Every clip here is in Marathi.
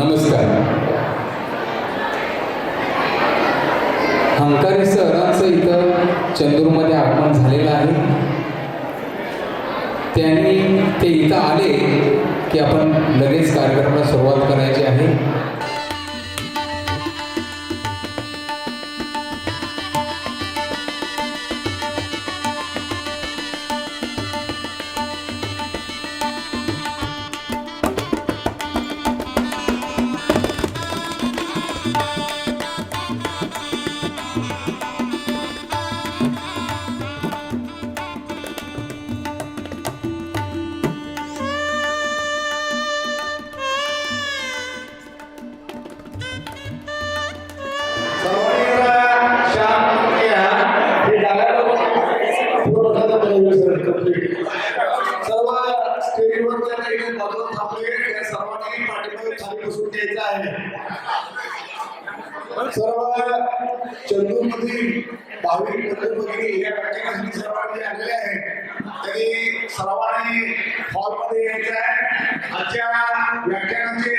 नमस्कार. हंकारी सरांचं इथं चंदूरमध्ये आगमन झालेलं आहे. त्यांनी ते इथं आले की आपण लगेच कार्यक्रमाला सुरुवात करायची आहे. सर्व चंदूरमधील भाविक बंधू या ठिकाणी सर्वांनी आलेले आहे. तरी सर्वांनी हॉलमध्ये यायचं आहे. आजच्या व्याख्यानाचे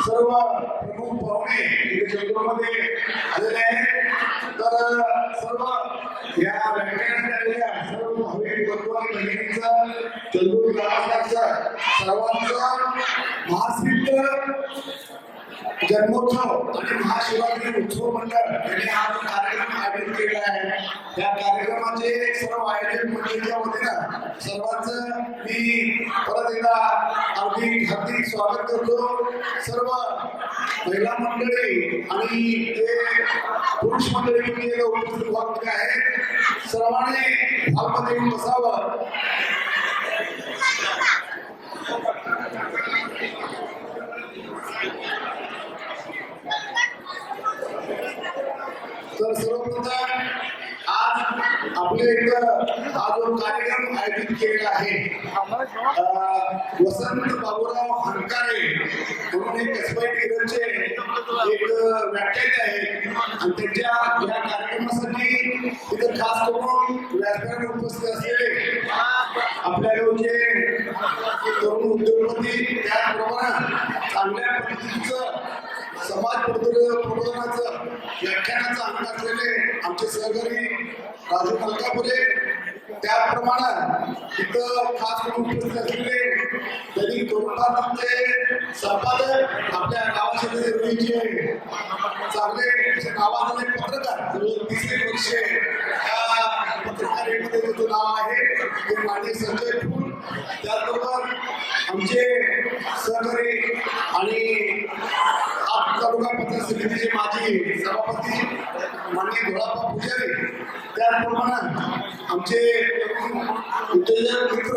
सर्व प्रमुख पाहुणे इथे चंदूरमध्ये आलेले आहेत. तर सर्व या व्याख्यानात आलेल्या सर्व भाविक बंधू आणि भगिनींचं चंदूर ग्रामस्थांचं सर्वांचं महासिद्ध जन्मोत्सव आणि महाशिवरात्री उत्सव मंडळ यांनी हा जो कार्यक्रम आयोजित केला आहे. त्या कार्यक्रमाचे सर्व आयोजक मंडळीच्या वतीनं सर्वांचं मी परत एकदा हार्दिक स्वागत करतो. सर्व महिला मंडळी आणि ते पुरुष मंडळी म्हणजे उपस्थित व्हावे आहेत. सर्वांनी हॉलमध्ये येऊन बसावं. तर सर्वप्रथम आज आपल्या इथं हा जो कार्यक्रम आयोजित केलेला आहे, वसंत बाबूराव हंकारे म्हणून एक कसबाई टिळकचे एक व्याख्याते आहेत आणि त्यांच्या या कार्यक्रमासाठी तिथं खास करून व्याख्यान उपस्थित असलेले आपल्या गावचे तरुण उद्योगपती, त्याचबरोबर चांगल्या पद्धतीचं समाज प्रबोधनाचं व्याख्यानाचं अंग असलेले आमचे सहकारी राजू मलकापुरे, त्याप्रमाणे तिथं खास करून उपस्थित असलेले दैनिक तरुणभारतचे संपादक, आपल्या गावाचे रुईचे चांगले नावाजलेले पत्रकार, 30 वर्षे या पत्रकारितेमध्ये ज्याचं नाव आहे ते माननीय संजय फूल, त्याचबरोबर आमचे सहकारी आणि तालुका पंचायत समितीचे माजी सभापती माननीय धोळाप्पा पुजारी, त्याचप्रमाणे आमचे उद्योजक मित्र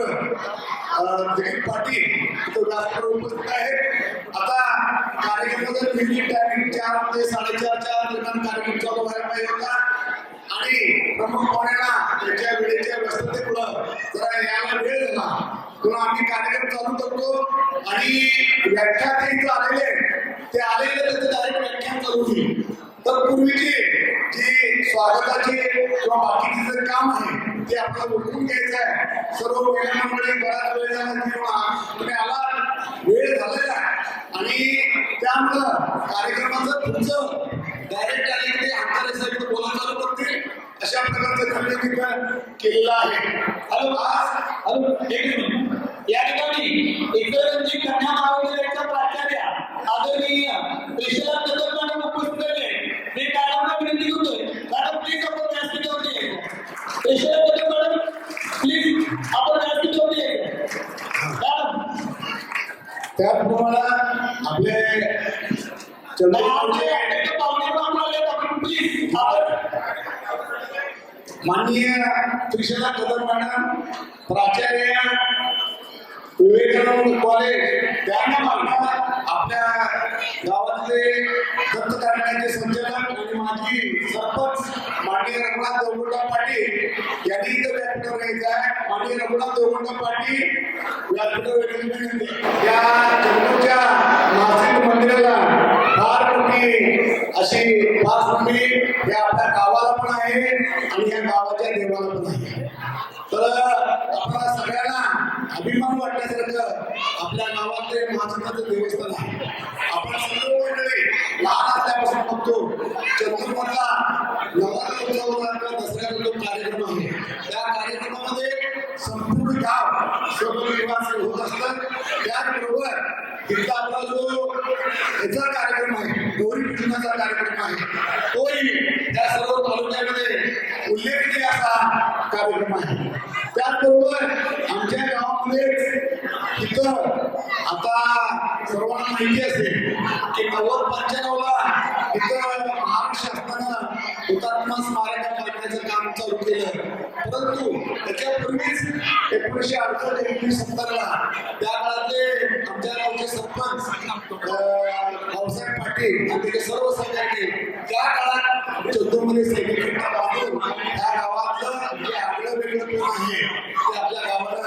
दिलीप पाटील व्यासपीठावर उपस्थित आहेत. आता कार्यक्रमाचं निश्चित टायमिंग 4 ते 4:30च्या दरम्यान कार्यक्रम चालू व्हायला पाहिजे होता आणि प्रमुख पाहुण्यांना त्यांच्या वेळेच्या व्यस्ततेमुळं जरा यायला वेळ झाला, म्हणून आम्ही कार्यक्रम चालू करतो आणि व्याख्याते इथं आलेले ते आलेले त्याचं डायरेक्ट व्याख्यान चालू होईल. तर पूर्वीची जी स्वागताची किंवा बाकीचे जे काम आहे ते आपल्याला उठवून घ्यायचं आहे. सर्व महिला मंडळी बराच वेळ झाला किंवा तुम्ही आला, वेळ झालेला आणि त्यामुळं कार्यक्रमाचं पुढचं डायरेक्ट आले ते हंकारे साहेब बोलायला चालू करतील अशा प्रकारचं निर्णय केलेला आहे. हॅलो या ठिकाणी इतरांची कन्या महाविद्यालयाच्या प्राचार्या आदरणीय प्रेषला कदम मॅडम उपस्थित आहे. मी मॅडमला विनंती करतोय, मॅडम प्लीज आपण व्यासपीठावरती यायचं. प्रेषला कदम मॅडम प्लीज आपण व्यासपीठावरती यायचं. मॅडम त्याचप्रमाणे आपले माननीय त्रिशला कदम मॅडम प्राचार्य विवेकानंद कॉलेज, त्यानंतर आपल्या गावातले दत्त कार्यालयाचे संचालक आणि माजी सरपंच माननीय रघुनाथ देवगुंडा पाटील यांनी इथं व्यासपीठावर यायचं आहे. माननीय रघुनाथ देवगुंडा पाटील व्यासपीठावर यायचं. या चंदूरच्या महासिद्ध मंदिराला फार मोठी अशी पार्श्वभूमी या आपल्या गावाला पण आहे आणि या गावाच्या देवाला पण आहे. तर आपल्याला सगळ्यांना अभिमान वाटण्यासारखं आपल्या गावातले महासिद्धाचं देवस्थान आहे. आपण सांगतो चंद्रपूरला नवरात्रोत्सवाचा दसऱ्याचा जो कार्यक्रम आहे त्या कार्यक्रमामध्ये संपूर्ण गाव सर्वनिवासी होत असतात. त्याचबरोबर तिथला आपला जो याचा कार्यक्रम आहे गौरी पूजनाचा कार्यक्रम आहे तोही त्या सर्व तालुक्यामध्ये उल्लेखनीय असा कार्यक्रम आहे. त्याचबरोबर आमच्या गावामध्ये तिथं आता सर्वांना माहिती असेल की 90-95ला तिथं महाराष्ट्र शासनानं हुतात्मा स्मारक बांधण्याचं काम चालू केलं. परंतु त्याच्यापूर्वीच 1968-1970ला त्या काळातले आमच्या गावचे सरपंच भाऊसाहेब पाटील आणि त्याचे सर्व सहकारी त्या काळात चंदूरमध्ये सैनिक बांधून त्या गावातलं जे आगळं वेगळं कोण आहे ते आपल्या गावाला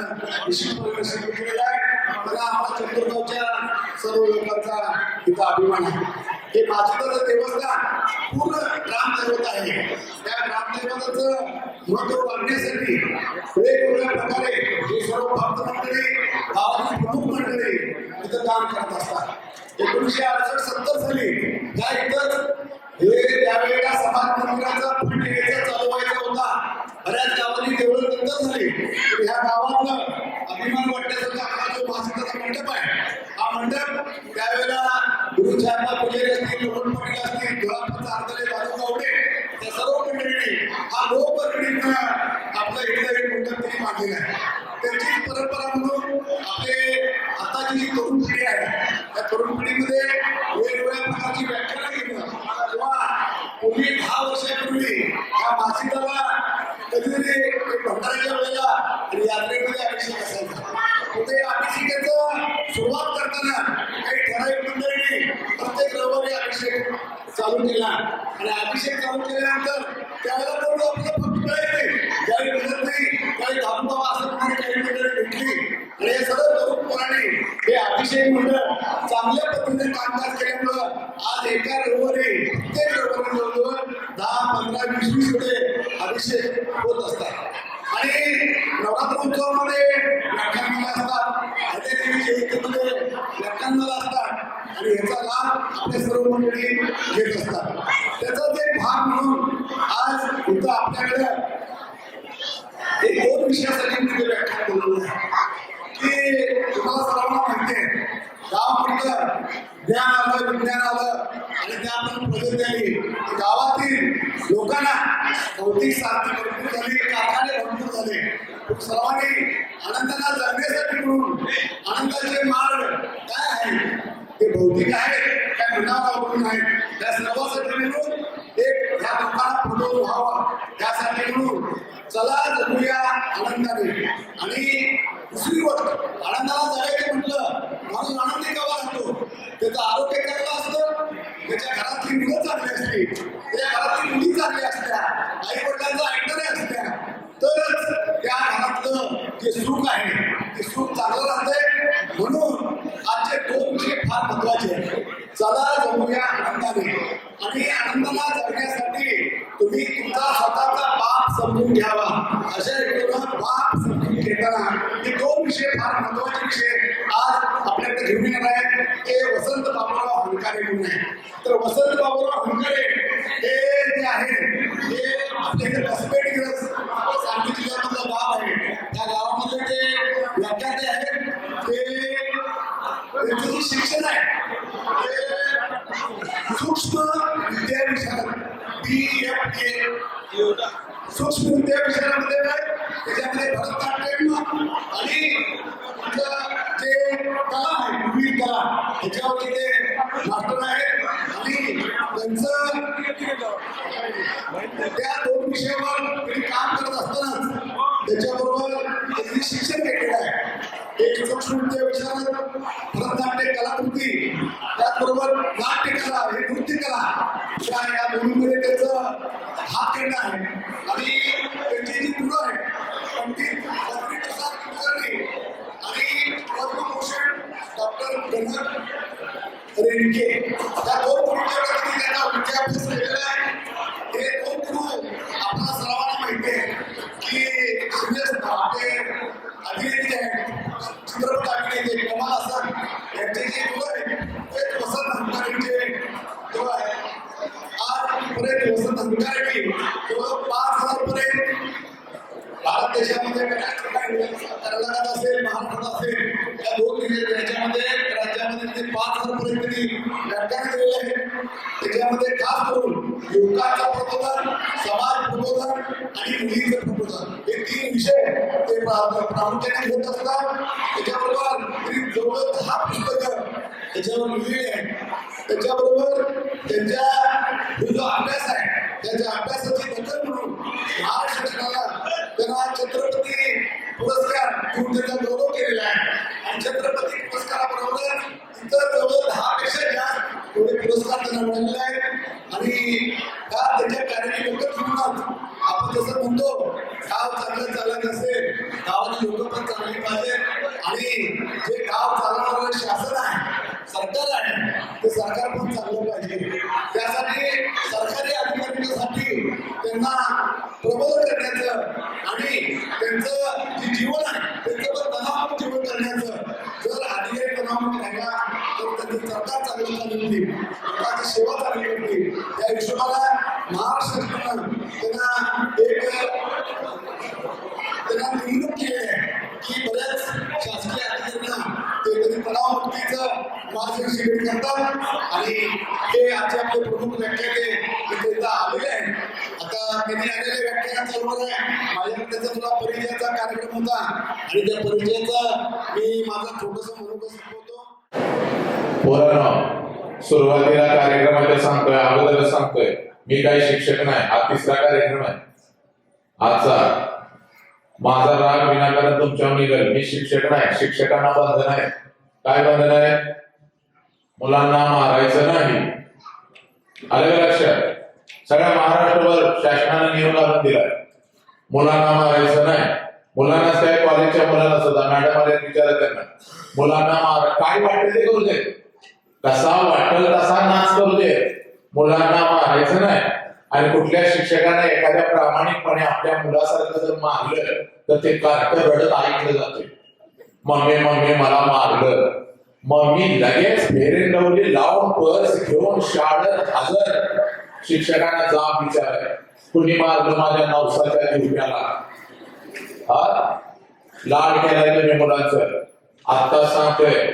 विशेष प्रदर्शन केलेलं आहे. मला आम्हाला चंदूरगावच्या सर्व लोकांचा तिथं अभिमान आहे. हे माझं देवस्थान पूर्ण ग्रामदैवत आहे. त्या ग्रामदैवताचं महत्व वाढण्यासाठी वेगवेगळ्या प्रकारे हे सर्व भक्त मंडळी गावातील प्रमुख मंडळी तिथं काम करत असतात. 1968-70 साली त्या इथंच हे त्यावेळेला समाज मंदिराचा फंड यायचा चालू व्हायचा होता. बऱ्याच गावांनी देवळं बंद झाली. ह्या गावातलं अभिमान वाटण्याचा आपला जो महाराष्ट्राचा मंडप आहे हा मंडप त्यावेळेला गुरुचार्य पुजारी असतील, लोखंड पाटील असतील, धुळापचा आरदले, दादू गावडे त्या सर्व मंडळींनी हा लोकवर्गणीनं आपला इथला एक मंडप त्यांनी बांधलेला आहे. त्यांची परंपरा म्हणून आपले आताची जी तरुण पिढी आहे त्या तरुण पिढीमध्ये वेगवेगळ्या प्रकारची व्याख्यानं घेणं किंवा पूर्वी 10 वर्षापूर्वी या मासिकाला कधीतरी भंडाऱ्याच्या वेळेला आणि यात्रेमध्ये अभिषेक असायचा. ते अभिषेकाचं सुरुवात करताना काही ठराविक मंडळींनी प्रत्येक रविवारी अभिषेक चालू केला आणि अभिषेक चालू केल्यानंतर त्यावेळेला कोण आपलं फक्त कळायचे ज्यावेळी मिळत नाही त्यावेळी घालून बाबा असं म्हणून काही मंडळी भेटली आणि हे सर्व तरुण पोरांनी हे अभिषेक मंडळ चांगल्या पद्धतीने कामकाज केल्यामुळं आज एका रविवारी प्रत्येक रविवारी जवळजवळ 10, 15, 20 वेळे अभिषेक होत असतात. आणि नवरात्रोत्सवामध्ये व्याख्यानमाला असतात, देवी जयंतीमध्ये व्याख्यानमाला असतात आणि याचा लाभ आपले सर्व मंडळी घेत असतात. त्याचाच एक भाग म्हणून आज इथं आपल्याकडे एक 2 विषयासाठी तिथे व्याख्यान बोलवलं आहे की तुम्हाला सर्वांना माहिती आहे गावाकडलं ज्ञान आलं, विज्ञान आलं आणि त्यातून प्रगती आली. गावातील लोकांना भौतिक साधने भरपूर झाली, कारखाने भरपूर झाले. सर्वांनी आनंदाला जगण्यासाठी म्हणून आनंदाचे मार्ग काय आहे ते भौतिक आहे काय मनावर अवलंबून आहे त्या सर्वांसाठी म्हणून एक ह्या लोकांना पुढे व्हावा त्यासाठी म्हणून चला जगूया आनंदाने. आणि दुसरी गोष्ट आनंदाला जगायचं म्हटलं माणूस आनंदी गावा राहतो. त्याचं आरोग्य चांगलं असतं, त्याच्या घरातली मुलं चांगली असली, त्याच्या घरातली मुली चांगली असत्या, आई वडिलांचा ऐकणारे असत्या तरच त्या घरातलं जे सुख आहे ते सुख चांगलं राहतंय. म्हणून आजचे 2 विषय फार महत्वाचे आहेत. चला जगूया आनंदाने आणि आनंदाला जगण्यासाठी तुम्ही तुमचा स्वतःचा बाप समजून घ्यावा. अशा हेतूनं बाप समजून घेताना हे 2 विषय फार महत्वाचे विषय आज आपल्याकडे घेऊन येणार आहेत. ते वसंत बाबूराव हंकारे म्हणून आहे. तर वसंत बाबूराव हंकारे हे जे आहे हे आपल्या इथे कसबेट गिरज सांगली जिल्ह्यामधलं गाव आहे. त्या गावामध्ये जे व्याख्याते आहेत ते त्यांचं जे शिक्षण आहे सूक्ष्म विद्या विशारद BFA सूक्ष्म विद्या विशारदमध्ये काय त्याच्यामध्ये भरतनाट्यम आणि जे कला आहे विविध कला ह्याच्यावरती ते मास्टर आहेत आणि त्यांचं त्या 2 विषयावर त्यांनी काम करत असतानाच त्याच्याबरोबर त्यांनी शिक्षण घेतलेलं आहे. एक सूक्ष्म विद्या विशारद भरतनाट्य कलाकृती त्याचबरोबर नाट्यकला हे नृत्यकला या दोन्हीमध्ये त्याचं हात केला आहे. आणि त्यांची जी मुलं आहेत पंडित प्रसाद कुलकर्णी आणि पद्मभूषण डॉक्टर गणक रेणके या 2 गुरुंच्याकडे त्यांना विद्याभ्यास केलेला आहे. हे 2 गुरु आपल्याला सर्वांना माहिती आहे की प्रामुख्याने घेत असतात. त्याच्याबरोबर तरी जवळ 10 पुस्तकं त्याच्यावर लिहिलेली आहे. त्याच्याबरोबर त्यांच्या जो अभ्यास आहे त्याच्या अभ्यासाची दखल म्हणून महाराष्ट्र शासनाला त्यांना छत्रपती पुरस्कार देऊन त्याचा गौरव केलेला आहे. आणि छत्रपती पुरस्काराबरोबर इतर जवळ 10 पेक्षा जास्त एवढे पुरस्कार त्यांना मिळालेले आहेत. आणि त्याच्या कार्याची दखल घेऊनच आपण जसं म्हणतो गाव चांगलं चालत असेल गावाची लोक पण चांगली पाहिजे. आणि जे गाव चालवणारं शासन आहे सरकार आहे ते सरकार पण चांगलं पाहिजे. त्यासाठी सरकारी अधिकाऱ्यांसाठी त्यांना प्रबोधन करण्याचं आणि त्यांचं जे जीवन आहे त्यांचं पण तणावमुक्त जीवन करण्याचं. जर अधिकारी तणावमुक्त राहिला तर त्यांचं सरकार चांगलं चालवतील, सरकारची सेवा चांगली करतील. त्या हिशोबाला महाराष्ट्र शासनानं त्यांना निवडणूक केली आहे की बऱ्याच शासकीय अधिकाऱ्यांना ते कधी तणावमुक्तीचं मार्गदर्शन शिबिर करतात. आणि हे आजचे आपले प्रमुख व्याख्याते इथे आलेले आहेत. आता त्यांनी आलेले व्याख्यान चालवणार आहे. माझ्याकडे त्याचा थोडा परिचयाचा कार्यक्रम होता आणि त्या परिचयाचा मी माझा छोटंसं मनोगत सांगतो. सुरुवातीला कार्यक्रमाच्या सांगतोय, अगोदर सांगतोय मी काही शिक्षक नाही. हा 3रा कार्यक्रम आहे आजचा. माझा राग विनाकारण तुमच्यावर निघेल. मी शिक्षक नाही. शिक्षकांना बंधन आहे. काय बंधन आहे? मुलांना मारायचं नाही. आलं लक्षात? सगळ्या महाराष्ट्रभर शासनाने नियम घालून दिलाय मुलांना मारायचं नाही. मुलांना काय कॉलेजच्या मुलांना सुद्धा मॅडम आले विचारा त्यांना मुलांना मार काय वाटेल ते करू दे, कसा वाटेल तसा नाच करू दे, मुलांना मारायचं नाही. आणि कुठल्या शिक्षकाने एखाद्या प्रामाणिकपणे आपल्या मुलासारखं जर मारलं तर ते कार्ट रडत ऐकलं जाते. मम्मी मम्मी मला मारलं. मम्मी लगेच फेरे लावली लावून पर्स घेऊन शाळेत हजर. शिक्षकांना जाब विचार कुणी मारलं माझ्या नवसाच्या दिवट्याला. लाड केलाय तुम्ही मुलांचं. आता सांगतोय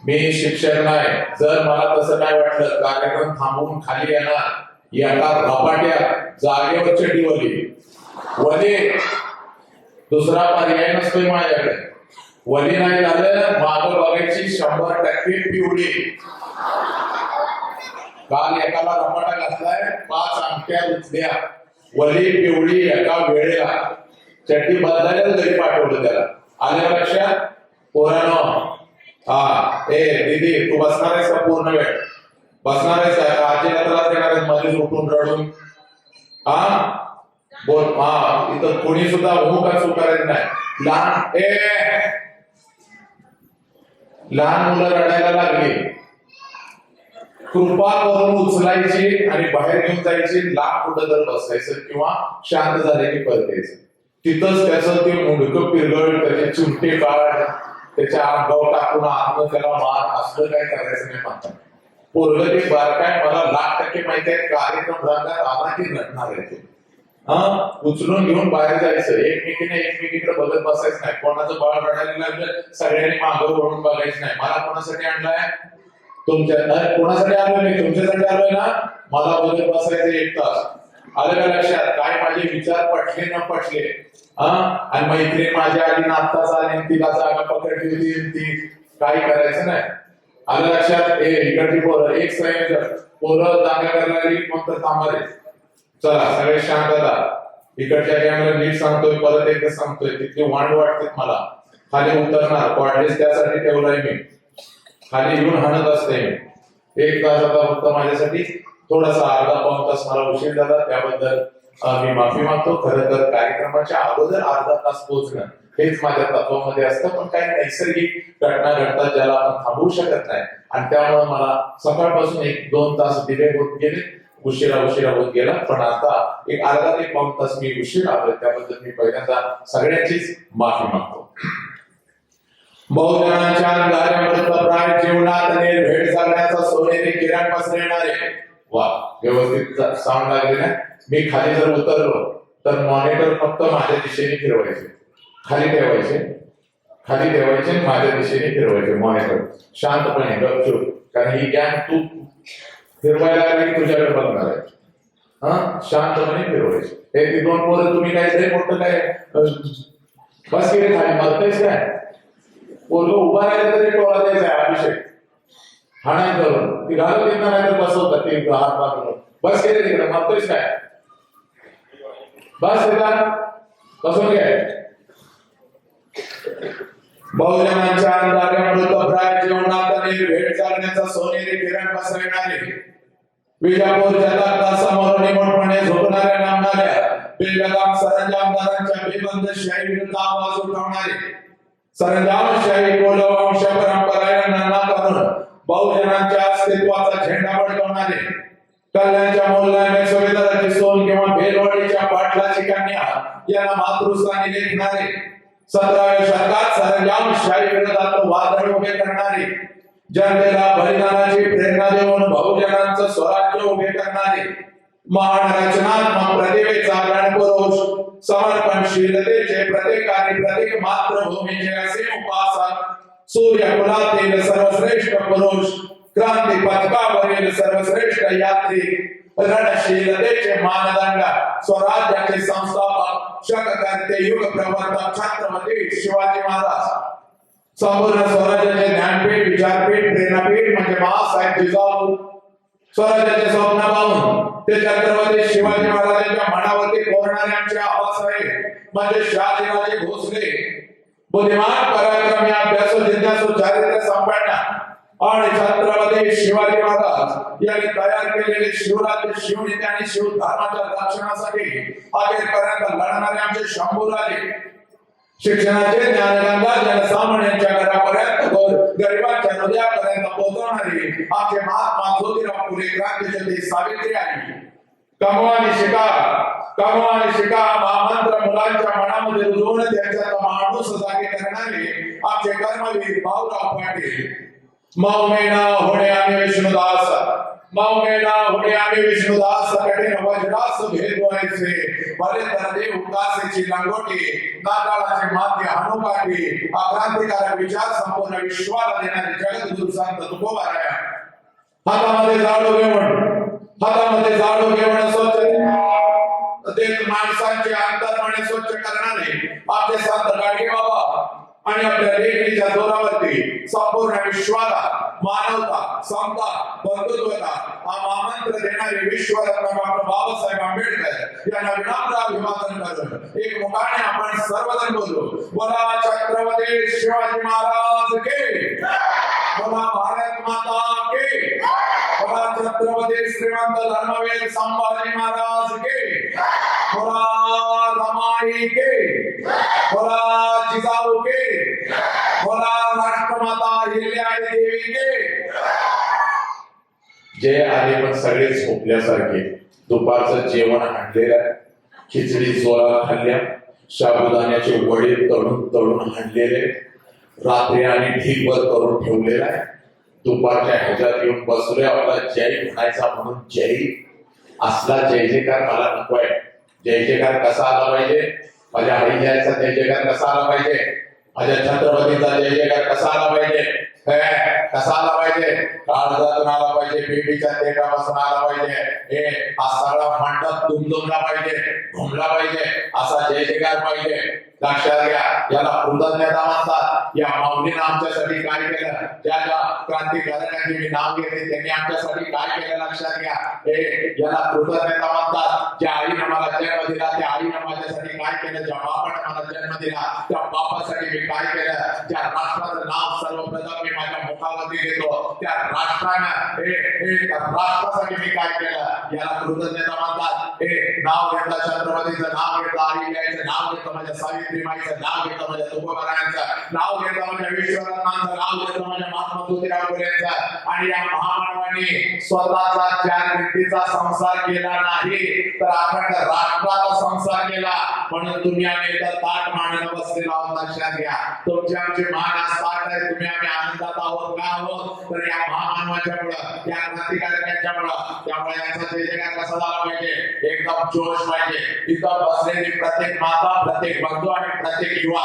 मी शिक्षक नाही. जर मला तसं नाही वाटलं कार्यक्रम थांबवून खाली येणार. एका रपाट्यात जागेवर चटीवली वली. दुसरा पर्याय नसतोय माझ्याकडे. वली नाही झालं मागं बघायची 100% पिवळी. काल एकाला रपाटा घातलाय 5 अंगठ्या उचल्या. वली पिवळी एका वेळेला. चड्डी बदलायला तरी पाठवलं त्याला. आल्या लक्षात? पोरानो दीदी तू बसणार आहेस का पूर्ण वेळ? बसणार आहेस का? आजीला त्रास देणार आहेस मध्येच उठून रडून? बोल. इथं कोणी सुद्धा का चूक करायचं नाही. लहान मुलं रडायला लागली कृपा करून उचलायची आणि बाहेर घेऊन जायची. लाख कुठं तर बसायचं किंवा शांत झाले की परत यायचं. तिथंच त्याचं ते मुंडकं पिरगड, त्याचे चिमटे काढ, त्याच्या अंगावर टाकून आतनं त्याला मार, असलं काय करायचं नाही म्हणतात. पोरगं ते बारकाय मला 100% माहिती आहे. कार्यक्रम रंगात आला की नटणार आहे ते. उचलून घेऊन बाहेर जायचं. एकमेकीकडे बघत बसायचं नाही. कोणाचं बाळ रडायला लागलं सगळ्यांनी मागं वळून बघायचं नाही. मला कोणासाठी आणलाय? कोणासाठी आलोय? मी तुमच्यासाठी आलोय ना. मला बघत बसायचं 1 तास. आलं का लक्षात? काय माझे विचार पटले न पटले. आणि मैत्रीण माझ्या आधी आत्ताच आली तिला जागा पकडली होती ती काही करायचं नाही. आलं लक्षात? इकडची पोरं एक संयोजक पोरं जागा करायला लागली कोणतं थांबा रे. चला सगळे शांत राहा. इकडच्या कॅमेरा नीट सांगतोय परत एकदा सांगतोय. तिथली वांड वाटते मला. खाली उतरणार कॉर्डेज त्यासाठी ठेवलाय मी. खाली येऊन हाणत असते मी. 1 तास आता फक्त माझ्यासाठी थोडासा अर्धा पाऊण तास मला उशीर झाला त्याबद्दल मी माफी मागतो. खरं तर कार्यक्रमाच्या अगोदर अर्धा तास पोहोचणं हेच माझ्या तत्वामध्ये असतं. पण काही नैसर्गिक घटना घडतात ज्याला आपण थांबवू शकत नाही. आणि त्यामुळे मला सकाळपासून 1-2 तास डिले होत गेले. उशिरा होत गेला. पण आता एक अर्धा ते पाऊण तास मी उशीर आलोय त्याबद्दल मी पहिल्यांदा सगळ्यांचीच माफी मागतो. बहुजनांच्या अंधाऱ्यामृतप्राय जीवनात निर्भेट जगण्याचा सोनेरी किरण पसरणारे. वा व्यवस्थित साऊंड लागले ना. मी खाली जर उतरलो तर मॉनिटर फक्त माझ्या दिशेने फिरवायचे. खाली ठेवायचे माझ्या दिशेने फिरवायचे मॉनिटर. शांतपणे गपचूप. कारण ही गॅंग तू फिरवायला लागली तुझ्याकडे बघणार आहे. शांतपणे फिरवायचे. हे 2 पोरं तुम्ही काहीतरी मोठं काय बस केले खाली मरतेच काय पोरग उभा राहिलं तरी टोळा द्यायचा आहे अभिषेक हाणाय करून ती घालून देणार नाही तर बसवतात ते हात बाजूला बस केले तिकडे मरतोयच काय बस येतात बसून घ्या बहुजनांच्या अंधाऱ्यामुळे तब्राय जीवनात भेट चालण्याचा सोनेरी किरण पसरविणारे विजापूर जगात समोर निमूटपणे झोपणाऱ्या नामणाऱ्या बेलगाम सरंजामदारांच्या बेबंदशाही विरुद्ध आवाज उठवणारे सरंजामशाही बोलवंश परंपरांना नाकारून बहुजनांच्या अस्तित्वाचा झेंडा फडकवणारे कल्याणच्या मूल्याने सुभेदाराची सोन किंवा भेलवाडीच्या पाटलाची कन्या यांना मातृस्थानी लेखणारे 17व्या शतकात सरंजामशाही विरोधात वादळ उभे करणारे जनतेला बलिदानाची प्रेरणा देऊन बहुजनांचं स्वराज्य उभे करणारे महान रचनात्मक प्रतिभेचा गणपुरुष समर्पणशीलतेचे प्रतीक आणि प्रतीक मातृभूमीचे असे उपासक सूर्यकुलातील सर्वश्रेष्ठ पुरुष क्रांती पथकावरील सर्वश्रेष्ठ यात्री रणशीलतेचे मानदंड स्वराज्याचे संस्थापक शककर्ते युग प्रवर्तक छत्रपती शिवाजी महाराज संपूर्ण स्वराज्याचे ज्ञानपीठ विचारपीठ प्रेरणापीठ म्हणजे महासाहेब जिजाऊ स्वराज्याचे स्वप्न पाहून ते छत्रपती शिवाजी महाराजांच्या मनावरती कोरणारे आमचे आबासाहेब म्हणजे शहाजीराजे भोसले बुद्धिमान पराक्रमी अभ्यासू जिज्ञासू चारित्र्य संपन्न आणि छत्रपती शिवाजी महाराज यांनी तयार केलेले शिवराज्य शिवनीती आणि शिव धर्माच्या रक्षणासाठी अखेरपर्यंत लढणारे आमचे शंभूराजे शिक्षणाचे ज्ञानगंगा जनसामान्यांच्या घरापर्यंत गरिबांच्या हृदयापर्यंत पोहोचवणारे आमचे महात्मा ज्योतिराव फुले क्रांतीज्योती सावित्री आई कमवानी शिका महामंत्र मुलांच्या मनामध्ये रुजवून त्यांचा माणूस जागे करणारे आमचे कर्मवीर भाऊराव पाटील मौमेना होणे आम्ही विष्णुदास कठीण वज्रास भेदवायचे भले तर देव उदासीची लंगोटी नाताळाचे माध्य हनुकाठी अक्रांतिकारक विचार संपूर्ण विश्वाला देणारे जगद्गुरु संत तुकोबाराया हातामध्ये जाडू घेऊन स्वच्छ ते माणसांचे अंतर्मने स्वच्छ करणारे आपले संत गाडगे बाबा आणि आपल्या लेखणीच्या जोरावरती संपूर्ण विश्वाला मानवता समता बंधुत्वता हा महामंत्र देणारे विश्वरत्न डॉक्टर बाबासाहेब आंबेडकर यांना विनम्र अभिवादन करून एक मुखाने आपण सर्वजण बोलू बोला छत्रपती शिवाजी महाराज के बोला भारत माता के बोला छत्रपती श्रीमंत धर्मवीर संभाजी महाराज के बोला रमाई के बोला जिजाऊ के बोला राष्ट्रमाता हिल्याई देवी के जय आले पण सगळे झोपल्यासारखे दुपारचं जेवण आणलेलं खिचडी जोरात खाल्ल्या साबुदाण्याचे वडे तळून हाणलेले रात्री आणि ढीकभर करून ठेवलेला आहे दुपारच्या ह्याच्यात येऊन बसलोय आपला जय म्हणायचा म्हणून जय असला जय जयकार मला नको आहे जय जयकार कसा आला पाहिजे माझ्या हरिजयाचा जय जयकार कसा आला पाहिजे माझ्या छत्रपतीचा जय जयकार कसा आला पाहिजे कसा आला पाहिजे काळजातून आला पाहिजे पेटीच्या देठापासून आला पाहिजे हा सगळा मंडप दुमदुमला पाहिजे घुमला पाहिजे असा जय जयकार पाहिजे लक्षात घ्या याला कृतज्ञता म्हणतात या माऊलीनं आमच्यासाठी काय केलं ज्या क्रांतिकारकांनी मी नाव घेतले त्यांनी आमच्यासाठी काय केलं लक्षात घ्या याला कृतज्ञता म्हणतात ज्या आईनं मला जन्म दिला त्या आईनं माझ्यासाठी काय केलं ज्या बापानं मला जन्म दिला त्या बापासाठी मी काय केलं ज्या राष्ट्राचं नाव सर्वप्रथम मी माझ्या मुखावरती घेतो त्या राष्ट्रानं राष्ट्रासाठी मी काय केलं याला कृतज्ञता म्हणतात नाव घेतलं छत्रपतीचं नाव घेतलं आई नाव घेतलं माझ्या सावित्री माईचं नाव घेतलं माझ्या तुकोबारायांचं नाव घेतलं माझ्या विश्वरत्नांचं नाव घेतलं माझ्या महात्मा ज्योतिराव फुलेंचं आणि या महामानवांनी स्वतःचा चार व्यक्तीचा संसार केला नाही तर अखंड राष्ट्राचा संसार केला म्हणून तुम्ही आम्ही इथं ताट मांडणं बसलेलो आहोत लक्षात घ्या तुमचे आमचे महान आज ताट आहे तुम्ही आम्ही आनंदात आहोत का आहोत तर या महामानवाच्या मुळे या क्रांतिकारकांच्या मुळे त्यामुळे यांचा जय जयकार कसा झाला पाहिजे एकदम जोश पाहिजे इथं बसलेली प्रत्येक माता प्रत्येक बंधू आणि प्रत्येक युवा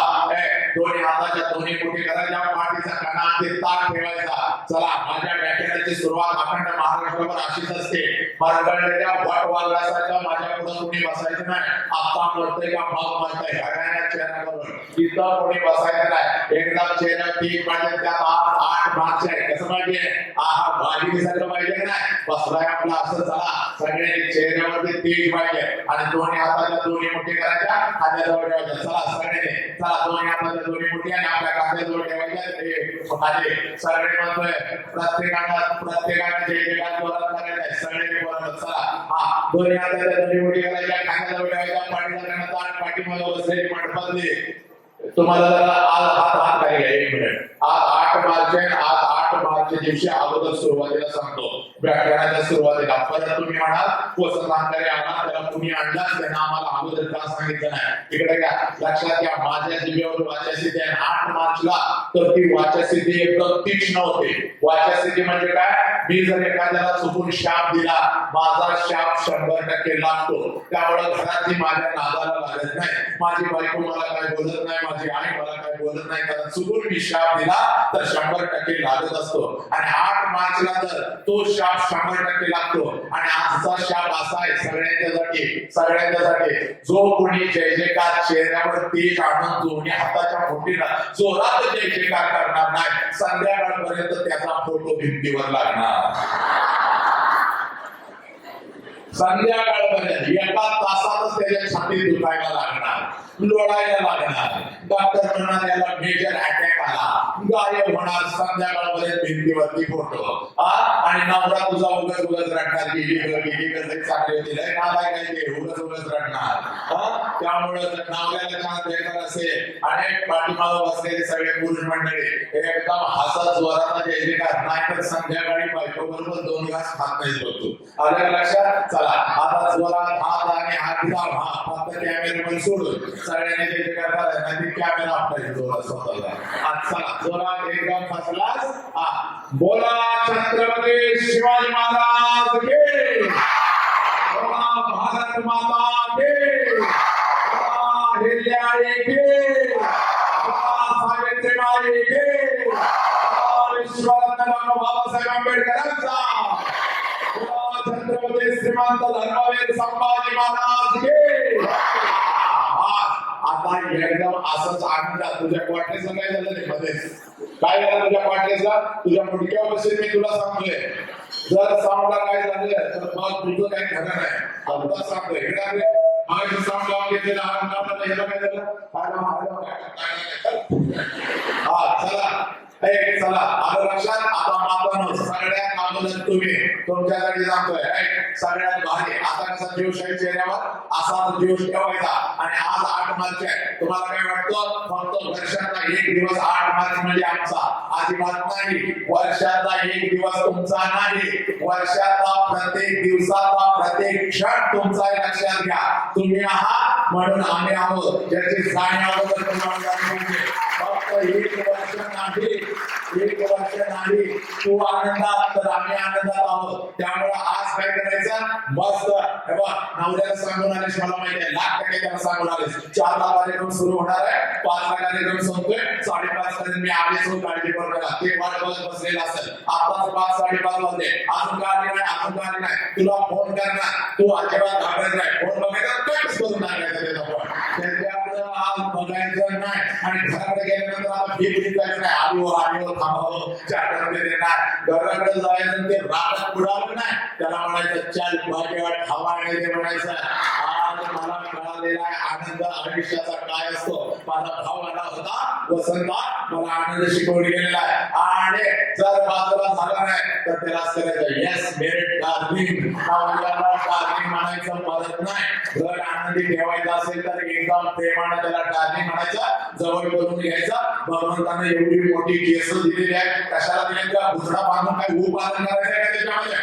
दोन्ही हाताच्या दोन्ही मुठी करायच्या, पाठीचा कानात ते ताट ठेवायचा. चला, माझ्या व्याख्यानाची सुरुवात अखंड महाराष्ट्रावर अशीच असते. मरगळलेल्या वटवाघळासारखं माझ्या पुढे कोणी बसायचं नाही. आता म्हणतोय का मग म्हणतोय घड्याळ्या चेहऱ्यावर इथं कोणी बसायचं नाही. एकदा चेहरा ठीक पाहिजे, त्यात 8 मार्च आहे. कसं पाहिजे? हा भाजी दिसायला पाहिजे नाही. बसलाय आपला असं. चला, सगळ्यांनी चेहऱ्यावरती तेज पाहिजे आणि दोन्ही हाताच्या दोन्ही मुठी करायच्या, खांद्याजवळ ठेवायच्या. चला सगळ्यांनी, चला दोन्ही हाताच्या दोन्ही मुठी आणि आपल्या खांद्याजवळ ठेवायच्या. सगळे म्हणतोय प्रत्येकाने जे जे काय जोरात करायचं सगळ्यांनी बोलत. चला, हा दोन्ही हाताच्या दोन्ही मुठी करायच्या, खांद्याजवळ ठेवायच्या, पाठीचा ताट पाठीमध्ये बसलेली मंडपातली. तुम्हाला जरा आज हात काय घ्या, 1 मिनिट. आज 8 मार्च आहे. आज 8 मार्चच्या दिवशी अगोदर सुरुवातीला सांगतो, व्याख्यानाच्या सुरुवातीला. परत तुम्ही म्हणाल वसंतांकडे आला, त्याला कुणी आणलाच त्यांना आम्हाला अगोदर का सांगितलं नाही. तिकडे घ्या, लक्षात घ्या, माझ्या जिभेवर वाचासिद्धी आहे. 8 मार्चला तर ती वाचासिद्धी एकदम तीक्ष्ण होते. वाचासिद्धी म्हणजे काय? मी जर एखाद्याला चुकून शाप दिला, माझा शाप 100% लागतो. त्यामुळे घरातली माझ्या नादाला लागत नाही. माझी बायको मला काय बोलत नाही, माझी आई मला काय बोलत नाही, कारण चुकून मी शाप दिला तर 100% लागत असतो. आणि 8 मार्चला तर तो शाप 100% लागतो. आणि आजचा शाप असा आहे सगळ्यांच्यासाठी, जो कोणी जय जयकार चेहऱ्यावर तेज आणून दोन्ही हाताच्या मुठीला जोरात जय जयकार करणार नाही, संध्याकाळपर्यंत त्याचा फोटो भिंतीवर लागणार. संध्याकाळपर्यंत 1 तासातच त्याच्या छातीत दुखायला लागणार, लोळायला लागणार. डॉक्टर म्हणणार याला मेजर अटॅक आला, गायब होणार. संध्याकाळपर्यंत भिंतीवरती फोटो. आणि नवरा तुझा उगच रडणार, गेली चांगली होती, नालाय काय ते उगच रडणार. त्यामुळे नवऱ्याला छान द्यायचं असेल आणि पाठीमागं बसलेले सगळे पुरुष मंडळी एकदम हसत जोरात जय जयकार, नाहीतर संध्याकाळी बायको बरोबर 2 घास खात नाही बघतो. आलं लक्षात? चला, आता जोरात हात आणि हात दाब, फक्त कॅमेरामन सोडून सगळ्यांनी जय जयकार करायचं, नाही कॅमेरा आपल्या जोरात स्वतःला. चला, जोरात एकदम फसलास. बोला छत्रपती शिवाजी महाराज के, बोला भारत माता के, बोला हिल्याई के, बोला सावित्रीबाई के, बोला विश्वरत्न बाबासाहेब आंबेडकरांचा, बोला छत्रपती श्रीमंत धर्मवीर संभाजी महाराज के. आता एकदम असंच आनंद. तुझ्या क्वार्टरचं काय झालं रे मध्येच? काय झालं तुझ्या क्वार्टरला? तुझ्या मुडक्यावर बसेल मी तुला सांगतोय. जर साऊंडला काय झालं तर मग तुझं काही खरं नाही. आता सांगतोय इकडे माझी साऊंड लावून घेतलेला ह्याला काय झालं? चला चला, आलं लक्षात? आता मातानो सगळ्यात अगोदर तुम्ही तुमच्यासाठी सांगतोय सगळ्यात भारी. आता कसा जोश आहे चेहऱ्यावर, असा जोश ठेवायचा. आणि आज 8 मार्च आहे. तुम्हाला काय वाटतं? फक्त वर्षाचा 1 दिवस 8 मार्च म्हणजे आमचा? अजिबात नाही. वर्षाचा 1 दिवस तुमचा नाही, वर्षाचा प्रत्येक दिवसाचा प्रत्येक क्षण तुमचा आहे. लक्षात घ्या, तुम्ही आहात म्हणून आम्ही आहोत. ज्याची जाणीव अगोदर तुम्हाला फक्त 1 वर्ष नाही, 1 वर्ष नाही. तू आनंदात तर आम्ही आनंदात आहोत. त्यामुळे आज काय करायचं? मस्त नवऱ्याला सांगून आलेस, मला माहिती आहे 1,00,000% त्याला सांगून आलेस. 4ला कार्यक्रम सुरू होणार आहे, 5ला कार्यक्रम संपतोय, 5:30 पर्यंत मी आलेच हो, काळजी करू नका. ते वाट बघत बसलेला असेल. आताच 5, 5:30 वाजले, अजून का आली नाही. तुला फोन करणार, तू अजिबात घाबरत नाही. फोन बघायचा कटच करून टाकायचा त्याचा फोन. त्याच्याकडे आज बघायचं नाही. आणि घराकडे गेल्यानंतर आता फेक जायचं नाही. आलो थांबावं, चार्टर देणार. घराकडे जायचं ते रागात पुढावं नाही. त्याला म्हणायचं चल भाग्यवाट हवा आणि ते म्हणायचं. आज मला कळालेला आहे आनंद आयुष्याचा काय असतो. माझा भाव आला होता वसंता, मला आनंद शिकवून गेलेला आहे. आणि जर बाजूला झाला नाही तर त्याला करायचं येस मेरिट डार्लिंग. डार्लिंग म्हणायचं परत नाही. जर आनंदी ठेवायचा असेल तर एकदम प्रेमाने त्याला डार्लिंग म्हणायचं, जवळ करून घ्यायचं. भगवंताने एवढी मोठी केस दिलेली आहे, कशाला दिली? का भुजडा बांधून काय पालन करायचं आहे का त्याच्यामध्ये?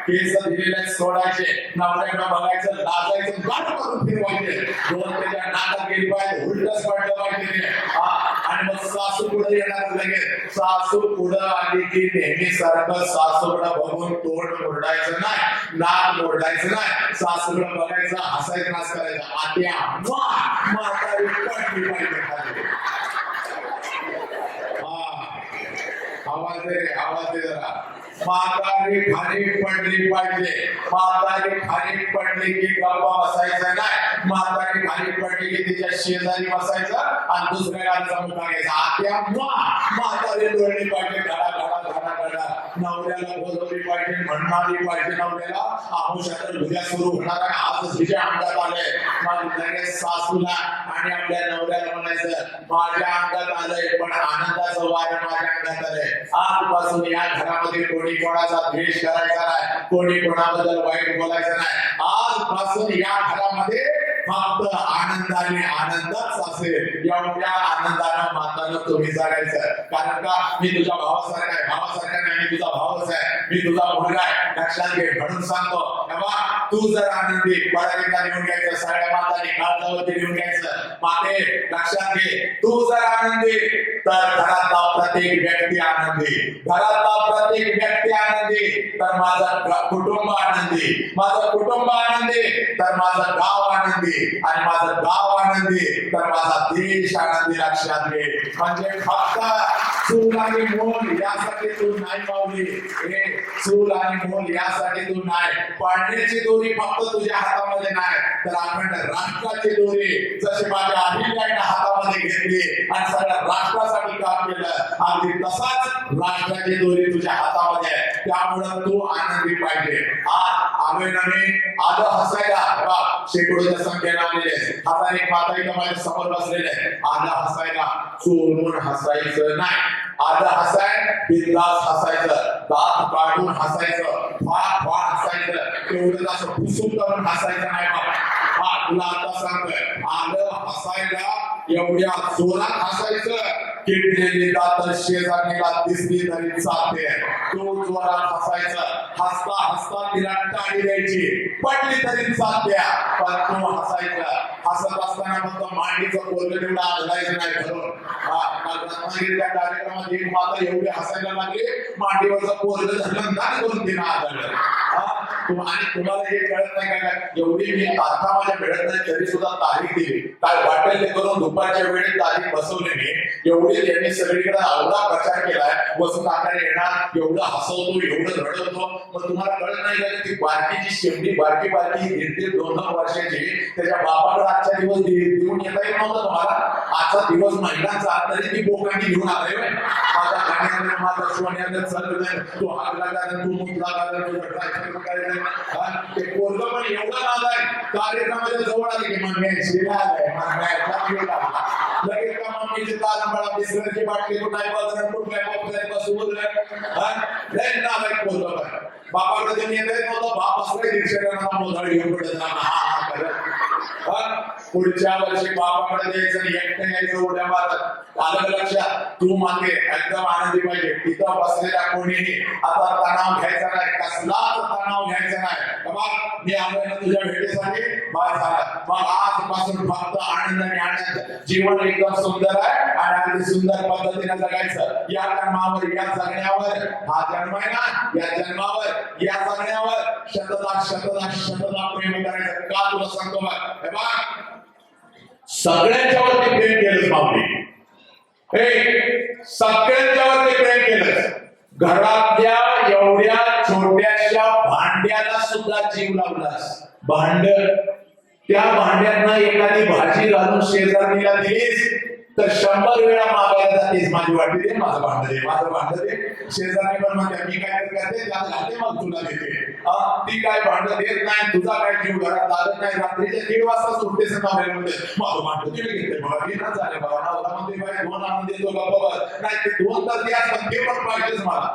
केस दिलेले सोडायचे, नवऱ्याला बघायचं, लाजायचं, गाठ करून फिरवायचे. दोन त्याच्या नाकात गेली पाहिजे, उलटच पडलं पाहिजे. आणि मग सासू पुढे येणार लगेच. सासू पुढे आली की नेहमी सारखं सासूकडे बघून तोंड मोडायचं नाही, नाक मोडायचं नाही. सासूकडे बघायचं, हसायचं, नाच करायचं. आत्या म्हातारी पडली पाहिजे खाली. आवाज दे रे, आवाज दे जरा. म्हातारी खाली पडली पाहिजे. म्हातारी खाली पडली की गप्पा बसायचा नाही. म्हातारी खाली पडली की तिच्या शेजारी बसायचं आणि दुसऱ्या गाडीचा मुका घ्यायचा. आत्या म्हातारी लोळली पाहिजे. घडा घडा घडा घडा. नवऱ्याला बोलवली पाहिजे, म्हणणारी पाहिजे नवऱ्याला. आमुषाला उद्या सुरू होणार आहे. आजच तिच्या अंगात आले. मग लगेच सासूला आणि आपल्या नवऱ्याला म्हणायचं माझ्या अंगात आलंय, पण आनंदाचं वारं माझ्या अंगात आलंय. आजपासून या घरामध्ये कोणी कोणाचा द्वेष करायचा नाही, कोणी कोणाबद्दल वाईट बोलायचं नाही. आजपासून या घरामध्ये फक्त आनंदाने आनंदच असेल. एवढ्या आनंदानं मातानं तुम्ही जगायचं. कारण का मी तुझ्या भावासारखा आहे. भावासारखा नाही, मी तुझा भावच आहे. मी तुझा मुलगा आहे. लक्षात घे. म्हणून सांगतो तेव्हा तू जर आनंदी परारिता लिहून घ्यायचं. सगळ्या मातांनी काळजावरती लिहून घ्यायचं. माते लक्षात घे. तू जर आनंदी तर घरातला प्रत्येक व्यक्ती आनंदी. घरातला प्रत्येक व्यक्ती आनंदी तर माझं कुटुंब आनंदी. माझं कुटुंब आनंदी तर माझं गाव आनंदी. आणि माझं गाव आनंदी तर माझा देश आनंदी. लक्षात घे. म्हणजे फक्त चूल आणि मोल यासाठी तू नाही मावली. हे चूल आणि मोल यासाठी तू नाही. पाळण्याची दोरी फक्त तुझ्या हातामध्ये नाही, तर अखंड राष्ट्राची दोरी जशी माझ्या अहिल्याने हातामध्ये घेतली आणि सगळ्या राष्ट्रासाठी काम केलं, अगदी तसाच राष्ट्राची दोरी तुझ्या हातामध्ये आहे. त्यामुळे तू आनंदी पाहिजे. आज आलोय ना मी, आलं हसायला. शेकडोच्या संख्येने आलेले हजार एक माता इथं माझ्या समोर बसलेले. आलं हसायला, चोरून हसायचं नाही. आलं हसाय बिनधास्त हसायचं. दात काढून हसायचं. फार फार हसायचं. तेवढं असं फुसून करून हसायचं नाही बाबा. हा तुला आता सांगतोय, आलं हसायला एवढ्या जोरात हसायचं किडलेली दात शेजारणीला दिसली तरी चालते. तो जोरात हसायचं. हसता हसता तिला टाळी द्यायची, पडली तरी चालते, पण तो हसायचं. हसत असताना फक्त मांडीचं पोरगं तेवढं आदलायचं नाही धरून. रत्नागिरीच्या कार्यक्रमात एक माता एवढी हसायला लागली, मांडीवरचं पोरगं धरलं दान करून तिनं आदळलं. आणि तुम्हाला हे कळत नाही का, एवढी मी आता माझ्या मिळत नाही तरी सुद्धा तारीख दिली. काय वाटेल ते करून दुपारच्या वेळी तारीख बसवली मी. एवढी त्यांनी सगळीकडे आवडा प्रचार केलाय. वसंत आकडे येणार, एवढं हसवतो, एवढं रडवतो. मग तुम्हाला कळत नाही का ती बारकीची शेवटी बारकी बारकी 1.5-2 वर्षाची त्याच्या बापाकडे आजच्या दिवस देऊन येता येत नव्हतं तुम्हाला. आजचा दिवस महिलांचा तरी ती बोकांडी घेऊन आलाय. माझा गाण्याने माझा सोन्याने चल तू हात लागा, तू मुतला लागा, तू करायचं. ते पोरगं पण एवढं नादाय कार्यक्रमाच्या जवळ आले की मग लगेच का मम्मीची तारंबळा बिस्किटाची बाटली कुठाय बघणं कुठल्या बसवून नादाय पोरगं पण. बापाकडे त्यांनी येत नव्हतं. बाप असले रिक्षाला मोजाळ घेऊन पडत हा करत. पुढच्या वर्षी बापाकडे द्यायचं आणि एकटं यायचं उड्या मारत. आलं लक्षात. तू मागे एकदम आनंदी पाहिजे. तिथं बसलेला कोणीही आता तणाव घ्यायचा नाही, कसलाच तणाव घ्यायचा नाही. बघ मी आलोय ना तुझ्या भेटीसाठी, बस झालं. मग आजपासून फक्त आनंद आणि आनंद. जीवन एकदम सुंदर आहे आणि अगदी सुंदर पद्धतीने जगायचं. या जन्मावर, या जगण्यावर, हा जन्म आहे ना, या जन्मावर, या जगण्यावर शतदा शतदा शतदा प्रेम करायचं. का तुला सांगतो बघ, सगळ्यांच्या वरती प्रेम केलंच माऊली. सगळ्यांच्या वरती प्रेम केलंच. घरातल्या एवढ्या छोट्याशा भांड्याला सुद्धा जीव लावलास. भांड, त्या भांड्यांना एखादी भाजी घालून शेजारणीला दिलीस तर 100 वेळा मागायला जातेस, माझी वाटी दे, माझं भांड दे, माझं भांड दे. शेजारणी पण म्हणते मी काय करते त्यात घालते मग तुला देते. ती काय भांड देत नाही, तुझा काय जीव घरात लागत नाही. रात्रीच्या 1:30 वाजता सुटतेस नवऱ्याला म्हणते माझं भांड तुम्ही घेतले बघा, मी ना झाले बघा. नवरा म्हणते बाई 2 आणून देतो गप्पा नाही, ते 2 तर ते असतात ते पण पाहिजेच मला.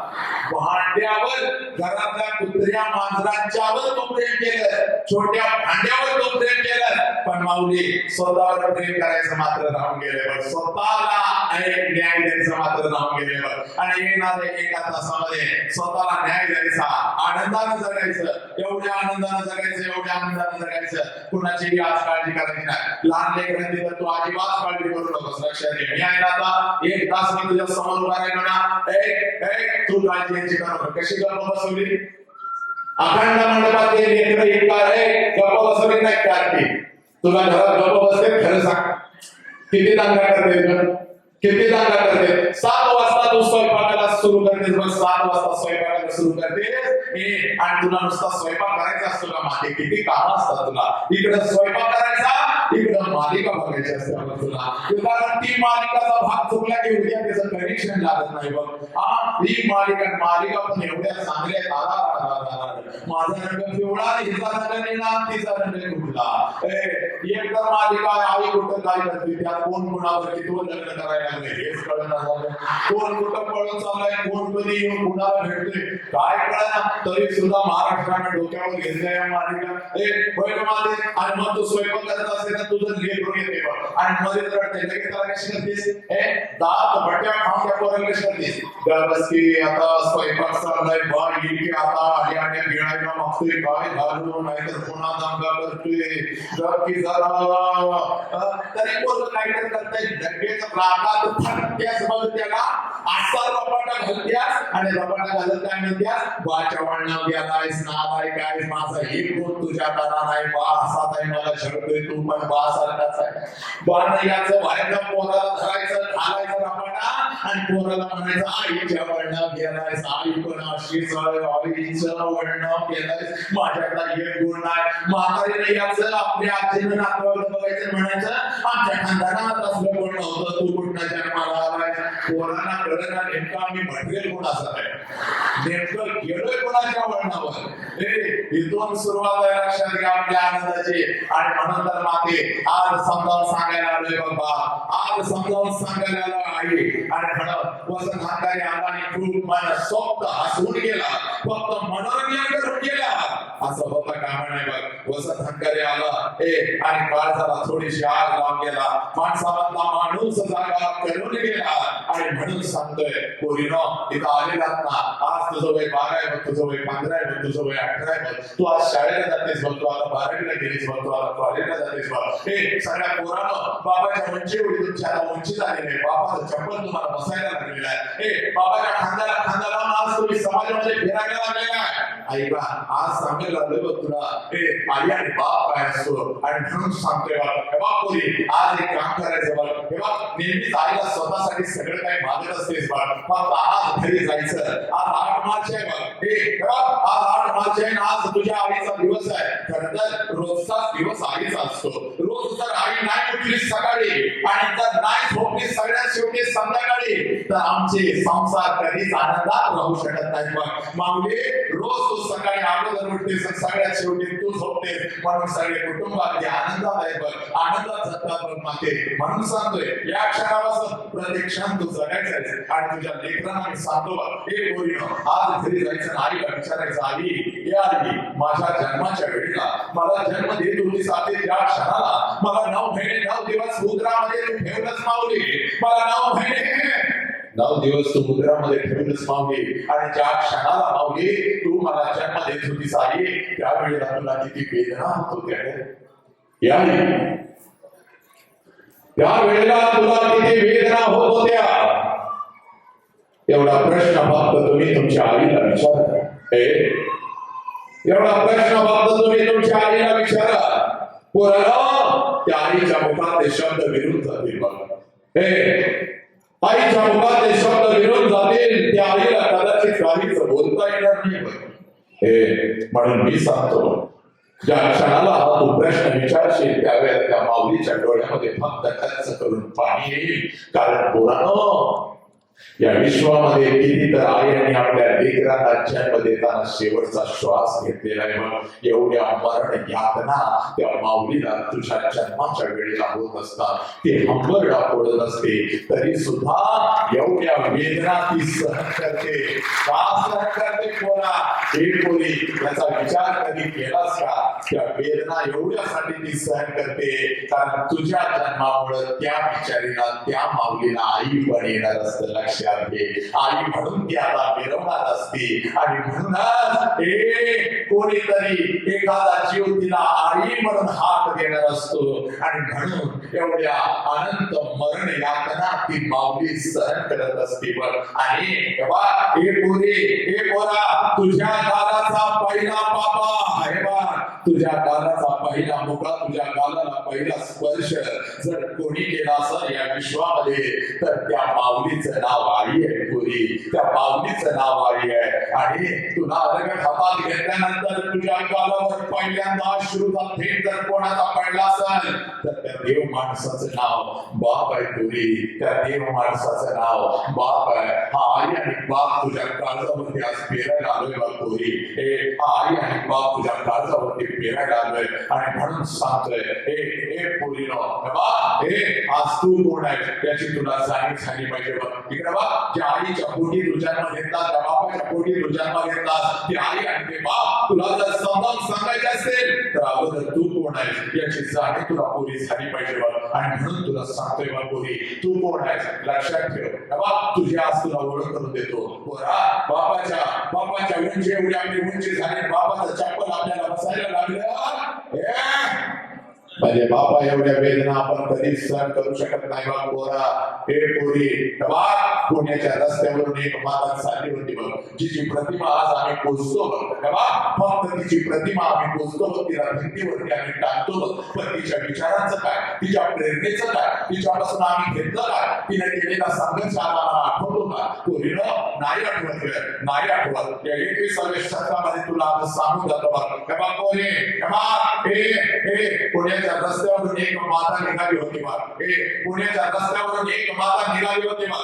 भांड्यावर, घरातल्या कुत्र्या मांजरांच्यावर तो प्रेम केलं, छोट्या भांड्यावर तो प्रेम केलं. पण माऊली स्वतःवर प्रेम करायचं मात्र राहून गेले. स्वतःला न्याय द्यायचा मात्र राहून गेले. आणि येणाऱ्या एका तासामध्ये स्वतःला न्याय द्यायचा, आनंदानं जगायचं. एवढ्या आनंदानं जगायचं, एवढ्या आनंदानं जगायचं. कुणाचीही आज काळजी करायची नाही. लहान लेकरांची तर तू अजिबात काळजी करू नकोस. लक्षात घे. मी आहे ना आता 1 तास मी तुझ्या समोर उभा राहिलो ना, तू काळजी यायची करू. कशी गप्प बसवली अखंड मंडपात लेकरं गप्प बसवली नाही का? तुला घरात गप्प बसते खरं सांग किती दंगा करते, किती दंगा करते 7 वाजता तू स्वयंपाकाला सुरू करतेस बस 7 वाजता स्वयंपाकाला सुरू करतेस आणि तुला नुसता स्वयंपाक करायचा असतो का मागे किती काम असतात तुला इकडे स्वयंपाक करायचा इकडे मालिका बघायची असते बघ तुला कारण ती मालिकाचा भाग चुकला की उद्या त्याचं कनेक्शन लागत नाही बघ ही मालिका पण एवढ्या चांगल्या माझा रंग पिवळा हिचा रंग निळा तिचा रंग कुठला एक तर मालिका आई कुठं काय करते त्यात कोण कोणावर किती लग्न करायला लागले हेच कळणार झालं कोण कुठं पळून चाललाय कोण कधी येऊन कुणाला भेटतोय काय कळना तरी सुद्धा महाराष्ट्राने डोक्यावर घेतल्या या मालिका बैल माते आणि मग तू स्वयंपाक करत असेल तर तुझं लेकरून येते बघ आणि मध्ये रडते लगेच त्याला कशी करतेस दात भट्ट्या खाऊन त्या पोराला कशी करतेस बस की आता स्वयंपाक चाललाय बा येईल की आता आल्याने गिळायला मागतोय काय घालू नाहीतर पुन्हा दंगा करतोय जर की जरा तरी पोरं काहीतरी करताय डब्याचं रागात फटक्यास बघ त्याला असा रपाटा घालत्यास आणि रपाटा घालत काय म्हणत्यास बाच्या वळणावर गेलायस नालाय काय माझा एक गुण तुझ्या दारा नाही बा असा नाही मला छळतोय तू पण बा सारखाच आहे बा नाही याचं बाहेर पोराला धरायचं घालायचं रपाटा आणि पोराला म्हणायचं आईच्या वळणावर गेलायस आई पण अशीच आईचं वळणावर गेलायस माझ्याकडे एक गुण नाही म्हातारीने याचं आपल्या आजीनं नातवाला बघायचं म्हणायचं आमच्या खानदानात असलं कोण नव्हतं तू कुठला जन्माला आलाय पोरांना कळलं नेमकं आम्ही मटेरियल कोण असत आहे नेमकं गेलोय कोणाच्या वळणावर इथून सुरुवात आहे लक्षात घ्या आपल्या आनंदाची आणि म्हणून तर माते आज समजावून सांगायला आलोय बाबा आज समजावून सांगायला आलो आई आणि म्हणत वसंत हाताने आला आणि खूप मन सोबत हसवून गेला फक्त मनोरंजन करून गेला असं होता कामा नाही बघ वसंत हंकारे आला आणि काळजाला थोडीशी आग लावून गेला माणसामधला माणूस जागा करून गेला आणि म्हणून सांगतोय पोरीनो इथं आलेलात ना आज तुझं वय 12 आहे बघ तुझं वय 15 आहे बघ तुझं वय 18 आहे बघ तू आज शाळेला जातेस बघ तू आता 12वीला गेलीस बघ तू आता कॉलेजला जातेस बघ सगळ्या पोरानं बाबाच्या उंची एवढी तुमची आता उंची झालेली आहे बाबाचं चप्पल तुम्हाला बसायला लागलेलं आहे बाबाच्या खांद्याला खांदा लावून आज तुम्ही समाजामध्ये फिरायला लागलेला आहे आई बा आज सांगायला लागलोय बघ तुला आई आणि बाप काय असतो आणि म्हणून सांगतोय बघ पोरी आज एक काम करायचं बघ हे बघ नेहमीच आईला स्वतःसाठी सगळं काही मागत असतेस बघ फक्त आज घरी जायचं आज 8 मार्च आहे बघ आज 8 मार्च आहे आज तुझ्या आईचा दिवस आहे खरं तर रोजचाच दिवस आईचा असतो रोज जर आई नाही उठली सकाळी आणि जर नाही झोपली सगळ्यात शेवटी संध्याकाळी तर आमचे संसार कधीच आनंदात राहू शकत नाही बघ माऊली रोज तू सकाळी अगोदर उठतेस सगळ्यात शेवटी तू झोपतेस म्हणून सगळे कुटुंबात आनंदात आहे बघ आनंदात जगतात बघ माते म्हणून सांगतोय या क्षणापासून प्रत्येक क्षण तू जगायचं आणि तुझ्या लेकरांना मी सांगतो बघ पोरीनो आज घरी जायचं आईला विचारायचं आई या आई माझ्या जन्माच्या वेळेला मला जन्म देत होती साथे त्या क्षणाला मला 9 महिने 9 दिवस उदरामध्ये ठेवलंच माऊली मला 9 महिने 9 दिवस तू उदरामध्ये ठेवलंच माऊली आणि ज्या क्षणाला माऊली तू मला जन्म देत होतीस आई त्यावेळेला तुला किती वेदना होत होत्या त्यावेळेला तुला किती वेदना होत होत्या एवढा प्रश्न फक्त तुम्ही तुमच्या आईला विचारा एवढा प्रश्न फक्त तुम्ही तुमच्या आईला विचारा पोराला त्या आईच्या मुखात ते शब्द विरून जातील बघा आईच्या मुखात ते शब्द विरून जातील त्या आईला कदाचित काहीच बोलता येणार नाही म्हणून मी सांगतो ज्या क्षणाला तू प्रश्न विचारशील त्यावेळेला त्या माऊलीच्या डोळ्यामध्ये फक्त खर्च करून पाणी येईल कारण पोरानो या विश्वामध्ये किती तर आई आणि आपल्या लेकरांना जन्म देताना शेवटचा श्वास घेतलेला आहे मग एवढ्या मरण यातना त्या माऊलीला तुझ्या जन्माच्या वेळेला होत असतात ते हंबरडा पडत असते तरी सुद्धा एवढ्या वेदना ती सहन करते का सहन करते पोरा हे पोरी याचा विचार कधी केलास का त्या वेदना एवढ्यासाठी ती सहन करते कारण तुझ्या जन्मामुळे त्या बिचारीला त्या माऊलीला आई पण येणार असतं लक्षात घे आई म्हणून ती आता मिरवणार असते आणि म्हणूनच कोणीतरी एखादा जीव तिला आई म्हणून हात देणार असतो आणि म्हणून एवढ्या अनंत मरण यातना ती माऊली सहन करत असते पण आणि हे पोरी हे पोरा तुझ्या दाराचा पहिला पापा हे बा तुझ्या गालाचा पहिला मुका, तुझ्या गालाला पहिला स्पर्श जर कोणी केला असेल या विश्वामध्ये तर त्या माऊलीचं नाव आई आहे पुरी, त्या माऊलीचं नाव आई आहे. आणि तुला अलगद हातात घेतल्यानंतर तुझ्या गालावर पहिल्यांदा अश्रूचा थेंब जर कोणाचा पडला असेल तर त्या देव माणसाचं नाव बाप आहे पुरी, त्या देव माणसाचं नाव बाप आहे. हा आई आणि बाप तुझ्या काळजावरती आज पेरायला आलोय बा पुरी. हा आई आणि बाप तुझ्या काळजावरती पेरायला आलोय आणि म्हणून सांगतोय हे पुरीनो आज तू कोण आहे याची तुला जाणीव झाली पाहिजे. बघ इकडे बघ, ज्या आईच्या पोटी तू जन्म घेतलास, त्या बापाच्या पोटी तू जन्म घेतलास, ती आई आणि ते बाप तुला जर समजावून सांगायचे असेल तर अगोदर तू कोण आहे याची जाणीव तुला पुरी झाली पाहिजे. बघ आणि म्हणून तुला सांगतोय बघ पुरी, तू कोण आहे लक्षात ठेव. बाप तुझी आज तुला ओळख करून देतो. बापाच्या उंची एवढी आपली उंची झाली, बापाचं चप्पल आपल्याला बसायला लागलं. म्हणजे बापा एवढ्या वेदना आपण कधीच सहन करू शकत नाही. बघ पोरा, हे पोरी, पुण्याच्या रस्त्यावरून एक माता चालली होती बघ, जिची प्रतिमा आज आम्ही पोचतो बघ. फक्त तिची प्रतिमा आम्ही पोचतो बघ, तिला भिंतीवरती आम्ही टाकतो बघ, पण तिच्या विचारांचं काय, तिच्या प्रेरणेचं काय, तिच्यापासून आम्ही घेतलं काय, तिने केलेला संघर्ष आम्हाला आठवतो का? पोरीनं नाही आठवत, नाही आठवत. या 21व्या शतकामध्ये तुला आज सांगून जातो बघ. पोरी, पुण्याच्या रस्त्यावरून एक माता निघाली होती बघ. पुण्याच्या रस्त्यावरून एक माता निघाली होती बघ.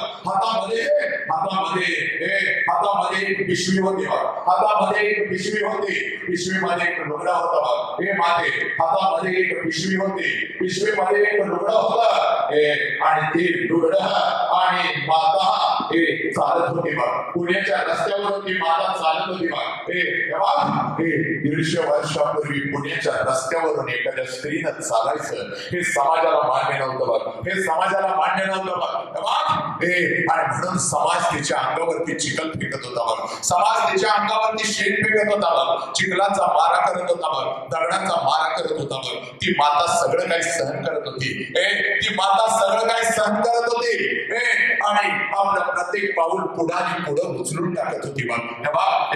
हातामध्ये एक पिशवी होती बघ. हातामध्ये एक पिशवी होती, पिशवीमध्ये एक लुगडं होतं बघ. हे माते, हातामध्ये एक पिशवी होती, पिशवीमध्ये एक लुगडं होतं आणि ते लुगडं आणि माता हे चालत होती बघ. पुण्याच्या रस्त्यावरून ती माता चालत होती बघ. हे 150 वर्षापूर्वी पुण्याच्या रस्त्यावरून एखाद्या स्त्रीनं चालायचं हे समाजाला मान्य नव्हतं बघ. हे समाजाला मान्य नव्हतं बघ. आणि म्हणून समाज तिच्या अंगावरती चिखल फेकत होता बघ. समाज तिच्या अंगावरती शेण फेकत होता बघ. चिखलाचा मारा करत होता बघ, दगडांचा मारा करत होता बघ. ती माता सगळं काही सहन करत होती. ती माता सगळं काही सहन करत होती आणि आपलं प्रत्येक पाऊल पुढाने पुढं उचलून टाकत होती बघ.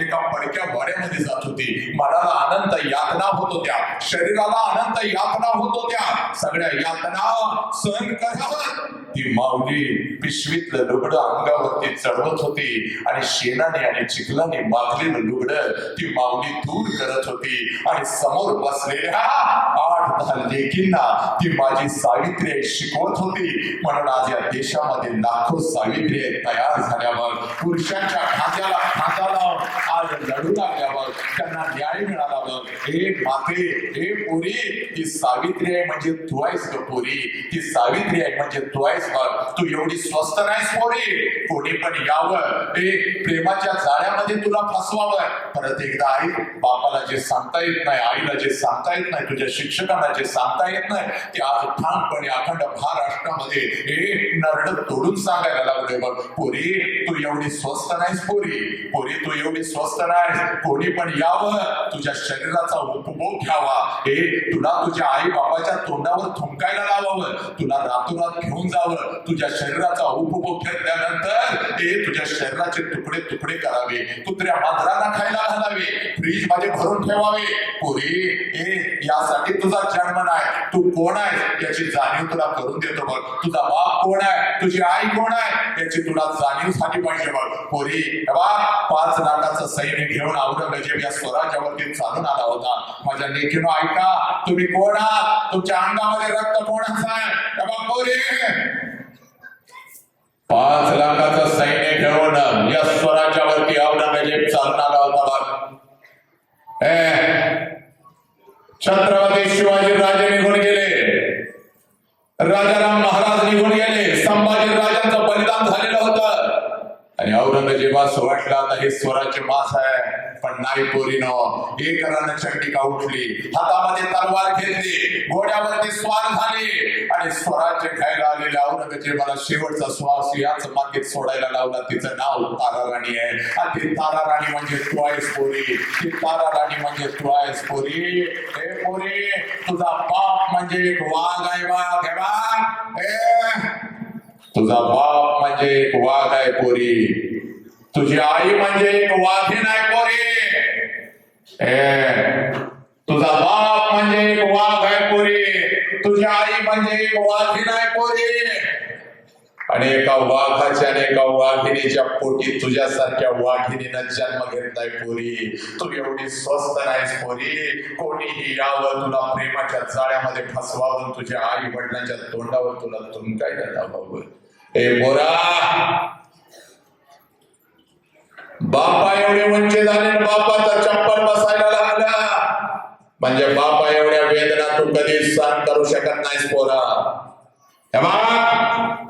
एका पडक्या वाड्यामध्ये जात होती. मनाला अनंत यातना होत होत्या, शरीराला अनंत यातना होत होत्या. सगळ्या यातना सहन करावं ती माऊली पिशवीतलं लुगडं अंगावरती चढवत होती आणि शेणाने आणि चिखलाने माखलेलं लुगडं ती माऊली दूर करत होती. आणि समोर बसलेल्या 8-10 लेकींना ती माझी सावित्री शिकवत होती. म्हणून आज या देशामध्ये लाखो सावित्री तयार झाल्यावर पुरुषांच्या खांद्याला खांदा लावून आज लढू लागल्यावर त्यांना न्याय मिळाला बघ. हे माते, हे पोरी, ती सावित्री आहे म्हणजे तू आहेस ग पोरी, ती सावित्री आहे म्हणजे तू आहेस बघ. तू एवढी स्वस्त नाहीस पोरी. कोणी पण यावं प्रेमाच्या जाळ्यामध्ये तुला फसवावं. परत एकदा आई बापाला जे सांगता येत नाही, आईला जे सांगता येत नाही, तुझ्या शिक्षकांना जे सांगता येत नाही ते आज ठामपणे अखंड महाराष्ट्रामध्ये हे नरड तोडून सांगायला लागलोय बघ. पोरी तू एवढी स्वस्त नाहीस पोरी, पोरी तू एवढी स्वस्त नाहीस. कोणी पण यावं तुझ्या शरीराचा उपभोग घ्यावा. तुला तुझ्या आई बापाच्या तोंडावर थुंकायला लावावं, तुला रातोरात घेऊन जावं. तुझ्या शरीराचा उपभोग घेतल्यानंतर तुझ्या शरीराचे तुकडे तुकडे करावे, कुत्र्या मांजरांना खायला घालावे, फ्रीज मध्ये भरून ठेवावे. पोरी यासाठी तुझा जन्म नाही. तू कोण आहे याची जाणीव तुला करून देतो बघ. तुझा बाप कोण आहे, तुझी आई कोण आहे याची तुला जाणीव झाली पाहिजे बघ. पोरी 5 लाखाचं सैन्य घेऊन औरंगजेब या स्वराज्यावरती चालून आला होता. माझ्या लेकीनो ऐका, तुम्ही कोण आहात, तुमच्या अंगामध्ये रक्त कोणाचं आहे. पोरी 5 लाखाचं सैन्य घेऊन या स्वराज्यावरती औरंगजेब चालून आला होता बघ. छत्रपती शिवाजी राजे निघून गेले, राजाराम महाराज निघून गेले, संभाजी राजांचं बलिदान झालेलं होतं आणि औरंगजेबास वाटलं आता हे स्वराज्य मास आहे. पण नाही पोरीनो, एक रणचंडिका उठली, हातामध्ये तलवार घेतली, घोड्यावरती स्वार झाली आणि स्वराज्य घ्यायला आलेल्या औरंगजेबाला शेवटचा श्वास याच मागेत सोडायला लावला. तिचं नाव तारा राणी आहे. आणि ती तारा राणी म्हणजे तू आहेस पोरी, ती तारा राणी म्हणजे तू आहेस पोरी. हे पोरी, तुझा बाप म्हणजे एक वाघ आहे वाघ. हे वाघ, तुझा बाप म्हणजे एक वाघ आहे पोरी. तुझी आई म्हणजे एक वाघीण आहे पोरी. तुझा तुझी आई म्हणजे एक वाघीण आहे पोरी, आणि एका वाघाच्या आणि एका वाघिणीच्या पोटी तुझ्यासारख्या वाघिणीनं जन्म घेतलाय पोरी. तू एवढी स्वस्त नाहीस पोरी. कोणीही यावं तुला प्रेमाच्या जाळ्यामध्ये फसवावं, तुझ्या आई वडिलांच्या तोंडावर तुला तुंकायला लावावं. ए पोरा, बापा एवढे वंचे झाले, बापाचा चप्पल बसायला लागला म्हणजे बापा एवढ्या वेदना तू कधी सहन करू शकत नाहीस पोरा. हे बघ,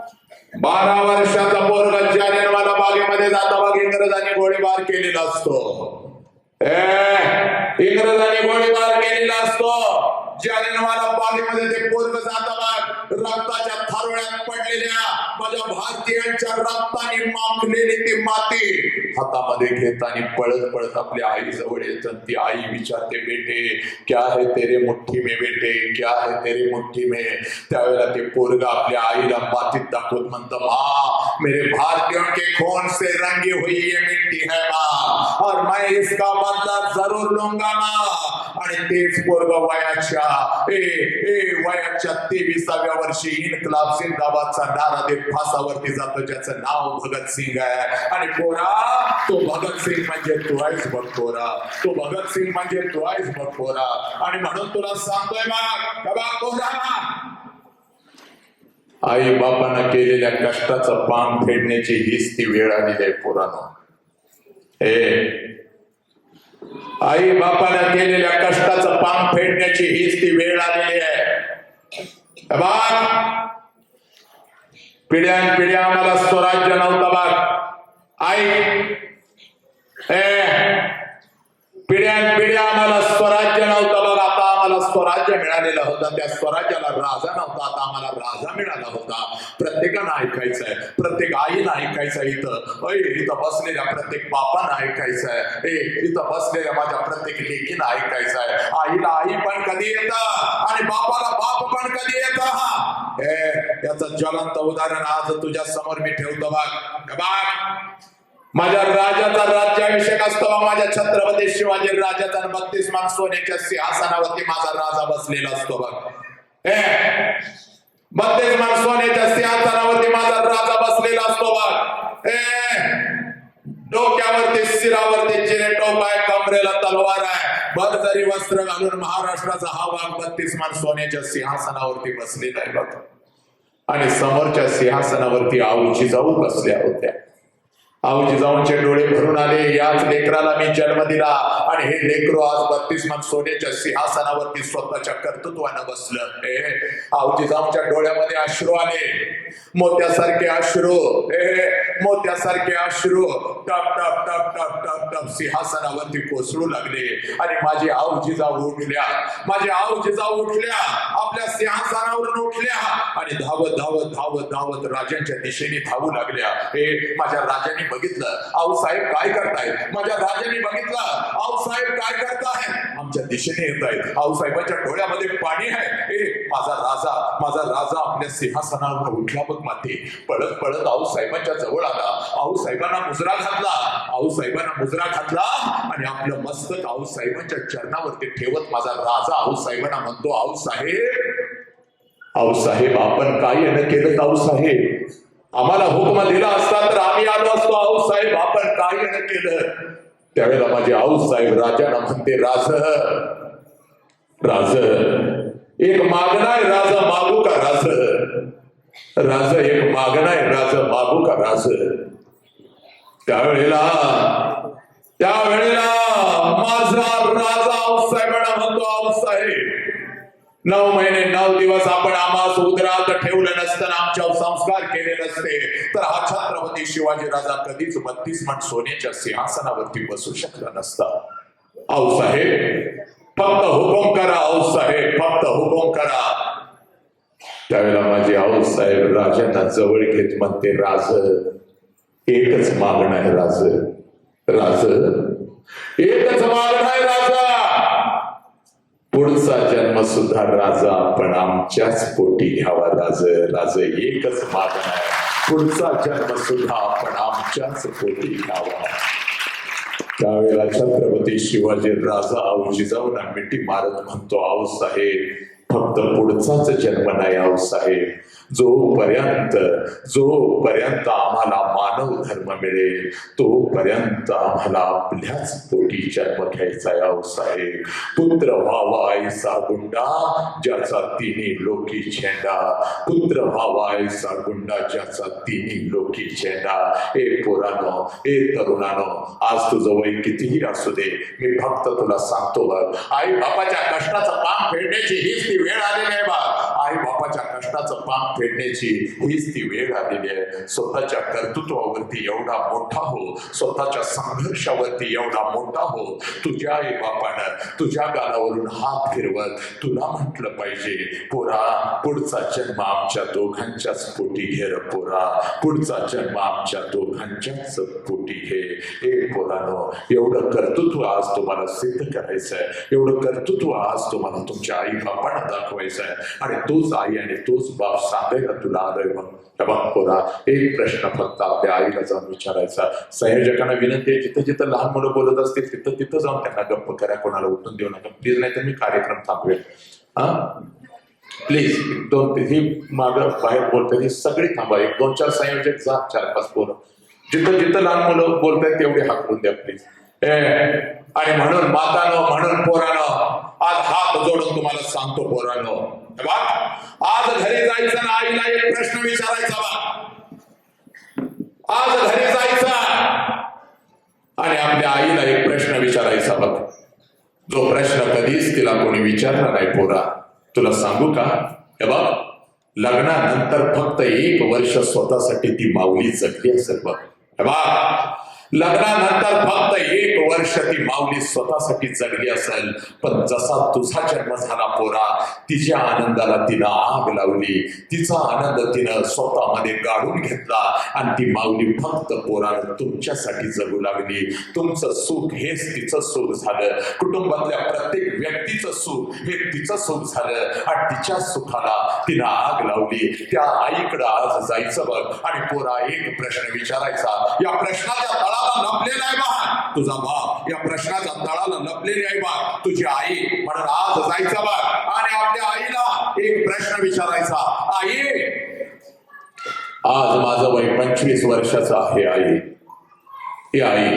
12 वर्षाचा पोरगा जालियनवाला बागेमध्ये जाता बघ, इंग्रजांनी गोळीबार केलेला असतो. इंग्रजांनी गोळीबार केलेला असतो. जालियनवाला बागेमध्ये ते पोरग जाता बघ, रक्ताच्या थारोळ्यात पडलेल्या माझ्या भारतीयांच्या रक्ताने माखलेली ती माती हातामध्ये घेत आणि पळत पळत आपल्या आई जवळ येत. ती आई विचारते, बेटे क्या है तेरे मुट्ठी में, बेटे क्या है तेरे मुट्ठी में. त्यावेळेला ते पोरग आपल्या आईला मातीत दाखवत म्हणतं, माँ मेरे भारतीयों के खून से रंगी हुई ये मिट्टी है माँ, और मैं इसका बदला जरूर लूंगा माँ. आणि तेच पोरग वयाच्या 23व्या वर्षी इन्कलाब जिंदाबादचा नारा देत फासावरती जातो, ज्याचं नाव भगत सिंग आहे. आणि पोरा, तो भगत सिंग म्हणजे तू आहेस बघ पोरा, तो भगत सिंग म्हणजे तू आहेस बघ पोरा. आणि म्हणून तुला सांगतोय बघ पोरा, आई बापानं केलेल्या कष्टाचं पान फेडण्याची हीच ती वेळ आलेली आहे पोरानो. आई बापानं केलेल्या कष्टाचं पान फेडण्याची हीच ती वेळ आलेली आहे. पिढ्यान पिढ्या आम्हाला स्वराज्य नव्हतं बघ आई. पिढ्यान पिढ्या आम्हाला स्वराज्य नव्हतं बघ, आता आम्हाला स्वराज्य मिळालेलं होतं. त्या स्वराज्याला राजा नव्हता, आता आम्हाला राजा मिळाला होता. प्रत्येकानं ऐकायचं आहे, प्रत्येक आईनं ऐकायचं आहे. इथं बसलेल्या प्रत्येक बापानं ऐकायचं आहे. इथं बसलेल्या माझ्या प्रत्येक लेकीनं ऐकायचं आहे. आईला आई पण कधी येतं आणि बापाला बाप पण कधी येतं. याचं ज्वलंत उदाहरण आज तुझ्या समोर मी ठेवतो बघ. माझ्या राजाचा राज्याभिषेक असतो, माझ्या छत्रपती शिवाजी राजाचा 32 मान सोन्याच्या सिंहासनावरती माझा राजा बसलेला असतो बघ. 32 मान सोन्याच्या सिंहासनावरती माझा राजा बसलेला असतो बघ. डोक्यावरती शिरावरती जिने टोप आहे, कमरेला तलवार आहे, भरजरी वस्त्र घालून महाराष्ट्राचा हा वाघ 32 मान सोन्याच्या सिंहासनावरती बसलेला आहे बघ. आणि समोरच्या सिंहासनावरती आऊची जाऊ बसल्या होत्या. आऊजी जाऊनचे डोळे भरून आले, याच लेकराला मी जन्म दिला आणि हे लेकरू आज 32 मान सोन्याच्या सिंहासनावरती स्वतःच्या कर्तृत्वानं बसलं. आऊजी जाऊनच्या डोळ्यामध्ये अश्रू आले, मोत्यासारखे अश्रू, मोत्यासारखे अश्रू टप टप टप टप टप टप सिंहासनावरती कोसळू लागले. आणि माझी आऊजी जाऊ उठल्या, माझी आऊजी जाऊ उठल्या, आपल्या सिंहासनावरून उठल्या आणि धावत धावत धावत धावत राजांच्या दिशेने धावू लागल्या. माझ्या राजाने बघितलं, आऊसाहेब काय करतायत. माझ्या राजाने बघितलं, आऊसाहेब काय करतायत, आमच्या दिशेने येत आहेत. आऊसाहेबांच्या डोळ्यामध्ये पाणी आहे. माझा राजा आपल्या सिंहासनावर उठला बघ माते. पळत पळत आऊसाहेबांच्या जवळ आला, आऊसाहेबांना मुजरा घातला, आऊसाहेबांना मुजरा घातला आणि आपलं मस्तक आऊसाहेबांच्या चरणावरती ठेवत माझा राजा आऊसाहेबांना म्हणतो, आऊसाहेब आपण काय न केलं आऊसाहेब, आम्हाला हुकम दिला असता तर आम्ही आलो असतो. आऊसाहेब आपण काय न केलं. त्यावेळेला माझे आऊसाहेब राजाला म्हणते, राज एक मागणं आहे, राजा मागू का राज, राज एक मागणं आहे, राजा मागू का राज. त्यावेळेला माझा राजा आऊसाहेबांना म्हणतो, आऊसाहेब 9 महिने 9 दिवस आपण आम्हास उदरात ठेवलं नसतं, आमच्यावर संस्कार केले नसते तर हा छत्रपती शिवाजी राजा कधीच 32 मान सोन्याच्या सिंहासनावरती बसू शकला नसता. आऊसाहेब फक्त हुकुम करा, आऊसाहेब फक्त हुकुम करा. त्यावेळेला माझे आऊसाहेब राजांना जवळ घेत म्हणते, राज एकच मागणं आहे, राज एकच मागणं आहे राजा, पुढचा जन्म सुद्धा राजा आपण आमच्याच पोटी घ्यावा. राज एकच मागणं आहे, पुढचा जन्म सुद्धा आपण आमच्याच पोटी घ्यावा. त्यावेळेला छत्रपती शिवाजी राजा आऊजी जाऊन मिठी मारत म्हणतो, आऊसाहेब फक्त पुढचाच जन्म नाही आहो साहेब. जोपर्यंत आम्हाला मानव धर्म मिळेल तोपर्यंत आम्हाला आपल्याच पोटी जन्म घ्यायचा आहे आहो साहेब. पुत्र व्हावा ऐसा गुंडा ज्याचा तिन्ही लोकी झेंडा, पुत्र व्हावा ऐसा गुंडा ज्याचा तिन्ही लोकी झेंडा. ए पोरानो, ए तरुणानो, आज तुझं वय कितीही असू दे, मी फक्त तुला सांगतो बघ, आई बापाच्या कष्टाचं पान फेडण्याची हीच ती वेळ आलेली आहे बघ. आई बापाच्या कष्टाचं पान फेडण्याची हीच ती वेळ आलेली आहे. स्वतःच्या कर्तृत्वावरती एवढा मोठा हो, स्वतःच्या संघर्षावरती एवढा मोठा हो. तुझ्या आई बापानं तुझ्या गालावरून हात फिरवत तुला म्हटलं पाहिजे, पोरा पुढचा जन्म आमच्या दोघांच्याच पोटी घे रे पोरा, पुढचा जन्म आमच्या दोघांच्याच पोटी घे. हे पोरानो, एवढं कर्तृत्व आज तुम्हाला सिद्ध करायचंय, एवढं कर्तृत्व आज तुम्हाला तुमच्या आई बापांना दाखवायचं आहे. आणि तोच आई आणि तोच बाप सांगायला तुला आलोय बघ. पोरा, एक प्रश्न फक्त आपल्या आईला जाऊन विचारायचा. संयोजकांना विनंती आहे, जिथं जिथं लहान मुलं बोलत असतील तिथं तिथं जाऊन त्यांना गप्प करा, कोणाला उठून देऊ नका प्लीज, नाही तर मी कार्यक्रम थांबवेल. प्लीज ही मागं बाहेर बोलतात ही सगळी थांबा. 1-2-4 संयोजक जा, 4-5 पोरं जिथं जिथं लहान मुलं बोलतायत तेवढे हाकलून द्या प्लीज. आणि म्हणून मातानो, म्हणून पोरानो, आज हात जोडून तुम्हाला सांगतो पोरानो, आज घरी जायचं ना आईला एक प्रश्न विचारायचा बा. आज घरी जायचा आणि आपल्या आईला एक प्रश्न विचारायचा बघ. जो प्रश्न कधीच तिला कोणी विचारला नाही पोरा. तुला सांगू का? हे बघ, लग्नानंतर फक्त 1 वर्ष स्वतःसाठी ती माऊली जगली असेल बघ. हे बघ, लग्नानंतर फक्त 1 वर्ष ती माऊली स्वतःसाठी जगली असेल. पण जसा तुझा जन्म झाला पोरा, तिच्या आनंदाला तिनं आग लावली, तिचा आनंद तिनं स्वतःमध्ये गाळून घेतला आणि ती माऊली फक्त पोरानं तुमच्यासाठी जगू लागली. तुमचं सुख हेच तिचं सुख झालं, कुटुंबातल्या प्रत्येक व्यक्तीचं सुख हे तिचं सुख झालं आणि तिच्या सुखाला तिनं आग लावली. त्या आईकडं आज जायचं बघ आणि पोरा एक प्रश्न विचारायचा. या प्रश्नाच्या तळाला लपलेला आहे बा तुझा बाप, या प्रश्नाच्या तळाला लपलेली आहे बा तुझी आई. म्हणून आज जायचं बघ आणि आपल्या आईला एक प्रश्न विचारायचा. आई, आज माझं वय 25 वर्षाचं आहे आई. हे आई,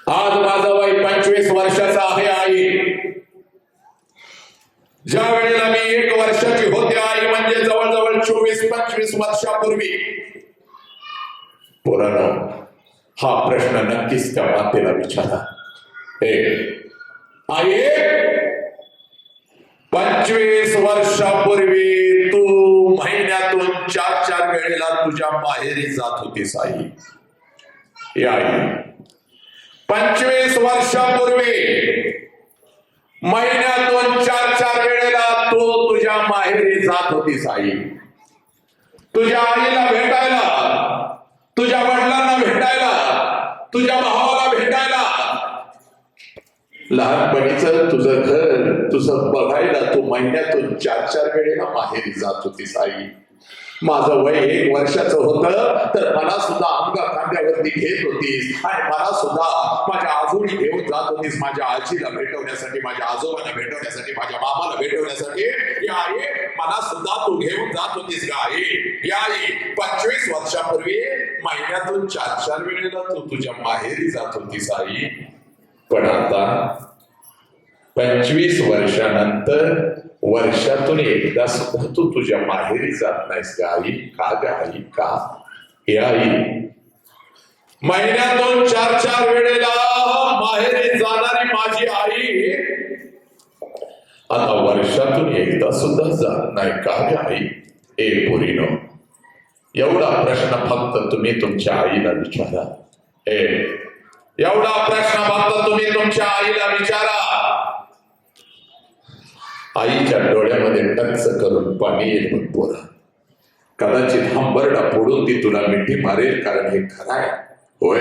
आज माझं वय 25 वर्षाचं आहे आई. ज्या वेळेला मी 1 वर्षाची होते आई, म्हणजे जवळजवळ 24-25 वर्षापूर्वी. पोरानो, हा प्रश्न नक्कीच त्या मातेला विचारा. आई, 25 वर्षापूर्वी तू महिन्यातून 4-4 वेळेला तुझ्या माहेरी जात होतीस आई. आई, 25 वर्षापूर्वी महिन्यातून 4-4 वेळेला तू तुझ्या माहेरी जात होतीस आई. तुझ्या आईला भेटायला, तुझ्या वडिलांना भेटायला, तुझ्या भावाला भेटायला. लहानपणीच तुझं घर तुझं बघायला तू महिन्यातून 4-4 वेळेला माहेरी जात होतीस आई. माझं वय 1 वर्षाचं होतं तर मला सुद्धा अंगा खांद्यावरती घेत होतीस आणि मला सुद्धा माझ्या आजोळी घेऊन जात होतीस, माझ्या आजीला भेटवण्यासाठी, माझ्या आजोबाला भेटवण्यासाठी, माझ्या मामाला भेटवण्यासाठी. या आई, मला सुद्धा तू घेऊन जात होतीस का आई? या आई, 25 वर्षापूर्वी महिन्यातून 4-4 वेळेला तू तुझ्या माहेरी जात होतीस आई. पण आता 25 वर्षानंतर वर्षातून एकदा सुद्धा तू तुझ्या माहेरी जात नाहीस का आई? का ग आई, का? हे आई, महिन्यातून 4-4 वेळेला माहेरी जाणारी माझी आई आता वर्षातून एकदा सुद्धा जात नाही का ग आई? ए पोरीनो, एवढा प्रश्न फक्त तुम्ही तुमच्या आईला विचारा. एवढा प्रश्न फक्त तुम्ही तुमच्या आईला विचारा. आईच्या डोळ्यामध्ये टच करून पाणी येईल पण पोरा. कदाचित हंबरडा फोडून ती तुला मिठी मारेल, कारण हे खरं आहे. होय,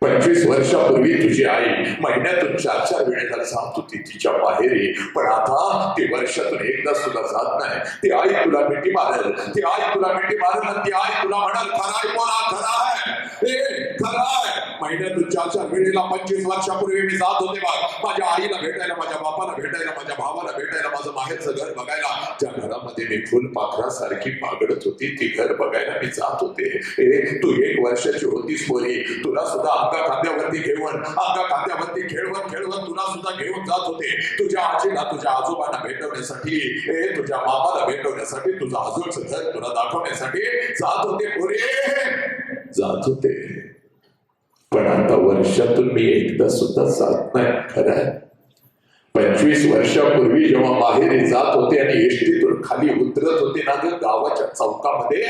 25 वर्षापूर्वी तुझी आई महिन्यातून 4-4 वेळेला जात होती तिच्या माहेरी, पण आता ती वर्षातून एकदा सुद्धा जात नाही. ती आई तुला मिठी मारेल, ती आई तुला मिठी मारेल, ती आई तुला म्हणाल खरं आहे पोरा, खरं आहे, खरं आहे. महिन्यातून 4-4 वेळेला 25 वर्षापूर्वी मी जात होते बघ माझ्या आईला भेटायला, माझ्या बापाला भेटायला, माझ्या भावाला भेटायला, माझं माहेरचं घर बघायला. ज्या घरामध्ये मी फुलपाखरासारखी बागडत होती ती घर बघायला मी जात होते. तू 1 वर्षाची होतीस पोरी, तुला सुद्धा अंगा खांद्यावरती घेऊन खेळवत तुला सुद्धा घेऊन जात होते. तुझ्या आजीला, तुझ्या आजोबांना भेटवण्यासाठी, तुझ्या मामाला भेटवण्यासाठी, तुझं आजोळचं घर तुला दाखवण्यासाठी जात होते पोरी, जात होते. पण आता वर्षातून मी एकदा सुद्धा जात नाही. खरं 25 वर्षापूर्वी जेव्हा माहेरी जात होते आणि एसटीतून खाली उतरत होते ना ग, गावाच्या चौकामध्ये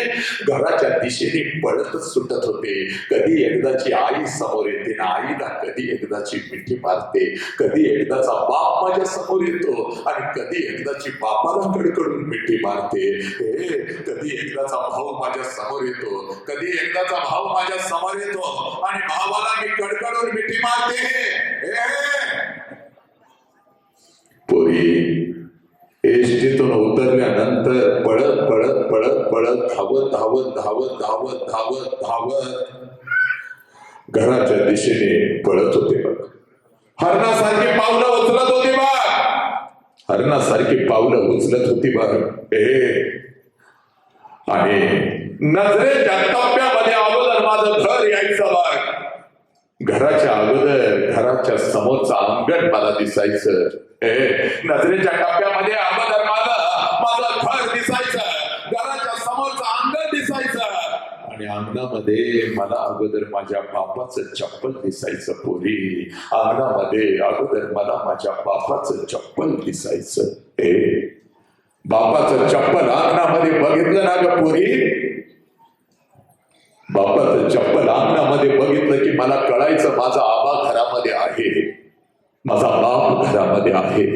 घराच्या दिशेने पळतच सुटत होते. कधी एकदाची आई समोर येते ना, आईला कधी एकदाची मिठी मारते, कधी एकदाचा बाप माझ्या समोर येतो आणि कधी एकदाची बापाला कडकडून मिठी मारते. कधी एकदाचा भाऊ माझ्या समोर येतो, कधी एकदाचा भाऊ माझ्या समोर येतो आणि भावाला मी कडकडून मिठी मारते. पोरी एसटीतून उतरल्यानंतर पळत धावत घराच्या दिशेने पळत होते बघ. हरणासारखी पावलं उचलत होती बघ. आणि नजरेच्या टप्प्यामध्ये अगोदर माझं घर यायचं बघ. घराच्या अगोदर घराच्या समोरचं अंगण मला दिसायचं. नजरेच्या टप्प्यामध्ये अगोदर माझं घर दिसायचं, घराच्या समोरचं अंगण दिसायचं आणि अंगणामध्ये मला अगोदर माझ्या बापाचं चप्पल दिसायचं. पोरी अंगणामध्ये अगोदर मला माझ्या बापाचं चप्पल दिसायचं. बापाचं चप्पल अंगणामध्ये बघितलं ना ग पोरी, बापाचं चप्पल अंगणामध्ये बघितलं की मला कळायचं माझा आबा घरामध्ये आहे, माझा बाप घरामध्ये आहे.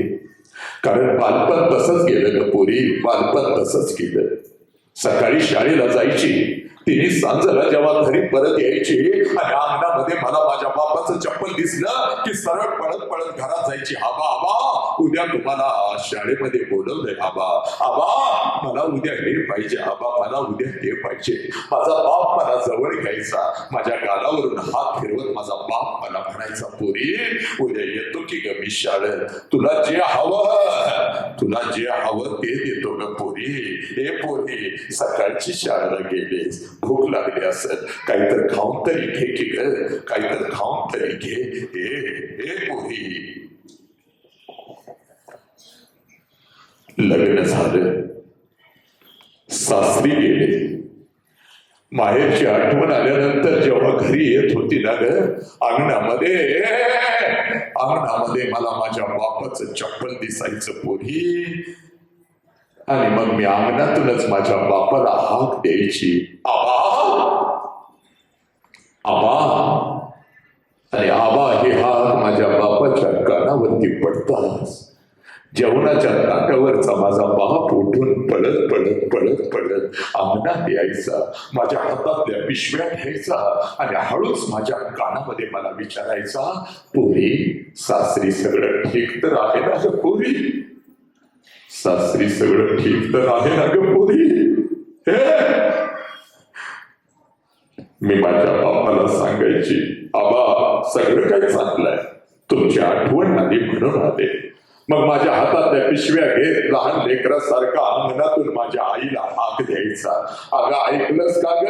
कारण बालपण तसंच गेलं ग पोरी, बालपण तसंच गेलं. सकाळी शाळेला जायची, तिने सांजला जेव्हा घरी परत यायची आणि अंगणामध्ये मला माझ्या बापाचं चप्पल दिसलं की सरळ पळत घरात जायची. आबा उद्या तुम्हाला शाळेमध्ये बोलवलंय. आबा मला उद्या हे पाहिजे, आबा मला उद्या हे पाहिजे. माझा बाप मला जवळ घ्यायचा, माझ्या गालावरून हात फिरवत माझा बाप मला म्हणायचा, पोरी उद्या येतो की ग मी शाळेत, तुला जे हवं ते देतो ग पोरी. पोरी सकाळची शाळेला गेलेस, भूक लागली असेल, काहीतरी खाऊन तरी घे की ग, काहीतरी खाऊन तरी घे. पोरी लग्न झालं, सासरी गेले. माहेरची आठवण आल्यानंतर जेव्हा घरी येत होती ना ग, अंगणामध्ये मला माझ्या बापाचं चप्पल दिसायचं पोरी. आणि मग मी अंगणातूनच माझ्या बापाला हाक द्यायची, आबा. आणि आबा हे हाक माझ्या बापाच्या कानावरती पडताच जेवणाच्या ताटावरचा माझा बाप उठून पळत अंगणात यायचा, माझ्या हातातल्या पिशव्या घ्यायचा आणि हळूच माझ्या कानामध्ये मला विचारायचा, पोरी सासरी सगळं ठीक तर आहे ना ग पोरी, सासरी सगळं ठीक तर आहे ना ग पोरी. मी माझ्या बापाला सांगायची, आबा सगळं काही चांगलंय, तुमची आठवण आली म्हणून आले. मग माझ्या हातातल्या पिशव्या घेत लहान लेकरासारखा अंगणातून माझ्या आईला हाक द्यायचा, अगं ऐकलंस का ग,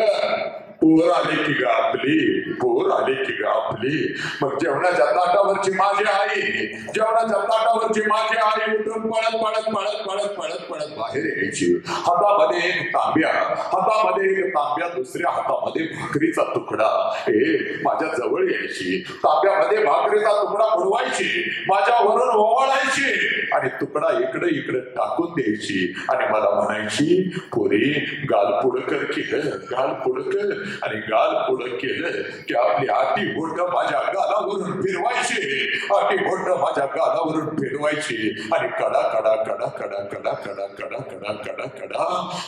पोर आले की ग आपली. मग जेवणाच्या ताटावरची माझी आई उठून पळत बाहेर यायची. हातामध्ये एक तांब्या, दुसऱ्या हातामध्ये भाकरीचा तुकडा. माझ्या जवळ यायची, तांब्यामध्ये भाकरीचा तुकडा बुडवायची, माझ्यावरून ओवाळायची आणि तुकडा इकडे टाकून द्यायची आणि मला म्हणायची, पोरी गाल पुढं कर की गाल पुढं कर. आणि गाल पुढं केलं की आपली आटी बोट माझ्या गालावरून फिरवायची आणि कडा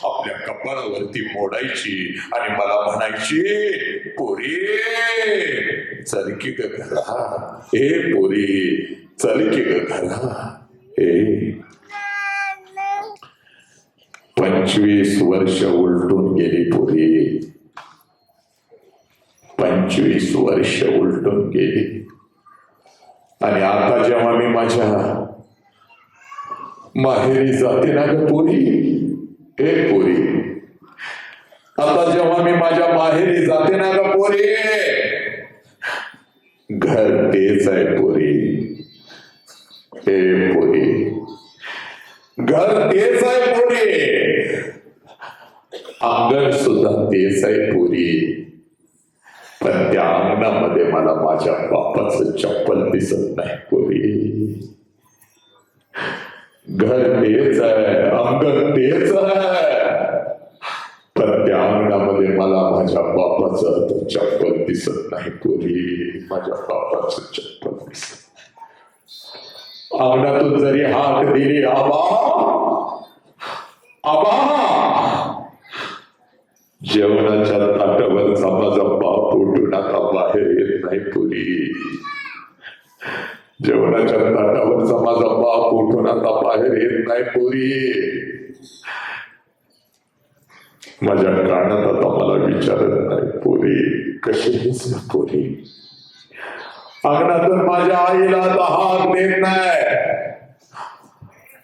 आपल्या कपाळावरती मोडायची आणि मला म्हणायची, पोरी चल की ग घरा, पोरी चल की ग घरा. 25 वर्ष उलटून गेली पोरी, 25 वर्ष उलटून गेली आणि आता जेव्हा मी माझ्या माहेरी जाते ना ग पोरी, हे पोरी, आता जेव्हा मी माझ्या माहेरी जाते ना ग पोरी, घर तेच आहे पोरी, हे पोरी, घर तेच आहे पोरी, अंगण सुद्धा तेच आहे पोरी, पण त्या अंगणामध्ये मला माझ्या बापाचं चप्पल दिसत नाही पोरी. घर तेच आहे, अंगण तेच आहे, पण त्या अंगणामध्ये मला माझ्या बापाचं चप्पल दिसत नाही पोरी, माझ्या बापाचं चप्पल दिसत. अंगणातून जरी हाक दिली आबा आबा, जेवणाच्या ताटावरचा माझा बाप उठून आता बाहेर येत नाही पुरी. जेवणाच्या ताटावरचा माझा बाप उठून आता बाहेर येत नाही पुरी. माझ्या कानात आता मला विचारत नाही पुरी, कशी आहेस ना पुरी. अंगणातून माझ्या आईला आता हाक देत नाही,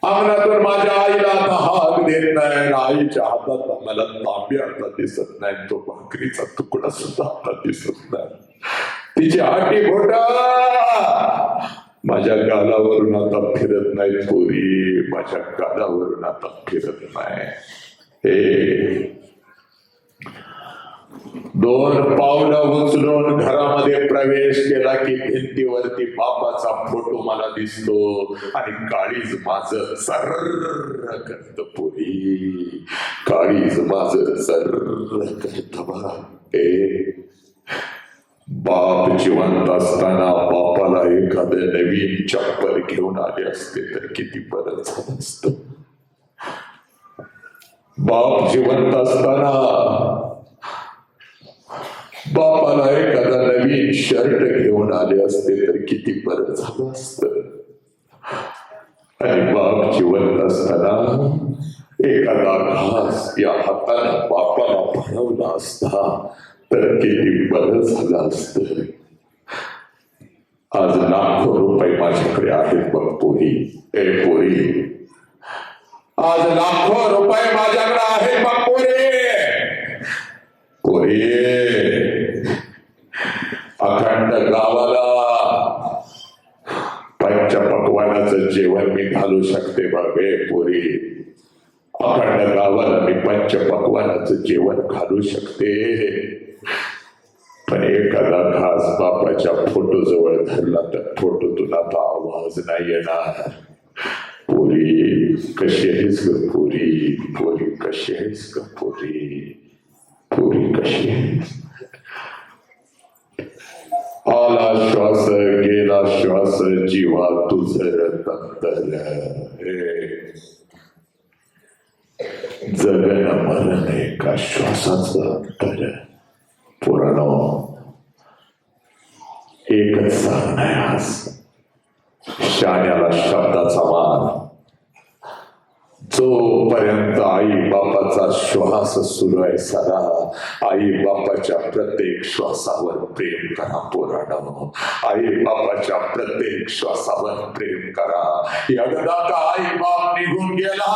अंगणातून माझ्या आईला आता हाक देत नाही. आईच्या हातात मला तांबी आता दिसत नाही, तो भाकरीचा तुकडा सुद्धा आता दिसत नाही. तिची आटी बोटा माझ्या गालावरून आता फिरत नाही पोरी, माझ्या गालावरून आता फिरत नाही. हे दोन पावलं उचलून घरामध्ये प्रवेश केला की भिंतीवरती बापाचा फोटो मला दिसतो आणि काळीज माझं सर्र करत पोरी, काळीज माझं सर्र करत बघा. बाप जिवंत असताना बापाला एखादं नवीन चप्पल घेऊन आले असते तर किती बरं झालं असतं. बाप जिवंत असताना बापाला एखादा नवीन शर्ट घेऊन आले असते तर किती बरं झालं असतं. आणि बाप जिवंत असताना एखादा घास या हाताने बापाला भरवला असता तर किती बरं झालं असतं. आज लाखो रुपये माझ्याकडे आहेत बघ पोरी, ए पोरी, आज लाखो रुपये माझ्याकडे आहेत बघ पोरी. पोरी, अखंड गावाला पंचपक्वानाचं जेवण मी घालू शकते बघे पोरी. अखंड गावाला मी पंचपक्वानाचं जेवण घालू शकते, पण एखादा घास बापाच्या फोटो जवळ धरला तर फोटो तुला आता आवाज नाही येणार. पोरी कशी आहेस ग पोरी, पोरी कशी आहेस ग पोरी, पोरी कशी आहेस. आला श्वास गेला श्वास जीवा तुझर तंतर, जगन मरण एका श्वासाचं अंतर. पुराणो एकच सांग नाही आज, शाण्याला शब्दाचा मान. जोपर्यंत आई बापाचा श्वास सुरू आहे सदा, आई बापाच्या प्रत्येक श्वासावर प्रेम करा पोरांनो, आई बापाच्या प्रत्येक श्वासावर प्रेम करा. एकदा का आई बाप निघून गेला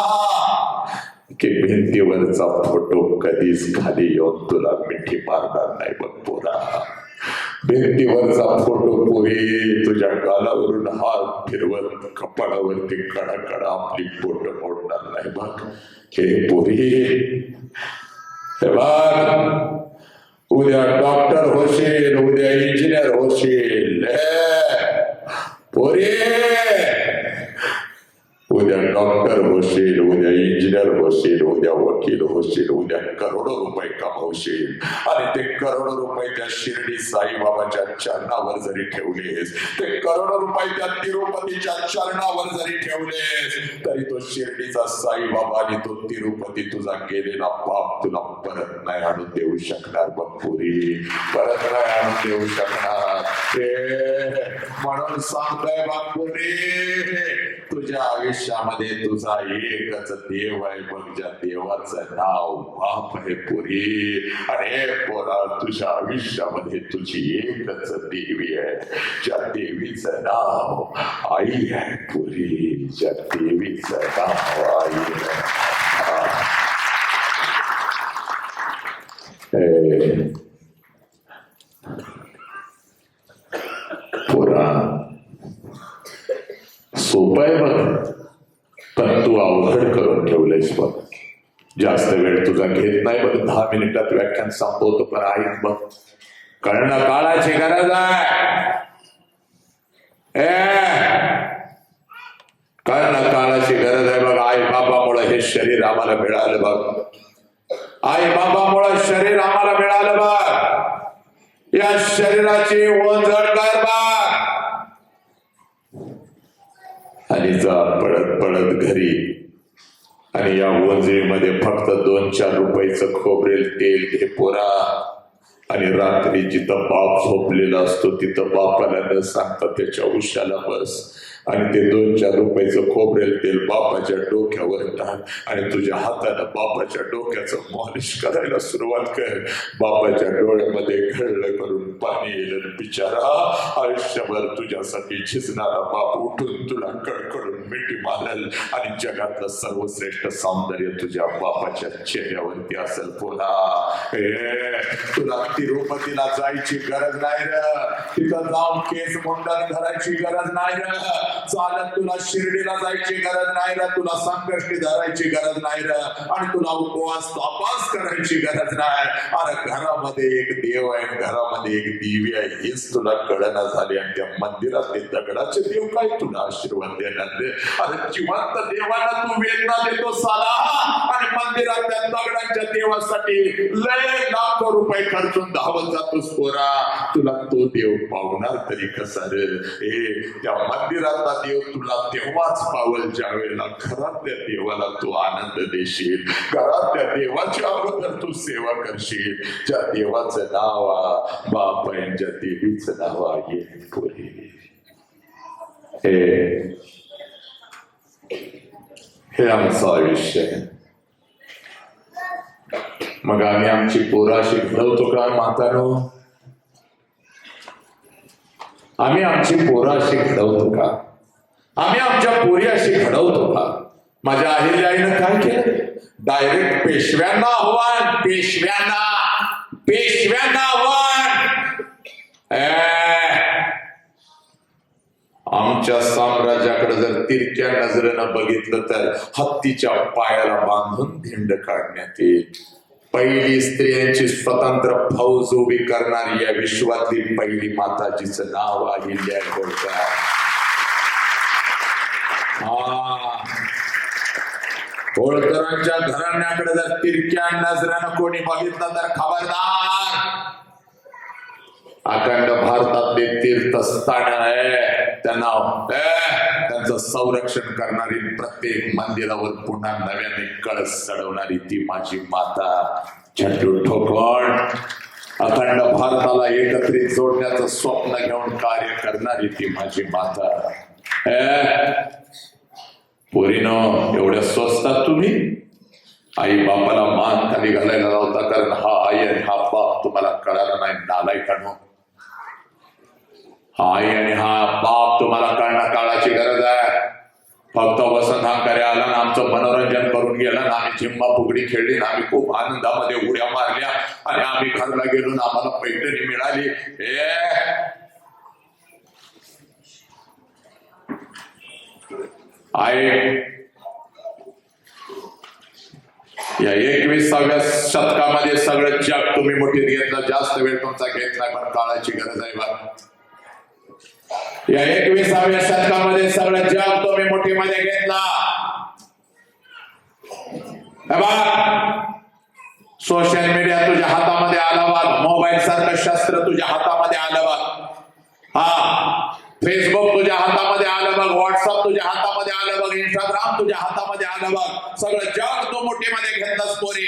की भिंतीवरचा फोटो कधीच खाली येऊन तुला मिठी मारणार नाही बघ पोरा. भिंतीवरचा फोटो पोरी तुझ्या गालावरून हात फिरवत कपाळावरती कडा आपली बोट मोडणार नाही बघ. हे पोरी, हे बघ, उद्या डॉक्टर होशील, उद्या इंजिनियर होशील पोरी, उद्या डॉक्टर होशील, उद्या इंजिनियर होशील, उद्या वकील होशील, उद्या करोडो रुपये कमवशील. आणि ते करोडो रुपये त्या शिर्डी साईबाबाच्या चरणावर जरी ठेवलेस, ते करोडो रुपये त्या तिरुपतीच्या चरणावर जरी ठेवलेस, तरी तो शिर्डीचा साईबाबा आणि तो तिरुपती तुझा गेलेला पाप तुला परत नाही आणून देऊ शकणार बघ पुरी, परत नाही आणून देऊ शकणार. म्हणून सांगताय बघ पुरी, तुझ्या तुझ्या आयुष्यामध्ये तुझा एकच देव आहे बघ, ज्या देवाचं नाव बाप आहे पुरी. आणि पोरा तुझ्या आयुष्यामध्ये तुझी एकच देवी आहे, ज्या देवीचं नाव आई आहे पुरी, ज्या देवीचं नाव आई आहे. पोरा सोपं आहे बघ, पण तू अवघड करून ठेवलंयस बघ. जास्त वेळ तुझा घेत नाही बघ, 10 मिनिटात व्याख्यान संपवतो, पण ऐक बघ, कळणं काळाची गरज आहे. कळणं काळाची गरज आहे बघ. आई बाबामुळे हे शरीर आम्हाला मिळालं बघ, आई बाबामुळे शरीर आम्हाला मिळालं बघ. या शरीराची ओंजळ कर बघ, आणि जा पळत पळत घरी, आणि या ओंजळीमध्ये फक्त 2-4 रुपयाचं खोबरेल तेल घे पोरा, आणि रात्री जिथं बाप झोपलेला असतो तिथं बापाला न सांगता त्याच्या उशाला बस, आणि ते 2-4 रुपयाचं खोबरेल तेल बापाच्या डोक्यावर टाक, आणि तुझ्या हातानं बापाच्या डोक्याचं मॉलिश करायला सुरुवात कर. बापाच्या डोळ्यामध्ये घळलं करून पाणी येईल. बिचारा आयुष्यभर तुझ्यासाठी झिजणारा बाप उठून तुला कडकडून मिठी मारल, आणि जगातलं सर्वश्रेष्ठ सौंदर्य तुझ्या बापाच्या चेहऱ्यावरती असेल. पोरा तुला तिरुपतीला जायची गरज नाही र, तिथं जाऊन केस मुंडन करायची गरज नाही र, चालत तुला शिर्डीला जायची गरज नाही र, तुला संकष्टी धरायची गरज नाही र, आणि तुला उपवास तपास करायची गरज नाही. अरे घरामध्ये एक देव आहे, घरामध्ये एक देवी आहे, हेच तुला कळना झाली. आणि त्या मंदिरात ते दगडाचे देव काय तुला आशीर्वाद देणार रे? अरे जिवंत देवाला तू वेदना देतो साला, आणि मंदिरात त्या दगडांच्या देवासाठी लय लाखो रुपये खर्चून धावत जातोस. पोरा तुला तो देव पावणार तरी कसा रे? त्या मंदिरातला देव तुला तेव्हाच पावल ज्या वेळेला घरातल्या देवाला तू आनंद देशील, घरातल्या देवाच्या अगोदर तू सेवा करशील. ज्या देवाचं नाव बाप आहे, ज्या देवीचं नाव आहे पुरी. हे आमचं आयुष्य आहे. मग आम्ही आमची पोरं अशी घडवतो का म्हातारो? आम्ही आमची पोरं अशी घडवतो का? आम्ही आमच्या पोरी अशी घडवतो का? माझ्या अहिल्याईनं काय केलं? डायरेक्ट पेशव्यांना आव्हान, पेशव्यांना आव्हान. आमच्या साम्राज्याकडे जर तिरक्या नजरेनं बघितलं तर हत्तीच्या पायाला बांधून धिंड काढण्यात येईल. पहिली स्त्रियांची स्वतंत्र फौज उभी करणारी या विश्वातली पहिली माताजीचं नाव अहिल्या होळकर. होळकरांच्या घराण्याकडे जर तिरक्या नजरेनं कोणी बघितलं तर खबरदार. अखंड भारतातले तीर्थस्थान आहे, त्यांचं संरक्षण करणारी, प्रत्येक मंदिरावर पुन्हा नव्याने कळस चढवणारी ती माझी माता झंडू ठोकवण. अखंड भारताला एकत्रित जोडण्याचं स्वप्न घेऊन कार्य करणारी ती माझी माता. पोरीनो, एवढ्या स्वस्तात तुम्ही आई बापाला मान खाली घालायला लावता, कारण हा आई आणि हा बाप तुम्हाला कळाला नाही. नालायकांनो, हा आई आणि हा बाप तुम्हाला कळणं काळाची गरज आहे. फक्त वसंत हंकारे आला ना, आमचं मनोरंजन करून गेला ना, आम्ही झिम्मा फुगडी खेळली ना, आम्ही खूप आनंदामध्ये उड्या मारल्या, आणि आम्ही घरला गेलो ना, आम्हाला पैठणी मिळाली. या 21व्या शतकामध्ये सगळं जग तुम्ही मुठीत घेतलं. जास्त वेळ तुमचा घेत नाही, पण काळाची गरज आहे बघ. या 21व्या शतकामध्ये सगळं जग तुम्ही मुठीमध्ये घेतला. सोशल मीडिया तुझ्या हातामध्ये आला बघ, मोबाईल सारखं शस्त्र तुझ्या हातामध्ये आलं बघ. फेसबुक तुझ्या हातामध्ये आलं बघ, व्हॉट्सअप तुझ्या हातामध्ये आलं बघ, इंस्टाग्राम तुझ्या हातामध्ये आलं बघ. सगळं जग तो मुठीमध्ये घेतलंस पोरी.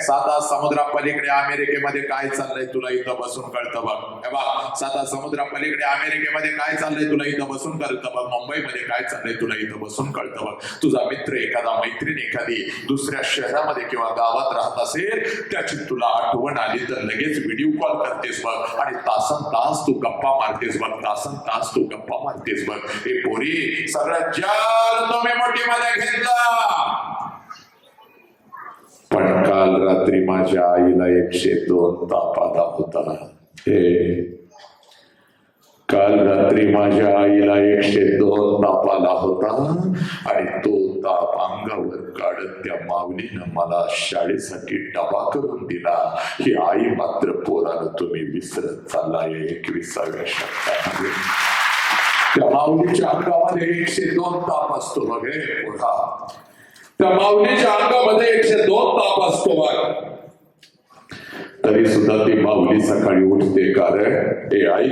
साता समुद्रापलीकडे अमेरिकेमध्ये काय चाललंय तुला इथं बसून कळतं बघ. हे बघ, साता समुद्रापलीकडे अमेरिकेमध्ये काय चाललंय तुला इथं बसून कळतं बघ. मुंबईमध्ये काय चाललंय तुला इथं बसून कळतं बघ. तुझा मित्र एखादा मैत्रीण एखादी दुसऱ्या शहरामध्ये किंवा गावात राहत असेल, त्याची तुला आठवण आली तर लगेच व्हिडिओ कॉल करतेस बघ आणि तासन तास तू गप्पा मारतेस बघ. तासन तास तू गप्पा मारतेस बघ. हे पोरी सगळं जग तुम्ही मोठीमध्ये घेतला. पण काल रात्री माझ्या आईला 102 ताप आला होता. हे काल रात्री माझ्या आईला 102 ताप आला होता आणि तो ताप अंगावर काढत त्या माऊलीनं मला शाळेसाठी डबा करून दिला. ही आई मात्र पोरानं तुम्ही विसरत चाललाय 21व्या शतकामध्ये. त्या माऊलीच्या अंगामध्ये 102 ताप असतो बघ. हे पोरा, त्या माऊलीच्या अंगामध्ये 102 ताप असतो बघ. तरी सुद्धा ती माऊली सकाळी उठते. कारण हे आई,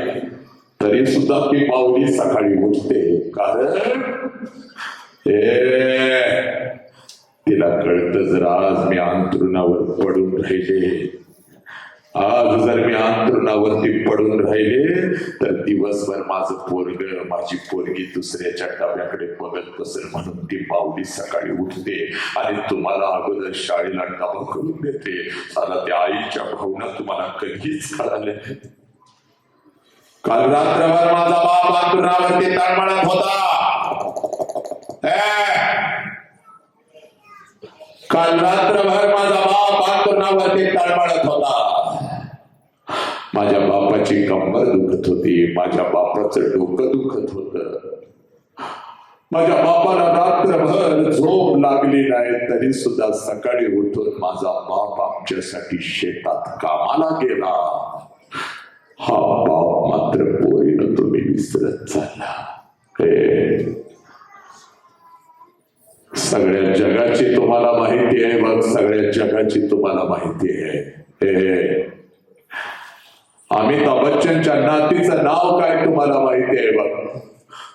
तरी सुद्धा ती माऊली सकाळी उठते. कारण तिला कळतं जर आज मी अंथरुणावर पडून राहिले, आज जर मी अंथरुणावरती पडून राहिले तर दिवसभर माझं पोरग माझी पोरगी दुसऱ्याच्या डब्याकडे बघत बसेल. म्हणून ती माऊली सकाळी उठते आणि तुम्हाला अगोदर शाळेला डबा करून देते. आता त्या आईच्या भावना तुम्हाला कधीच कळाल्या. काल रात्रभर माझा बाप अंथरुणावरती तळमळत होता. काल रात्रभर माझा बाप अंथरुणावरती तळमळत होता. माझ्या बापाची कंबर दुखत होती, माझ्या बापाचं डोकं दुखत होतं. माझ्या बापाला रात्रभर झोप लागली नाही, तरी सुद्धा सकाळी उठून माझा बाप आमच्यासाठी शेतात कामाला गेला. हा बाप मात्र पोरीनं तुम्ही विसरत चालला. सगळ्या जगाची तुम्हाला माहिती आहे बघ. सगळ्या जगाची तुम्हाला माहिती आहे. अमिताभ बच्चनच्या नातीचं नाव काय तुम्हाला माहिती आहे बघ.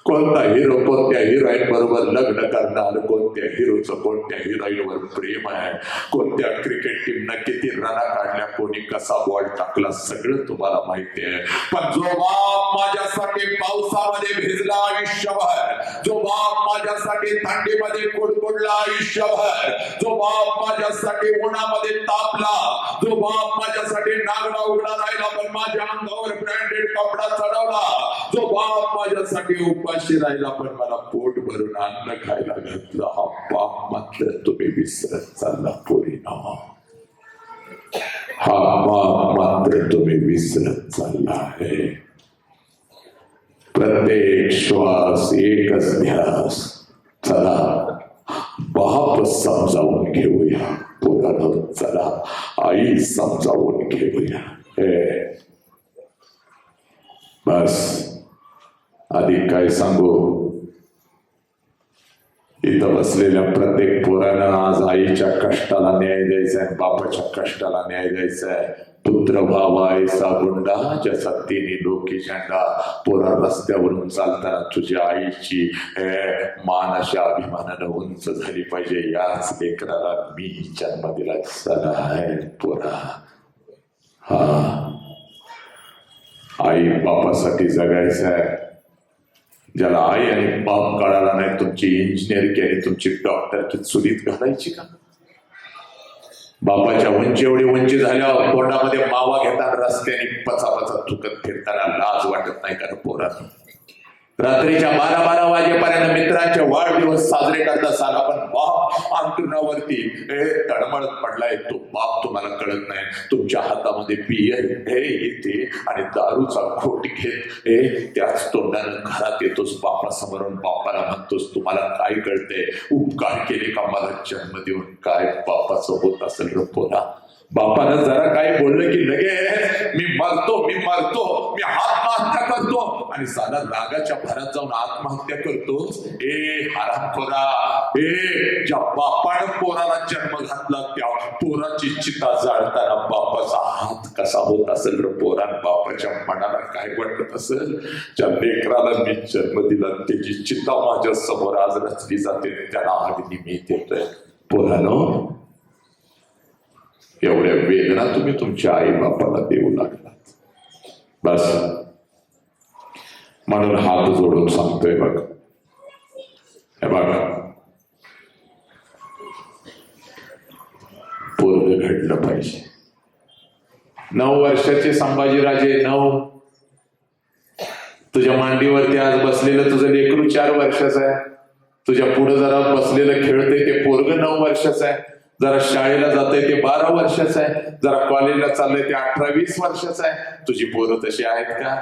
कोणता हिरो कोणत्या हिरोईन बरोबर लग्न करणार, कोणत्या हिरोचं कोणत्या हिरोईनवर प्रेम आहे, कोणत्या क्रिकेट टीमनं किती रना काढल्या, कोणी कसा बॉल टाकला, सगळं तुम्हाला माहिती आहे. पण जो बाप माझ्यासाठी पावसामध्ये भिजला आयुष्यभर, जो बाप माझ्यासाठी थंडीमध्ये कुडकुडला आयुष्यभर, जो बाप माझ्यासाठी उन्हामध्ये तापला, जो बाप माझ्यासाठी नागडा उघडा राहिला पण माझ्या अंगावर ब्रँडेड कपडा चढवला, जो बाप माझ्यासाठी उपाशी राहिला पण मला पोट भरून अन्न खायला घातलं, हा बाप मात्र तुम्ही विसरत चालला पोरीनो. हा बाप मात्र तुम्ही विसरत चालला आहे. प्रत्येक श्वास एकच ध्यास. चला बाप समजावून घेऊया पोरांनो, चला आई समजावून घेऊया. बस अधिक काय सांगू. इथं बसलेल्या प्रत्येक पोरानं आज आईच्या कष्टाला न्याय द्यायचा आहे, बापाच्या कष्टाला न्याय द्यायचा आहे. पुत्र व्हावा ऐसा गुंडा जसा तिन्ही डोकी झेंडा. पोरा रस्त्यावरून चालताना तुझ्या आईची मान अशा अभिमानानं उंच झाली पाहिजे. याच लेकराला मी जन्म दिला. चला आहे पोरा, हा आई बापासाठी जगायचं आहे. ज्याला आई आणि बाप कळाला नाही, तुमची इंजिनिअरिंग आणि तुमची डॉक्टरची चुलीत घालायची का? बापाच्या उंची एवढी उंची झाल्यावर पोटामध्ये मावा घेताना रस्त्याने पचापचा थुकत फिरताना लाज वाटत नाही का पोरांना? रात्रीच्या 12-12 वाजेपर्यंत मित्रांचे वाढदिवस साजरे करत असाल, पण बाप अंतरुणावरती तडमळत पडलाय. तो बाप तुम्हाला कळत नाही. तुमच्या हातामध्ये बियर येते आणि दारूचा घोट घेत त्याच तोंडानं घरात येतोस बापासमोरून. बापाला म्हणतोस तुम्हाला काय कळतंय? उपकार केले का मला जन्म देऊन? काय बापाचं होत असेल र पोरा. बापानं जरा काय बोललं की लगे मी मरतो मी आत्महत्या करतो आणि साधा रागाच्या भरात जाऊन आत्महत्या करतोस. हरामखोरा, ज्या बापानं पोराला जन्म घातला त्या पोराची चिता जाळताना बापाचा हात कसा होत असेल र पोरा. बापाच्या मनाला काय वाटत असेल? ज्या लेकराला मी जन्म दिला त्याची चिता माझ्या समोर आज रचली जाते, त्याला अग्नी मी देतोय. पोरानो एवढ्या वेदना तुम्ही तुमच्या आई बापाला देऊ लागलात. बस म्हणून हात जोडून सांगतोय बघ, हे बघ, पोरग घडलं पाहिजे. 9 वर्षाचे संभाजीराजे, 9, तुझ्या मांडीवरती आज बसलेलं तुझं लेकरू 4 वर्षाचं आहे. तुझ्या पुढे जरा बसलेलं खेळतंय ते पोरग 9 वर्षाचं आहे. जरा शाळेला जातंय ते 12 वर्षाचं आहे. जरा कॉलेजला चाललंय ते 18-20 वर्षाचं आहे. तुझी पोरं तशी आहेत का?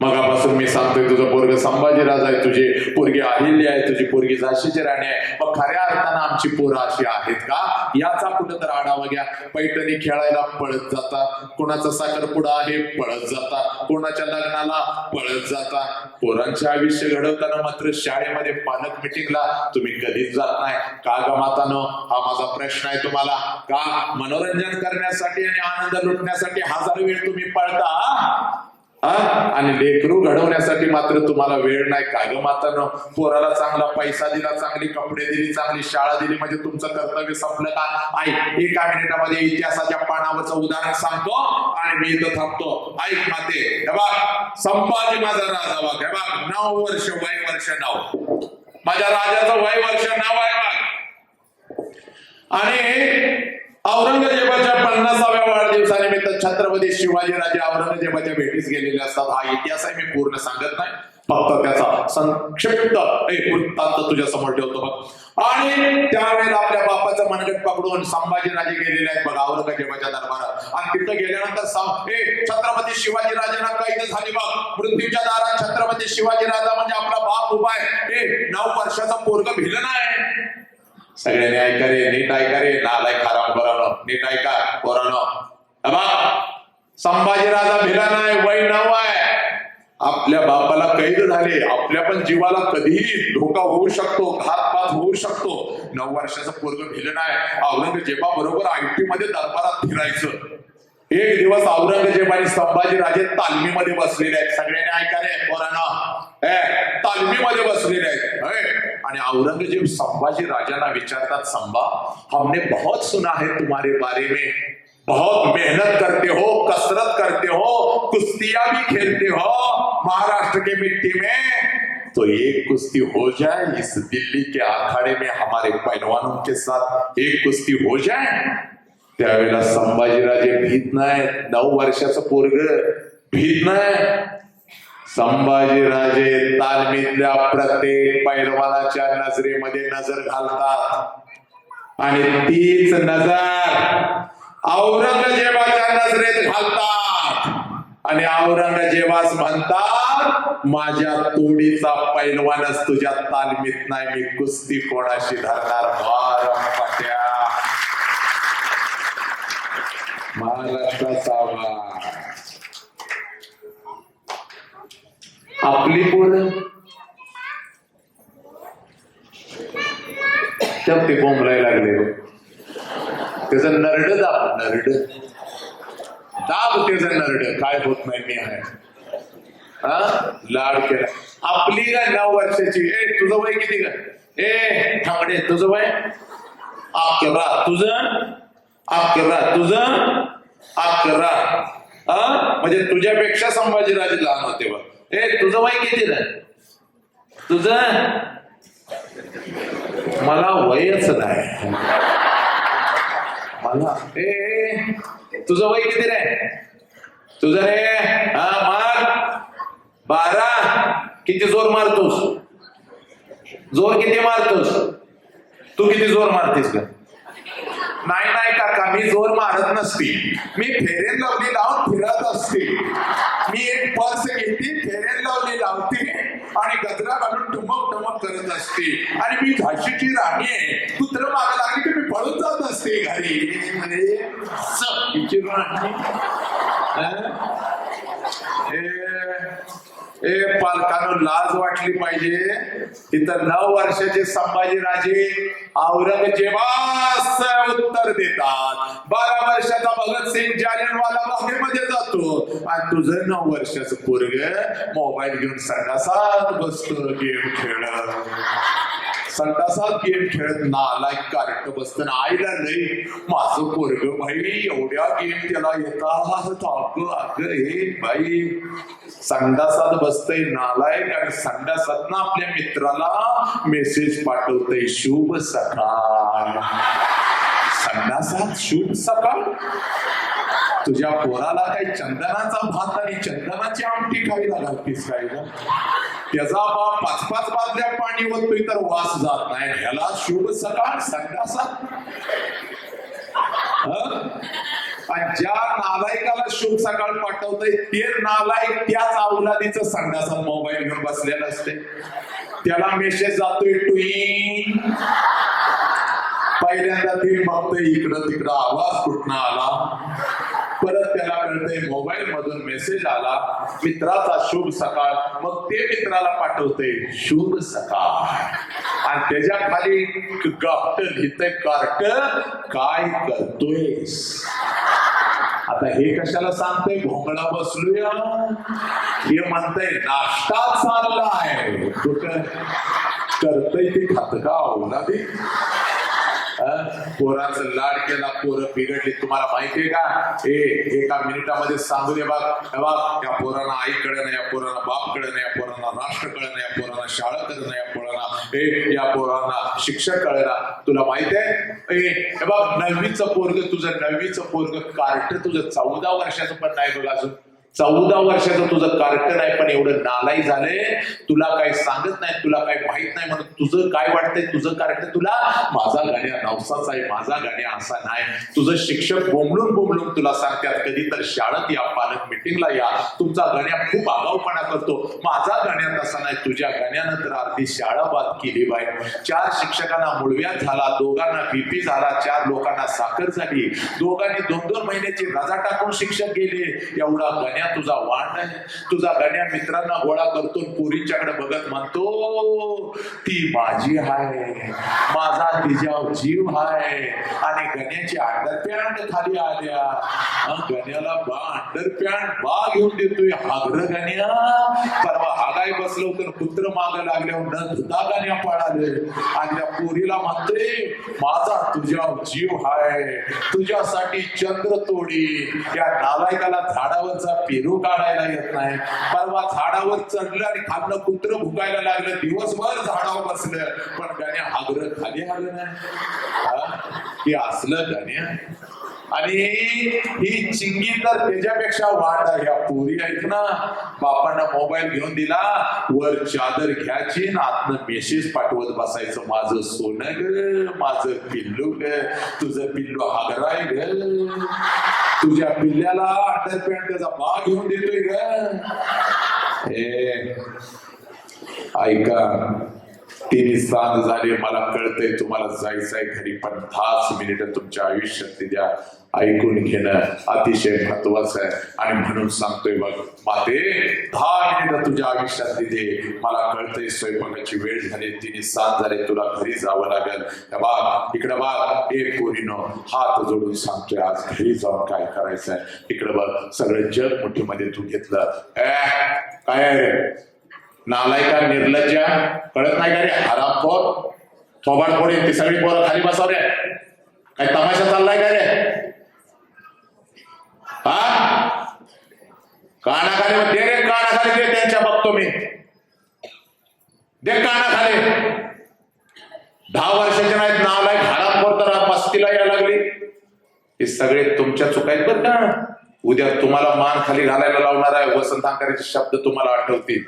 मगापासून मी सांगतोय तुझं पोरग संभाजीराज आहे, तुझी पोरगी अहिल्या आहे, तुझी पोरगी झाशीची राणी आहे. मग खऱ्या अर्थानं आमची पोरं अशी आहेत का? याचा कुठं तर आढावा घ्या. पैठणी खेळायला पळत जाता, कोणाचा साखरपुडा आहे पळत जाता, कोणाच्या लग्नाला पळत जाता. पोरांचे आयुष्य घडवताना मात्र शाळेमध्ये पालक मिटिंगला तुम्ही कधीच जात नाही का ग मातानो? हा माझा प्रश्न आहे तुम्हाला. का मनोरंजन करण्यासाठी आणि आनंद लुटण्यासाठी 1000 वेळ तुम्ही पळता आणि लेकरू घडवण्यासाठी मात्र तुम्हाला वेळ नाही का ग मातानो? पोराला चांगला पैसा दिला, चांगली कपडे दिली, चांगली शाळा दिली म्हणजे तुमचं कर्तव्य संपलं का? ऐक, 1 मिनिटामध्ये इतिहासाच्या पानावरचं उदाहरण सांगतो आणि मी इथं थांबतो. ऐक माते, हे बघ, संभाजी माझा राजा बघ, हे बघ, 9 वर्ष वय, वर्ष 9, माझ्या राजाचं वय वर्ष 9 आहे बघ. आणि औरंगजेबाच्या 50व्या वाढदिवसानिमित्त छत्रपती शिवाजीराजे औरंगजेबाच्या भेटीस गेलेले असतात. हा इतिहास आहे, मी पूर्ण सांगत नाही, फक्त त्याचा संक्षिप्त वृत्तांत तुझ्या समोर ठेवतो बघ. आणि त्यावेळेला आपल्या बापाचं मनगट पकडून संभाजीराजे गेलेले आहेत बघ औरंगजेबाच्या दरबारात. आणि तिथं गेल्यानंतर छत्रपती शिवाजीराजांना कैद झाली बघ. मृत्यूच्या दारात छत्रपती शिवाजीराजा म्हणजे आपला बाप उभा आहे. 9 वर्षाचा पोरग भिलं नाही. सगळ्यांनी ऐका रे, नीट ऐका रे, नालायक हराम पोरानो, नीट ऐका पोरानो. संभाजीराजा भिला नाही, वय 9 आहे. आपल्या बापाला कैद झाले, आपल्या पण जीवाला कधीही धोका होऊ शकतो, घातपात होऊ शकतो. 9 वर्षाचं पोरग भिलं नाही. औरंगजेबा बरोबर आयटी मध्ये दरबारात फिरायचं. एक दिवस औरंगजेब आणि संभाजीराजे तालमीमध्ये बसलेले आहेत. सगळ्यांनी ऐका रे पोरांनो, तालमीमध्ये बसलेले आहेत. आणि औरंगजेब संभाजी राजांना विचारतात, संभा, हमने बहुत सुना है तुम्हारे बारे में, बहुत मेहनत करते हो, कसरत करते हो, कुश्तियां भी खेलते हो महाराष्ट्र के मिट्टी में, तो एक कुश्ती हो जाए इस दिल्ली के अखाड़े में हमारे पहलवानों के साथ, एक कुश्ती हो जाए. त्यावेळेला संभाजीराजे भीत नाही. 9 वर्षाचं पोरग भीत नाही. संभाजीराजे तालमीतल्या प्रत्येक पैलवानाच्या नजरेमध्ये नजर घालतात आणि तीच नजर औरंगजेबाच्या नजरेत घालतात आणि औरंगजेबास म्हणतात, माझ्या तोडीचा पैलवानच तुझ्या तालमीत नाही, मी कुस्ती कोणाशी धरणार? पट्या महाराष्ट्राचा आवाज. आपली पोरं ते बोंबलाय लागले. त्याचं नरड दाब, नरड दाब, त्याचं नरड काय होत नाही, मी आहे लाड केला. आपली का 9 वर्षाची. तुझं वय किती का? थांबडे, तुझं वय 11, तुझं 11, तुझं 11. म्हणजे तुझ्यापेक्षा संभाजीराजे लहान होते बघ. तुझं वय किती रे? तुझं? मला वयच नाही. मला तुझं वय किती रे? तुझं रे? मार 12. किती जोर मारतोस? जोर किती मारतोस? तू किती जोर मारतेस का? नाही काका, मी जोर मारत नसती, मी फेरेन लावली लावून फिरत असते. मी एक पर्स घेतली, फेरेन लावली लावते आणि गजरा घालून ठुमक करत असते. आणि मी झाशीची राणी आहे, कुत्र मागे लागली की मी पळून जात असते घरी. पालकांना लाज वाटली पाहिजे. तिथं 9 वर्षाचे संभाजीराजे औरंगजेबास उत्तर देतात. 12 वर्षाचा भगतसिंग जालियनवाला बागेमध्ये जातो आणि तुझं 9 वर्षाचं पोरग मोबाईल घेऊन संडासात बसतो गेम खेळत. संडासात गेम खेळत नालायक कार्ट बसताना आईला लई माझं पोरग बाई एवढ्या गेम त्याला येतात अगं हे बाई संडासात बसतय नालायक आणि संडासात आपल्या मित्राला मेसेज पाठवतय शुभ सकाळ. संडासात शुभ सकाळ. तुझ्या पोराला काही चंदनाचा भात आणि चंदनाची आमटी खायला घालतीस काय ना? त्याचा बाप 5-5 बादल्या पाणी ओततोय तर वास जात नाही. ह्याला शुभ सकाळ संडासात. आणि ज्या नालायकाला शुभ सकाळ पाठवतय ते नालायक त्याच अवलादीचं संडासात मोबाईल घेऊन बसलेलं असते. त्याला मेसेज जातोय टुई. पहिल्यांदा ते बघतोय इकडं तिकडं आवाज कुठनं आला. परत त्याला कळतंय मोबाईल मधून मेसेज आला मित्राचा शुभ सकाळ. मग ते मित्राला पाठवते शुभ सकाळ आणि त्याच्या खाली गाफ्ट लिहितंय कार्ट काय करतोयस. आता हे कशाला सांगतोय भोंगळा बसलोय. हे म्हणतंय नाश्ता चाललाय. कुठं करतय ते खात का आवडला ते. पोरांचं लाड केला पोरं बिघडली. तुम्हाला माहितीये का एका मिनिटामध्ये सांगू दे बघ या पोरांना आई कळे ना, या पोरांना बाप कळे ना, या पोरांना राष्ट्र कळे ना, या पोरांना शाळा कळे ना, या पोरांना या पोरांना शिक्षक कळे ना. तुला माहितीये हे बघ 9वीचं पोरग तुझं 9वीचं पोरग कार्ट तुझं 14 वर्षाचं पण नाही बघ अजून. 14 वर्षाचं तुझं कार्ट नाही पण एवढं नालाई झालंय. तुला काही सांगत नाही, तुला काही माहित नाही म्हणून तुझं काय वाटतंय तुझं कार्ट तुला माझा गाण्या नवसाचा आहे, माझा गाण्या असा नाही. तुझं शिक्षक बोंबलून तुला सांगतात कधी तर शाळेत या, पालक मिटिंगला या, तुमचा गाण्या खूप आगाऊपणा करतो. माझा गाण्या तसा नाही. तुझ्या गाण्यानं तर अर्धी शाळा बाद केली बाई. 4 शिक्षकांना मुळव्यात झाला, 2घांना बीपी झाला, 4 लोकांना साखर झाली, 2घांनी 2-2 महिन्याची रजा टाकून शिक्षक गेले. एवढा गाण्या तुझा वाण आहे. तुझा गाण्या मित्रांना गोळा करतो, पोरींच्याकडे बघत म्हणतो ती माझी हाय, माझा तिच्यावर जीव हाय. आणि गण्याची अंडरपॅन्ट खाली आल्या. गण्याला अंडरपॅन्ट घेऊन देतोय हागर गण्या. परवा हागाय बसलो तर पुत्र माग लागल्यावर न धुता गण्या पळाले. आणि त्या पोरीला म्हणतोय माझा तुझ्यावर जीव हाय, तुझ्यासाठी चंद्र तोडी. या नालायकाला झाडावरचा पेरू काढायला येत नाही. परवा झाडावर चढलं आणि खाल्लं कुत्र भुकायला लागलं. दिवसभर झाडावर बसलं पण गाण्या हागर खाली आलं नाही. हे असलं गाण्या. आणि ही चिंगी तर त्याच्यापेक्षा वाढ आहे. ह्या पोरी आहेत ना बापांना मोबाईल घेऊन दिला, वर चादर घ्यायची ना आतनं मेसेज पाठवत बसायचं माझं सोनं ग, माझं पिल्लू ग, तुझं पिल्लू हागराय ग, तुझ्या पिल्ल्याला अंडरपॅन्टचा भाग घेऊन देतोय ग. ऐका 3 सांज झाले. मला कळतंय तुम्हाला जायचंय घरी पण 10 मिनिटं तुमच्या आयुष्यात द्या. ऐकून घेणं अतिशय महत्वाचं आहे. आणि म्हणून सांगतोय बघ माते 10 मिनिटं तुझ्या आयुष्यात दे. मला कळतंय स्वयंपाकाची वेळ झाली, 3 सांज झाले, तुला घरी जावं लागेल. बाग इकडे बाग एक पोरीनो हात जोडून सांगतोय आज घरी जाऊन काय करायचंय. इकडे बघ सगळं जग मुठीमध्ये तू घेतलं. काय रे नालायका निर्लज्जा कळत नाही का रे हरामखोर थोबाड फोडे. ती सगळी पोरं खाली बसव रे. काय तमाशा चाललाय का रे. कानाखाली दे रे, कानाखाली दे. त्यांच्या बघतो मी, दे कानाखाली. 10 वर्षाचे नाहीत नालायक हरामखोर तर मस्तीला यायला लागली. हे सगळे तुमच्या चुका आहेत बरं का. उद्या तुम्हाला मान खाली घालायला लावणार आहे. वसंत अंकारेचे शब्द तुम्हाला आठवतील.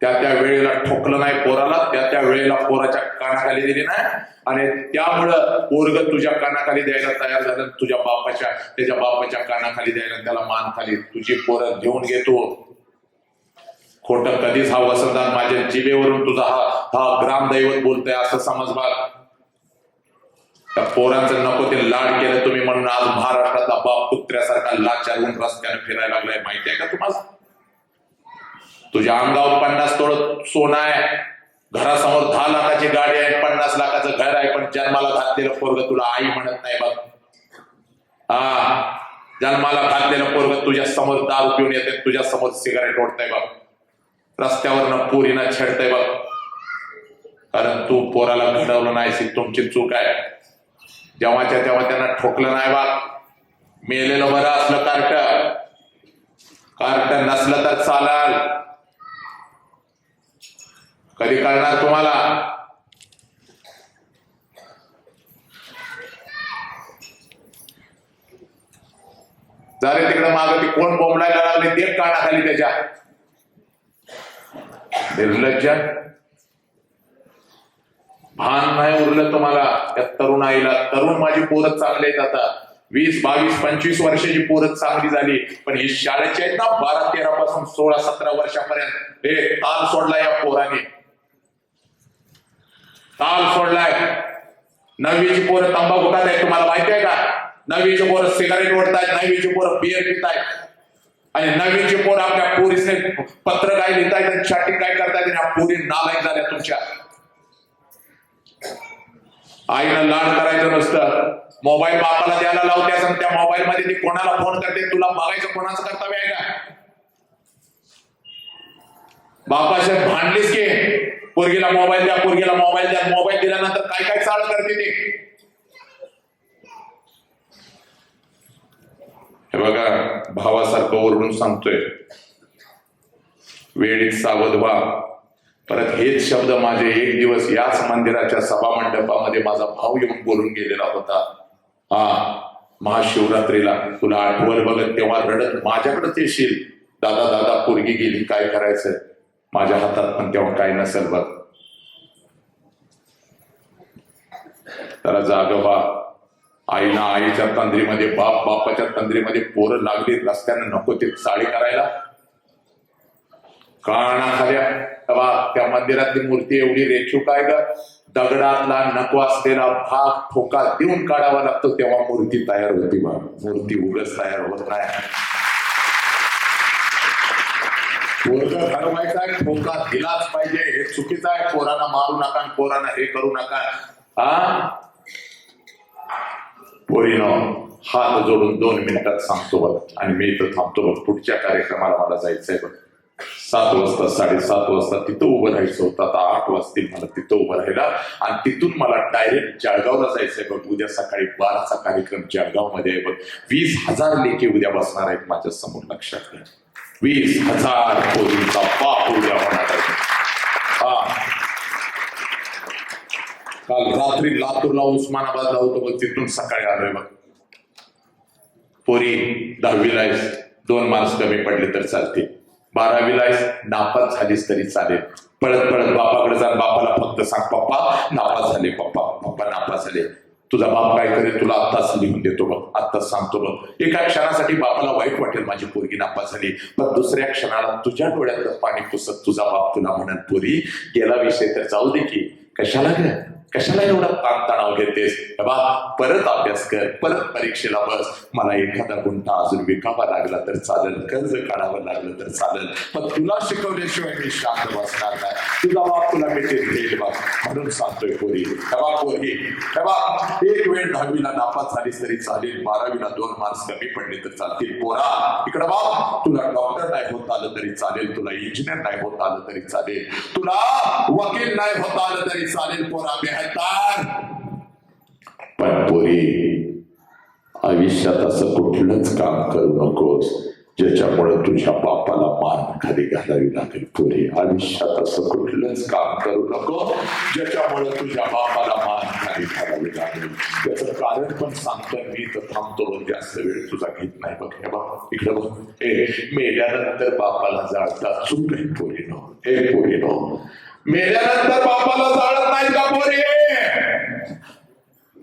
त्या वेळेला ठोकलं नाही पोराला, त्या वेळेला पोराच्या कानाखाली दिली नाही. आणि त्यामुळं पोरग तुझ्या कानाखाली द्यायला तयार झालं. त्याच्या बापाच्या कानाखाली द्यायला त्याला मान खाली तुझी पोरं घेऊन घेतो. खोटं कधीच हा वसंतात माझ्या जिभेवरून तुझा हा ग्रामदैवत बोलतोय असं समज बघ. त्या पोरांचं नको ते लाड केलं तुम्ही म्हणून आज महाराष्ट्रातला बाप कुत्र्यासारखा लाचारून रस्त्याने फिरायला लागलाय. माहितीये का तुम्हाला. तुझ्या अंगावर 50 तोळ सोनं आहे, घरासमोर 10 लाखाची गाडी आहे, 50 लाखाचं घर आहे, पण जन्माला घातलेलं पोरग तुला आई म्हणत नाही बघ. जन्माला घातलेलं पोरग तुझ्या समोर दारू पिऊन येते, तुझ्या समोर सिगारेट ओढतंय बघ, रस्त्यावरनं पोरीनं छेडतंय बघ. कारण तू पोराला घडवलं नाहीस, ही तुमची चूक आहे. जेव्हाच्या तेव्हा त्यांना ठोकलं नाही बा. मेलेलं बरं असलं कार्ट नसलं तर चालाल. कधी कळणार तुम्हाला? झाले तिकडे माग ती कोण बोंबलायला लागले ते कानाखाली त्याच्या. निर्लज्ज, भान नाही उरलं तुम्हाला. त्या तरुणाईला, तरुण माझी पोरं चांगले आहेत आता, 20, 22, 25 वर्षाची पोरं चांगली झाली. पण ही शाळेची आहेत ना 12, 13 पासून 16, 17 वर्षापर्यंत, हे ताल सोडलाय या पोराने. ताल सोडलाय. 9वीची पोरं तंबाखू खात आहेत, तुम्हाला माहिती आहे का? 9वीची पोरं सिगारेट ओढतायत, 9वीची पोरं बिअर पितायत, आणि 9वीची पोरं आपल्या पोरीसने पत्र काय लिहितायत आणि चॅटिंग काय करतायत. आणि या पोरी नालायक झाल्या तुमच्या. आईनं लाड करायचं नसतं, मोबाईल बापाला द्यायला लावत्यास आणि त्या मोबाईल मध्ये ती कोणाला फोन करते, तुला बघायचं कोणाचं कर्तव्य आहे का? बापाशी भांडलीस की पोरगीला मोबाईल द्या, पोरगीला मोबाईल द्या. मोबाईल दिल्यानंतर काय काय चाळ करते ती. हे बघा, भावासारखं ओरडून सांगतोय, वेळीत सावध व्हा. परत हेच शब्द माझे एक दिवस याच मंदिराच्या सभा मंडपामध्ये माझा भाऊ येऊन बोलून गेलेला होता. महाशिवरात्रीला तुला आठवण बघत तेव्हा रडत माझ्याकडेच येशील, दादा दादा पोरगी गेली, काय करायचंय? माझ्या हातात पण तेव्हा काय नसेल बघ. त्याला जाग व्हा. आईना आईच्या तंद्रीमध्ये, बाप बापाच्या तंद्रीमध्ये पोरं लागली रस्त्यानं नको ते चाळी करायला. कानाखाल्या त्या मंदिरातली मूर्ती एवढी रेखीव काय ग, दगडातला नको असलेला भाग ठोका देऊन काढावा लागतो तेव्हा मूर्ती तयार होती बा. मूर्ती उगाच तयार होत नाही. पोरगं ठरवायचं आहे, ठोका दिलाच पाहिजे. हे चुकीचं आहे. पोरांना मारू नका, पोरांना हे करू नका. पोरीनो, हात जोडून 2 मिनिटात सांगतो बघ, आणि मी इथं थांबतो बघ. पुढच्या कार्यक्रमाला मला जायचंय बघ. 7 वाजता 7:30 वाजता तिथं उभं राहायचं होतं. आता 8 वाजतील मला तिथं उभं राहायला, आणि तिथून मला डायरेक्ट जळगावला जायचंय बघ. उद्या सकाळी 12चा कार्यक्रम जळगाव मध्ये आहे बघ. 20,000 लेकी उद्या बसणार आहेत माझ्या समोर, लक्षात घ्या. 20,000 पोरींचा बाप उद्या होणार आहे. काल रात्री लातूरला उस्मानाबादला होतो बघ, तिथून सकाळी आलोय बघ. पोरी 10वीला आहेस, 2 मार्क्स कमी पडले तर चालते. 12वीला आहेस, नापास झालीस तरी चालेल. पळत पळत बापाकडे जा, बापाला फक्त सांग, पप्पा नापास झाले, पप्पा नापास झाले. तुझा बाप काय करेल तुला आत्ताच लिहून देतो बघ, आत्ताच सांगतो बघ. एका क्षणासाठी बापाला वाईट वाटेल माझी पोरगी नापास झाली, पण दुसऱ्या क्षणाला तुझ्या डोळ्यातलं पाणी पुसत तुझा बाप तुला म्हणत, पोरी गेला विषय तर जाऊ दे की, कशाला एवढा ताणतणाव घेतेस? परत अभ्यास कर, परत परीक्षेला बस. मला एखादा गुंठा अजून विकावा लागला तर चालेल, कर्ज काढावं लागलं तर चालेल, पण तुला शिकवल्याशिवाय मी शांत बसणार नाही. तुझा बाप तुला भेटेल बघ, म्हणून सांगतोय पोरी. पोरी एक वेळ 10वीला नापास झालीस तरी चालेल, 12वीला 2 मार्क्स कमी पडले तर चालतील. पोरा इकडं बाप, तुला डॉक्टर नाही होत आलं तरी चालेल, तुला इंजिनियर नाही होत आलं तरी चालेल, तुला वकील नाही होत आलं तरी चालेल. पोरा पण पोरी, आयुष्यात असं कुठलंच काम करू नकोस ज्याच्यामुळे तुझ्या बापाला मान खाली घालावी लागेल. पोरी, आयुष्यात असं कुठलंच काम करू नको ज्याच्यामुळे तुझ्या बापाला मान खाली घालावी लागेल. त्याचं कारण पण सांगतोय मी, तर थांबतो बघ, जास्त वेळ तुझा घेत नाही बघ. हे बघ इकडे बघ, मेल्यानंतर बापाला जाळता चूक आहे पोरीनो. पोरीनो, मेल्यानंतर बापाला जाळत नाहीत का पोरे?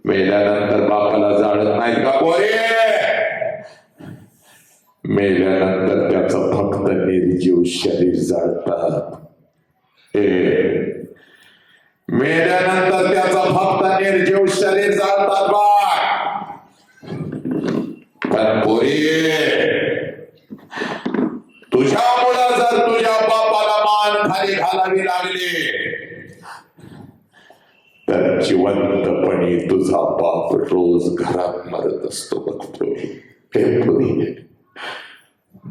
मेल्यानंतर बापाला जाळत नाहीत का पोरे? मेल्यानंतर त्याचं फक्त निर्जीव शरीर जाळतात. मेल्यानंतर त्याचं फक्त निर्जीव शरीर जाळतात बा. पण पोरे, तुझ्यामुळे जर तुझ्या बापाला मान खाली घालावी लागली तर जिवंतपणी तुझा बाप रोज घरात मरत असतो बघ पोरी.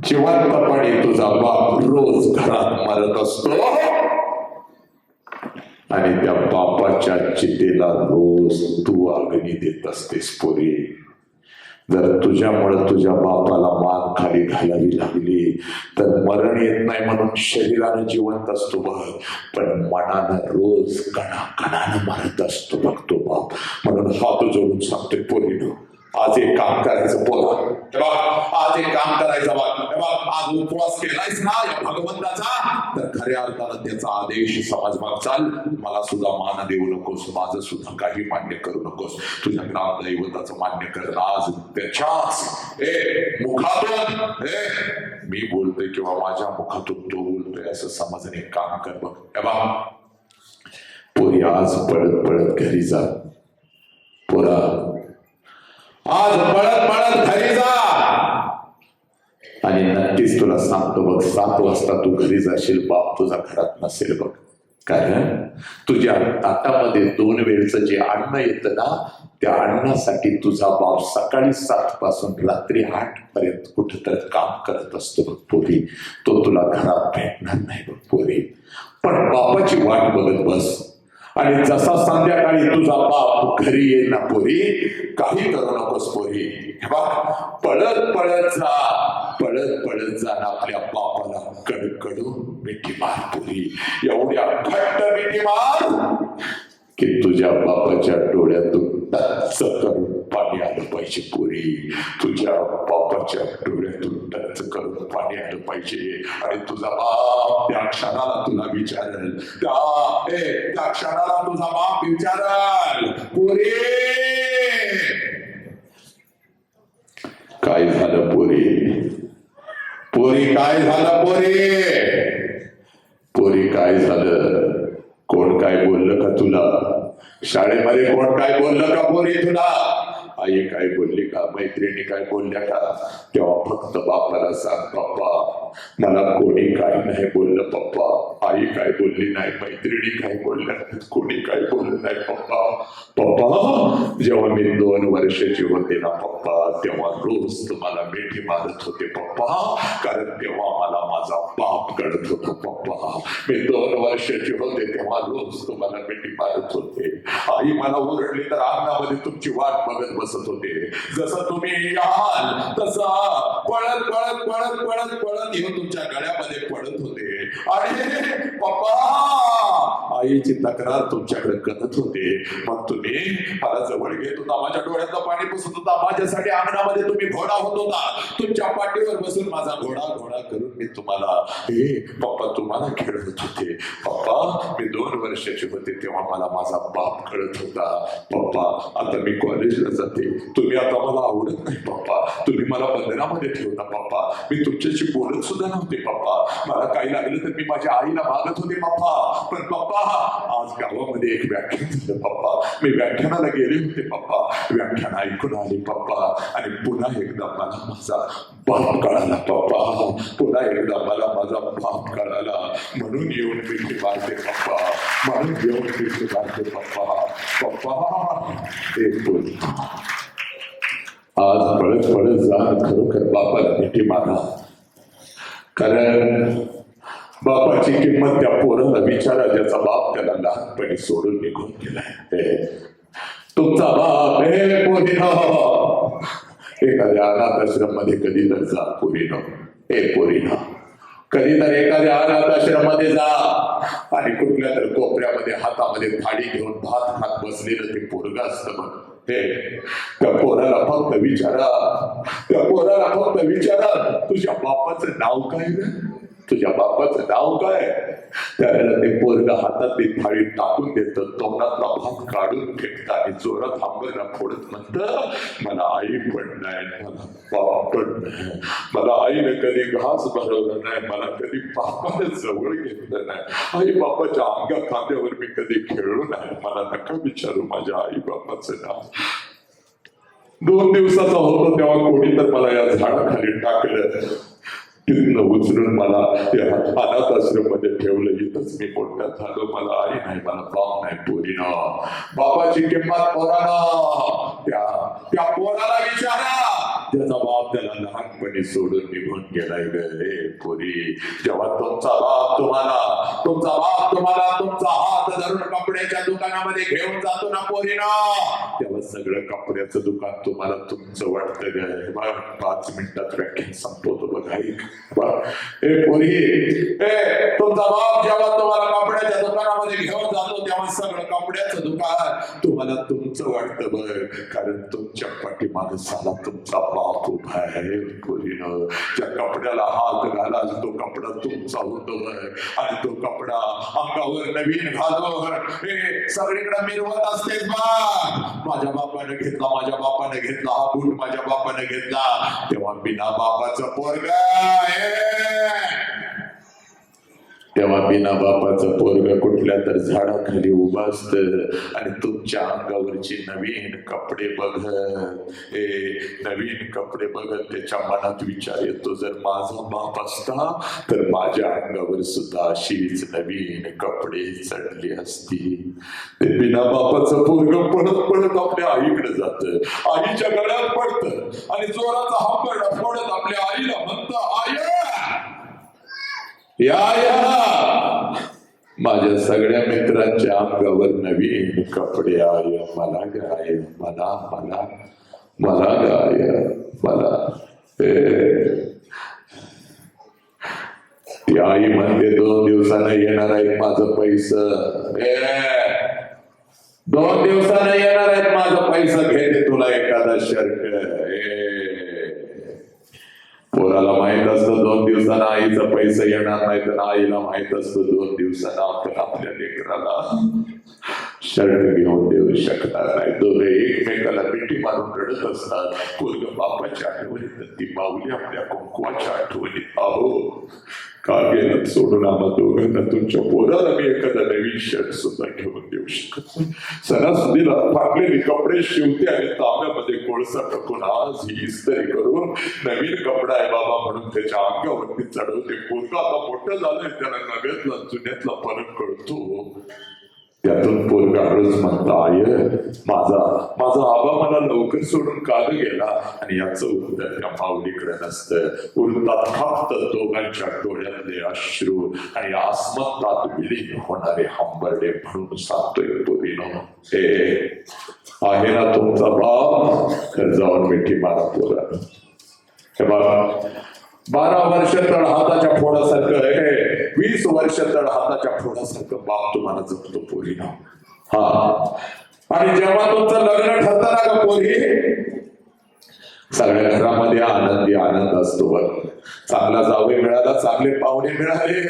जिवंतपणी तुझा बाप रोज घरात मरत असतो. आणि त्या बापाच्या चितेला रोज तू अग्नी देत असतेस पोरी. जर तुझ्यामुळे तुझ्या बापाला मान खाली घालावी लागली तर मरण येत नाही म्हणून शरीरानं जिवंत असतो बघ, पण मनानं रोज कणाकणानं मरत असतो बघ तो बाप. म्हणून हात जोडून सांगतोय पोरीनं, आज एक काम करायचं पोरा, हे बघ आज एक काम करायचं बघ, हे बघ आज उपवास केलायस ना या भगवंताचा, तर खऱ्या अर्थानं त्याचा आदेश समाज माग चाल. मला सुद्धा मान देऊ नकोस, माझं सुद्धा काही मान्य करू नकोस, तुझ्या ग्रामदैवताचं मान्य कर. आज त्याच्याच मुखातून मी बोलतोय किंवा माझ्या मुखातून तो बोलतोय असं समजणे काम कर बघ. हे बघ पोरी आज पळत पळत घरी जा पोरा, आज पळत पळत घरी जा. आणि नक्कीच तुला सांगतो बघ 7 वाजता तू घरी जाशील, बाप तुझा घरात नसेल बघ. कारण तुझ्या ताटामध्ये 2 वेळचं जे अन्न येतं ना, त्या अन्नासाठी तुझा बाप सकाळी 7 पासून रात्री 8 पर्यंत कुठेतरी काम करत असतो बघ पोरी. तो तुला घरात भेटणार नाही बघ पोरी. पण बापाची वाट बघत बस, आणि जसा संध्याकाळी तुझा बाप घरी येईल ना पोरी, काही करू नकोस पोरी. हे बघ पळत पळत जा, पळत पळत जा ना आपल्या बापाला कडकडून मिठी मार पोरी. एवढ्या घट्ट मिठी मार की तुझ्या बापाच्या डोळ्यातून टच करून पाणी आलं पाहिजे पोरी. तुझ्या बापाच्या डोळ्यातून टच करून पाणी आलं पाहिजे. आणि तुझा बाप त्या क्षणाला तुला विचारल, त्या क्षणाला तुझा बाप विचारल, पोरी काय झालं पोरी, पोरी काय झालं पोरी, पोरी काय झालं, कोण काय बोललं का तुला, शाळेमध्ये कोण काय बोललं का पोरी तुला, आई काय बोलली का, मैत्रिणी काय बोलल्या का. तेव्हा फक्त बापाला सांग, पप्पा मला कोणी काय नाही बोललं पप्पा, आई काय बोलली नाही, मैत्रिणी काय बोलल्या, कोणी काय बोललं नाही पप्पा. पप्पा जेव्हा मी 2 वर्षाची होते ना पप्पा, तेव्हा रोज तुम्हाला मिठी मारत होते पप्पा, कारण तेव्हा मला माझा बाप कळत होतो पप्पा. मी 2 वर्षाची होते तेव्हा रोज तुम्हाला मिठी मारत होते. आई मला ओरडली तर अंगणामध्ये तुमची वाट बघत बसत होते. जसं तुम्ही याल तसं पळत पळत पळत पळत पळत येऊन तुमच्या गळ्यामध्ये पडत होते. आणि पप्पा आईची तक्रार तुमच्याकडे करत होते. मग तुम्ही मला जवळ घेत होता, माझ्या डोळ्यातलं पाणी पुसत होता, माझ्यासाठी अंगणामध्ये तुम्ही घोडा होत होता. तुमच्या पाठीवर बसून माझा घोडा घोडा करून मी तुम्हाला पप्पा तुम्हाला खेळत होते. पप्पा मी 2 वर्षाचे होते तेव्हा मला माझा बाप कळत होता. पप्पा आता मी कॉलेजला जाते, तुम्ही आता मला आवडत नाही पप्पा, तुम्ही मला बंधनामध्ये ठेवता पप्पा, मी तुमच्याशी बोलत सुद्धा नव्हते पप्पा, मला काही लागलं तर मी माझ्या आईला मागत होते पप्पा. पण पप्पा आज गावामध्ये एक व्याख्यान झालं पप्पा, मी व्याख्यानाला गेले होते पप्पा, व्याख्यान ऐकून आले पप्पा, आणि पुन्हा एकदा मला माझा बाप कळाला पप्पा, पुन्हा एकदा मला माझा बाप कळाला. म्हणून येऊन मिठी मारते पप्पा, म्हणून येऊन मिठी मारते पप्पा. पप्पा एक बोल, आज पळत पळत जा, खरोखर बापाला मिठी मारा. कारण बापाची किंमत त्या पोराला विचारा ज्याचा बाप त्याला लहानपणी सोडून निघून गेलाय. तुमचा बाप हे पोरीनो, एखाद्या अनाथ आश्रम मध्ये कधी तर जा पोरीनो, हे पोरीनो कधी तर एखाद्या अनाथ आश्रम मध्ये जा, आणि कुठल्या तर कोपऱ्यामध्ये हातामध्ये थाळी घेऊन भात खात बसलेलं ते पोरग असतं बघ. त्या पोराला फक्त विचारा, त्या पोराला फक्त विचारा तुझ्या बापाचं नाव काय रे, तुझ्या बापाचं नाव काय. त्यावेळेला ते पोरग हातातली थाळी टाकून देतं, तोंडातला भात काढून फेकतं आणि जोरात आंबेला फोडत म्हणतं, मला आई पण नाही, मला बाप पण नाही, मला आईने कधी घास भरवलं नाही, मला कधी बापाने जवळ घेतलं नाही, आई बापाच्या अंगा खांद्यावर मी कधी खेळलो नाही, मला नका विचारू माझ्या आई बापाचं नाव. 2 दिवसाचा होतो तेव्हा कोणी तर मला या झाडाखाली टाकलं, तिथनं उचलून मला या अनाथ आश्रम मध्ये ठेवलं. इथंच मी मोठ्या झालो, मला आई नाही, मला बाप नाही पोरीनं. बापाची किंमत पोरानं, त्या पोराला विचारा ज्याचा बाप त्याला लहानपणी सोडून निघून गेलाय ग हे पोरी. जेव्हा तुमचा बाप तुम्हाला तुमचा हात धरून कपड्याच्या दुकानामध्ये घेऊन जातो ना पोरीना, तेव्हा सगळं कपड्याचं दुकान तुम्हाला तुमचं वाटतं ग. बघ 5 मिनिटात व्याख्यान संपवतो बघ. ऐक हे पोरी, तुमचा बाप जेव्हा तुम्हाला कपड्याच्या दुकानामध्ये घेऊन जातो तेव्हा सगळं कपड्याचं दुकान तुम्हाला तुमचं वाटतं बघ. कारण तुमच्या पाठीमागे साला तुमचा बाप उभा आहे पोरीनं. त्या कपड्याला हात घाला तो कपडा तुमचा होतो बघ. आणि तो कपडा अंगावर नवीन घालून हे सगळीकडे मिरवत असतेस बा. माझ्या बापाने घेतला हा बूट, माझ्या बापाने घेतला. तेव्हा बिना बापाचं पोरग कुठल्या तर झाडाखाली उभं असत आणि तुमच्या अंगावरची नवीन कपडे बघत त्याच्या मनात विचार येतो, जर माझा बाप असता तर माझ्या अंगावर सुद्धा अशीच नवीन कपडे चढली असती. ते बिना बापाचं पोरग पळत आपल्या आईकडे जात, आईच्या गळ्यात पडत आणि जोराचा हापडा फोडत आपल्या आईला म्हणतं, आय या माझ्या सगळ्या मित्रांच्या अंगावर नवीन कपडे आय, मला गाय, मला गाय, मला. ती आई म्हणते 2 दिवसानं येणार आहेत माझं पैसं, 2 दिवसानं येणार आहेत माझं पैसं, घेते तुला एखादा शर्ट. पोराला माहित असतं 2 दिवसांना आईचं पैसे येणार नाही, तर आईला माहित असतं 2 दिवसांना आपण आपल्या लेकराला शर्ट घेऊन देऊ शकणार नाही. दोघे एकमेकाला मिठी मारून रडत असतात. पोरग बापाच्या आठवणीत, ती माऊली आपल्या कुंकवाच्या आठवणीत. अहो का गेलं सोडून आम्हा दोघांना? तुमच्या पोराला मी एखादा नवीन शर्ट सुद्धा घेऊन देऊ शकत नाही. सणासुदीला फाटलेली कपडे शिवते आणि तांब्यामध्ये कोळसा टाकून आज ही इस्त्री करून नवीन कपडा आहे बाबा म्हणून त्याच्या अंगावरती चढवते. पोरगा आता मोठं झालंय, त्याला नव्यातला जुन्यातला फरक कळतो. त्यातून पोरगा हळूच म्हणता, आय माझा आबा मला लवकर सोडून का गेला? आणि याचं उत्तर त्या माऊलीकडे नसतं. उरतात फक्त दोघांच्या डोळ्यातले अश्रू आणि आसमंतात विलीन होणारे हंबरडे म्हणून सांगतोय पोरीनो, हे आहे ना तुमचा बाप, जाऊन मिठी मारा पोरा. हे बघा 12 वर्ष तळ हाताच्या फोडासारखं आहे, 20 वर्ष तळ हाताच्या फोडासारखं बाप तुम्हाला जपतो पोरीनो. आणि जेव्हा तुमचं लग्न ठरतं ना ग पोरी, सगळ्या घरामध्ये आनंदी आनंद असतो बघ. चांगला जावई मिळाला, चांगले पाहुणे मिळाले,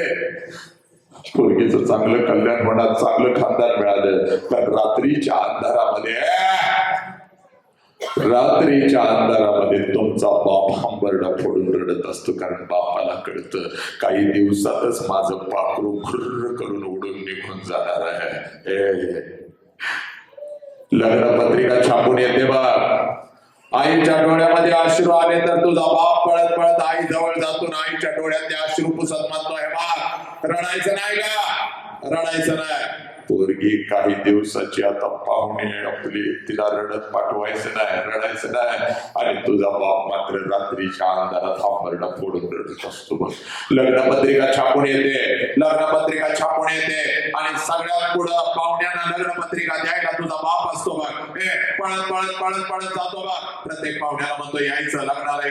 पोरगीचं चांगलं कल्याण होणार, चांगलं खानदान मिळालं. पण रात्रीच्या अंधारामध्ये तुमचा बाप हंबरडा फोडून रडत असतो. कारण बापाला कळतं काही दिवसातच माझं पाखरू खुर्र करून उडून निघून जाणार आहे. लग्नपत्रिका छापून येते बघ. आईच्या डोळ्यामध्ये अश्रू आले तर तुझा बाप पळत पळत आई जवळ जातो, आईच्या डोळ्यात ते अश्रू पुसत म्हणतोय, बघ रडायचं नाही का, रडायचं नाही. पोरगी काही दिवसाची आता पाहुणे आपली, तिला रडत पाठवायचं नाही, रडायचं नाही. आणि तुझा बाप मात्र रात्रीच्या अंधारात हंबरडा फोडून रडत असतो बघ. लग्नपत्रिका छापून येते आणि सगळ्यात पुढं पाहुण्यांना लग्नपत्रिका द्यायला तुझा बाप असतो बघ. पळत जातो बघ. प्रत्येक पाहुण्याला म्हणतो, यायचं लग्नाला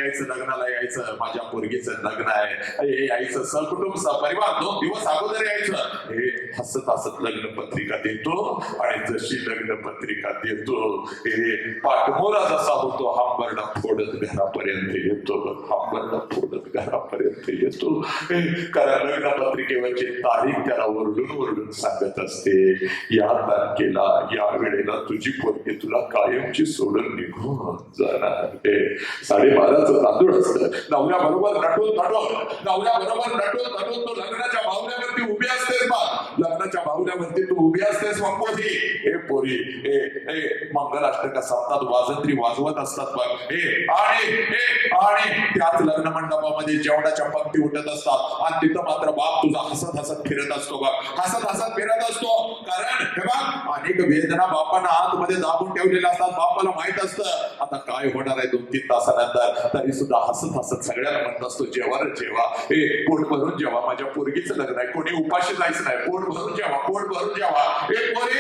यायचं, माझ्या पोरगीचं लग्न आहे, यायचं सहकुटुंब सहपरिवार 2 दिवस अगोदर यायचं. हे हसत लग्नपत्रिका देतो. आणि जशी लग्नपत्रिका देतो, हे पाठमोरा जसा होतो हंबरडा फोडत घरापर्यंत येतो, कारण लग्नपत्रिकेवरची तारीख त्याला ओरडून सांगत असते, या तारखेला या वेळेला तुझी पोरगी तुला कायमची सोडून निघून जाणार. 12:30चं तांदूळ असतं. नवऱ्याबरोबर नटून तो लग्नाच्या भावल्यावरती उभी असतेस बा. लग्नाच्या बाहुल्यावरती तू उभी असतेस पोरी. हे पोरी हे मंगलाष्टका सप्ताह वाजंत्री वाजवत असतात बघ. आणि त्याच लग्न मंडपामध्ये जेवणाच्या पंक्ती उठत असतात आणि तिथं मात्र बाप तुझा हसत हसत फिरत असतो बघ. हसत हसत फिरत असतो. कारण हे बघ अनेक वेदना बापांना आतमध्ये दाबून ठेवलेल्या असतात. बापाला माहित असतं आता काय होणार आहे 2-3 तासानंतर, तरी सुद्धा हसत हसत सगळ्यांना म्हणत असतो जेव्हा रे जेव्हा. पोट भरून जेव्हा माझ्या पोरगीचं लग्न आहे. कोणी उपाशी जायचं नाही. पोट भरून जेव्हा, पोट भरून जेव्हा. पोरी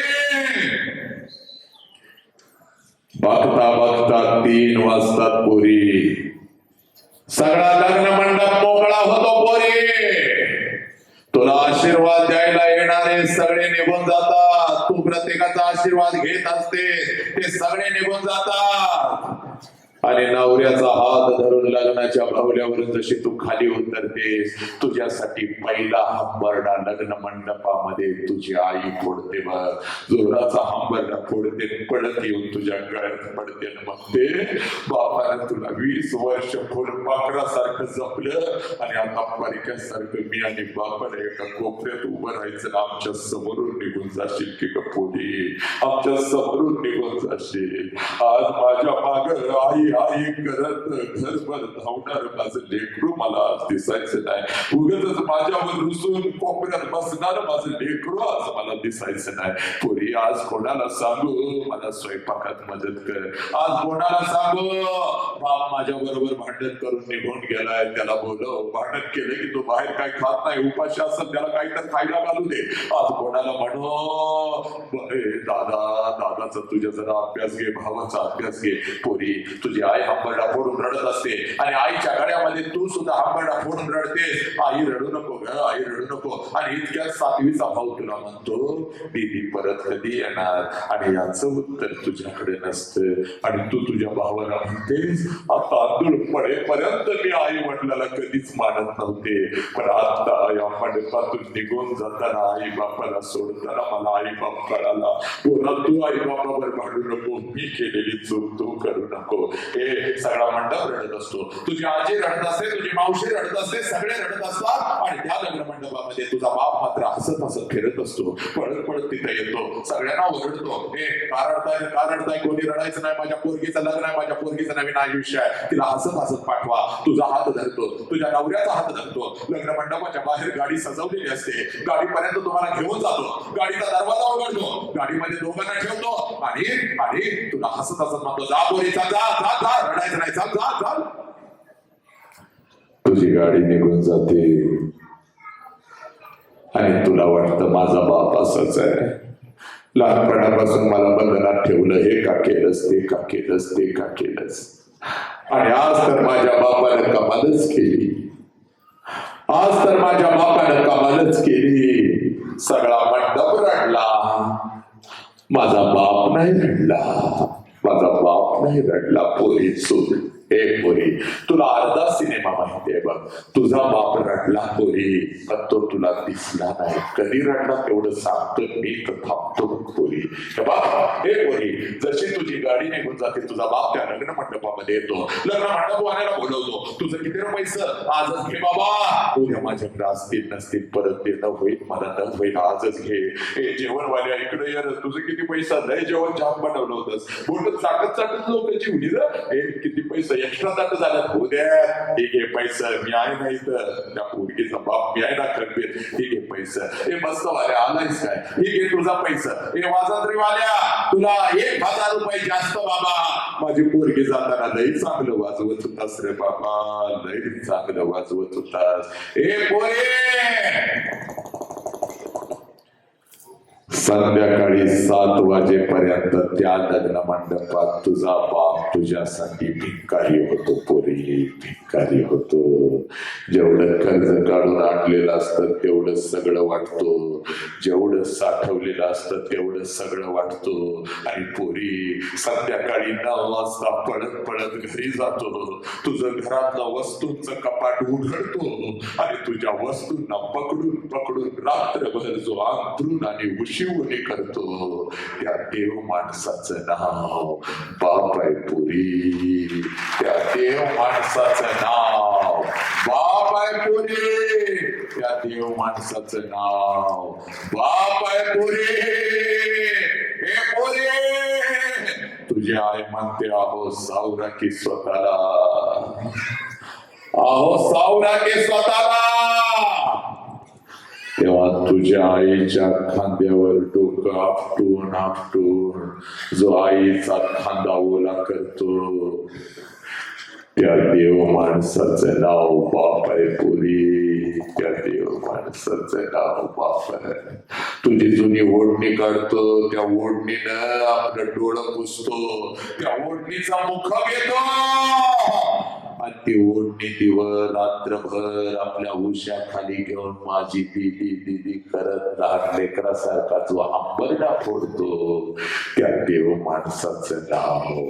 बघता बघता 3 वाजतात पोरी. सगळा लग्न मंडप मोकळा होतो पोरी. तुला आशीर्वाद द्यायला येणारे सगळे निघून जातात. तू प्रत्येकाचा आशीर्वाद घेत असते. ते सगळे निघून जातात आणि नवऱ्याचा हात धरून लग्नाच्या बाहुल्यावरून जशी तू खाली उतरतेस तुझ्यासाठी पहिला हंबरडा लग्न मंडपामध्ये तुझी आई फोडते बघ. जोराचा हंबरडा फोडते. पडत येऊन तुझ्या गळ्यात पडते मग ते बापाने तुला 20 वर्ष फुलपाखरासारखं जपलं आणि आता परिक्यासारखं मी आणि बापाने एका कोपऱ्यात उभं राहायचं. आमच्या समोरून निघून जाशील की कपोली. आमच्या समोरून निघून जाशील. आज माझ्या माग आई आई करत घरभर धावणार माझं लेकरू मला आज दिसायचं नाही. उगाच माझ्यावर रुसून कोपऱ्यात बसणार माझं लेकरू आज मला दिसायचं नाही. पोरी आज कोणाला सांगू मला स्वयंपाकात मदत कर. आज कोणाला सांगू बाप माझ्या बरोबर भांडण करून निघून गेलाय. त्याला बोलव. भांडण केलं की तो बाहेर काय खात नाही. उपाशी असत त्याला काही तर खायला घालू दे. आज कोणाला म्हणू दादाचा तुझ्या जरा अभ्यास घे. भावाचा अभ्यास घे. पोरी तुझी आई हंबरडा फोडून रडत असते आणि आईच्या गळ्यामध्ये तू सुद्धा हंबरडा फोडून रडतेस. आई रडू नको ग आई रडू नको. आणि इतक्या 7वीचा भाऊ तुला म्हणतो दीदी परत कधी येणार आणि याचं उत्तर तुझ्याकडे नसतं आणि तू तुझ्या भावाला म्हणतेस तांदूळ पडेपर्यंत मी आई वडिलाला कधीच मानत नव्हते पण आता या मंडपातून निघून जाताना आई बापाला सोडताना मला आई बाप कळाला. बोला तू आई बापावर भांडू नको. मी केलेली चूक तू करू नको. हे सगळा मंडप रडत असतो. तुझी आजी रडत असते. तुझी मावशी रडत असते. सगळे रडत असतात आणि त्या लग्न मंडपामध्ये तुझा बाप मात्र हसत हसत फिरत असतो. पळत पळत तिथे येतो. सगळ्यांना ओरडतो का रडताय कोणी रडायचं नाही. माझ्या पोरगीचं लग्न आहे. माझ्या पोरगीचं नवीन आयुष्य आहे. तिला हसत हसत पाठवा. तुझा हात धरतो. तुझ्या नवऱ्याचा हात धरतो. लग्न मंडपाच्या बाहेर गाडी सजवलेली असते. गाडीपर्यंत तुम्हाला घेऊन जातो. गाडीचा दरवाजा उघडतो. गाडीमध्ये दोघांना ठेवतो आणि तुला हसत हसत म्हणतो जा पोरीचा जा जा जा रडायचं नाही. चाल जा चाल. तुझी गाडी निघून जाते आणि तुला वाटतं माझा बाप असाच आहे. लहानपणापासून मला बंधनात ठेवलं. हे का केलंस ते का केलंस ते का केलंस. आणि आज तर माझ्या बापाने कमालच केली. आज तर माझ्या बापाने कमालच केली. सगळा मंडप रडला. माझा बाप नाही रडला. माझा बाप नाही रडला. पोरी चूक. पोरी तुला अर्धा सिनेमा माहितीये बघ. तुझा बाप रडला पोरी पण तो तुला दिसला नाही. कधी रडला तेवढं सांगतो मी तर थांबतो पोरी. पोरी जशी तुझी गाडी निघून जाते तुझा बाप त्या लग्न मंडपामध्ये येतो. लग्न मंडपवाल्याला बोलवतो. तुझं किती पैसं आजच घे बाबा. उद्या माझ्याकडे असतील नसतील परत देणं होईल मला न होईल आजच घे. जेवणवाल्या इकडे ये. तुझं किती पैसा लय जेवण जाम बनवलं होतंस. बोलत चाटत लोक जीवली किती पैसा एक्स्ट्रा दाट झालं. उद्या ठीक आहे पैसा मी आहे नाही तर त्या पोरगीचा बाप मी आहे ना खरबीर. ठीक आहे पैसा. मस्त वाल्या आलायस काय. ठीक आहे तुझा पैसा. वाजंत्री वाल्या तुला 1000 रुपये जास्त बाबा. माझी पोरगी जाताना लई चांगलं वाजवत होतास रे बाबा. लई चांगलं वाजवत होतास. पोरे संध्याकाळी 7 वाजेपर्यंत त्या लग्न मंडपात तुझा बाप तुझ्यासाठी भिकारी होतो पोरी. भिकारी होतो. जेवढं कर्ज काढून आणलेलं असतं तेवढं सगळं वाटतो. जेवढं साठवलेलं असतं तेवढं सगळं वाटतो. आणि पोरी संध्याकाळी 9 वाजता पळत पळत घरी जातो. तुझं घरातलं वस्तूंचं कपाट उघडतो आणि तुझ्या वस्तूंना पकडून पकडून रात्रभर जो अंथरून आणि शिवणी करतो त्या देव माणसाचं नाव बाप आहे पुरी. त्या देव माणसाचं नाव बाप आहे पुरी. त्या देव माणसाचं नाव बाप आहे पोरी. हे पोरी, तुझी आई म्हणते आहो सावरा की स्वतःला, आहो सावरा की स्वतःला. तेव्हा तुझ्या आईच्या खांद्यावर डोकं आपटून आपटून जो आईचा खांदा ओला करतो त्या देव माणसाचं नाव बाप आहे पोरी. त्या देव माणसाचं नाव बाप आहे. तुझी जुनी ओढणी काढतो, त्या ओढणीनं आपलं डोळं पुसतो, त्या ओढणीचा मुख घेतो आणि ती ओढणी दिवस रात्रभर आपल्या उशाखाली घेऊन माझी दीदी दीदी करत लहान लेकरासारखा जो आंबरडा फोडतो त्या देव माणसाचं नाव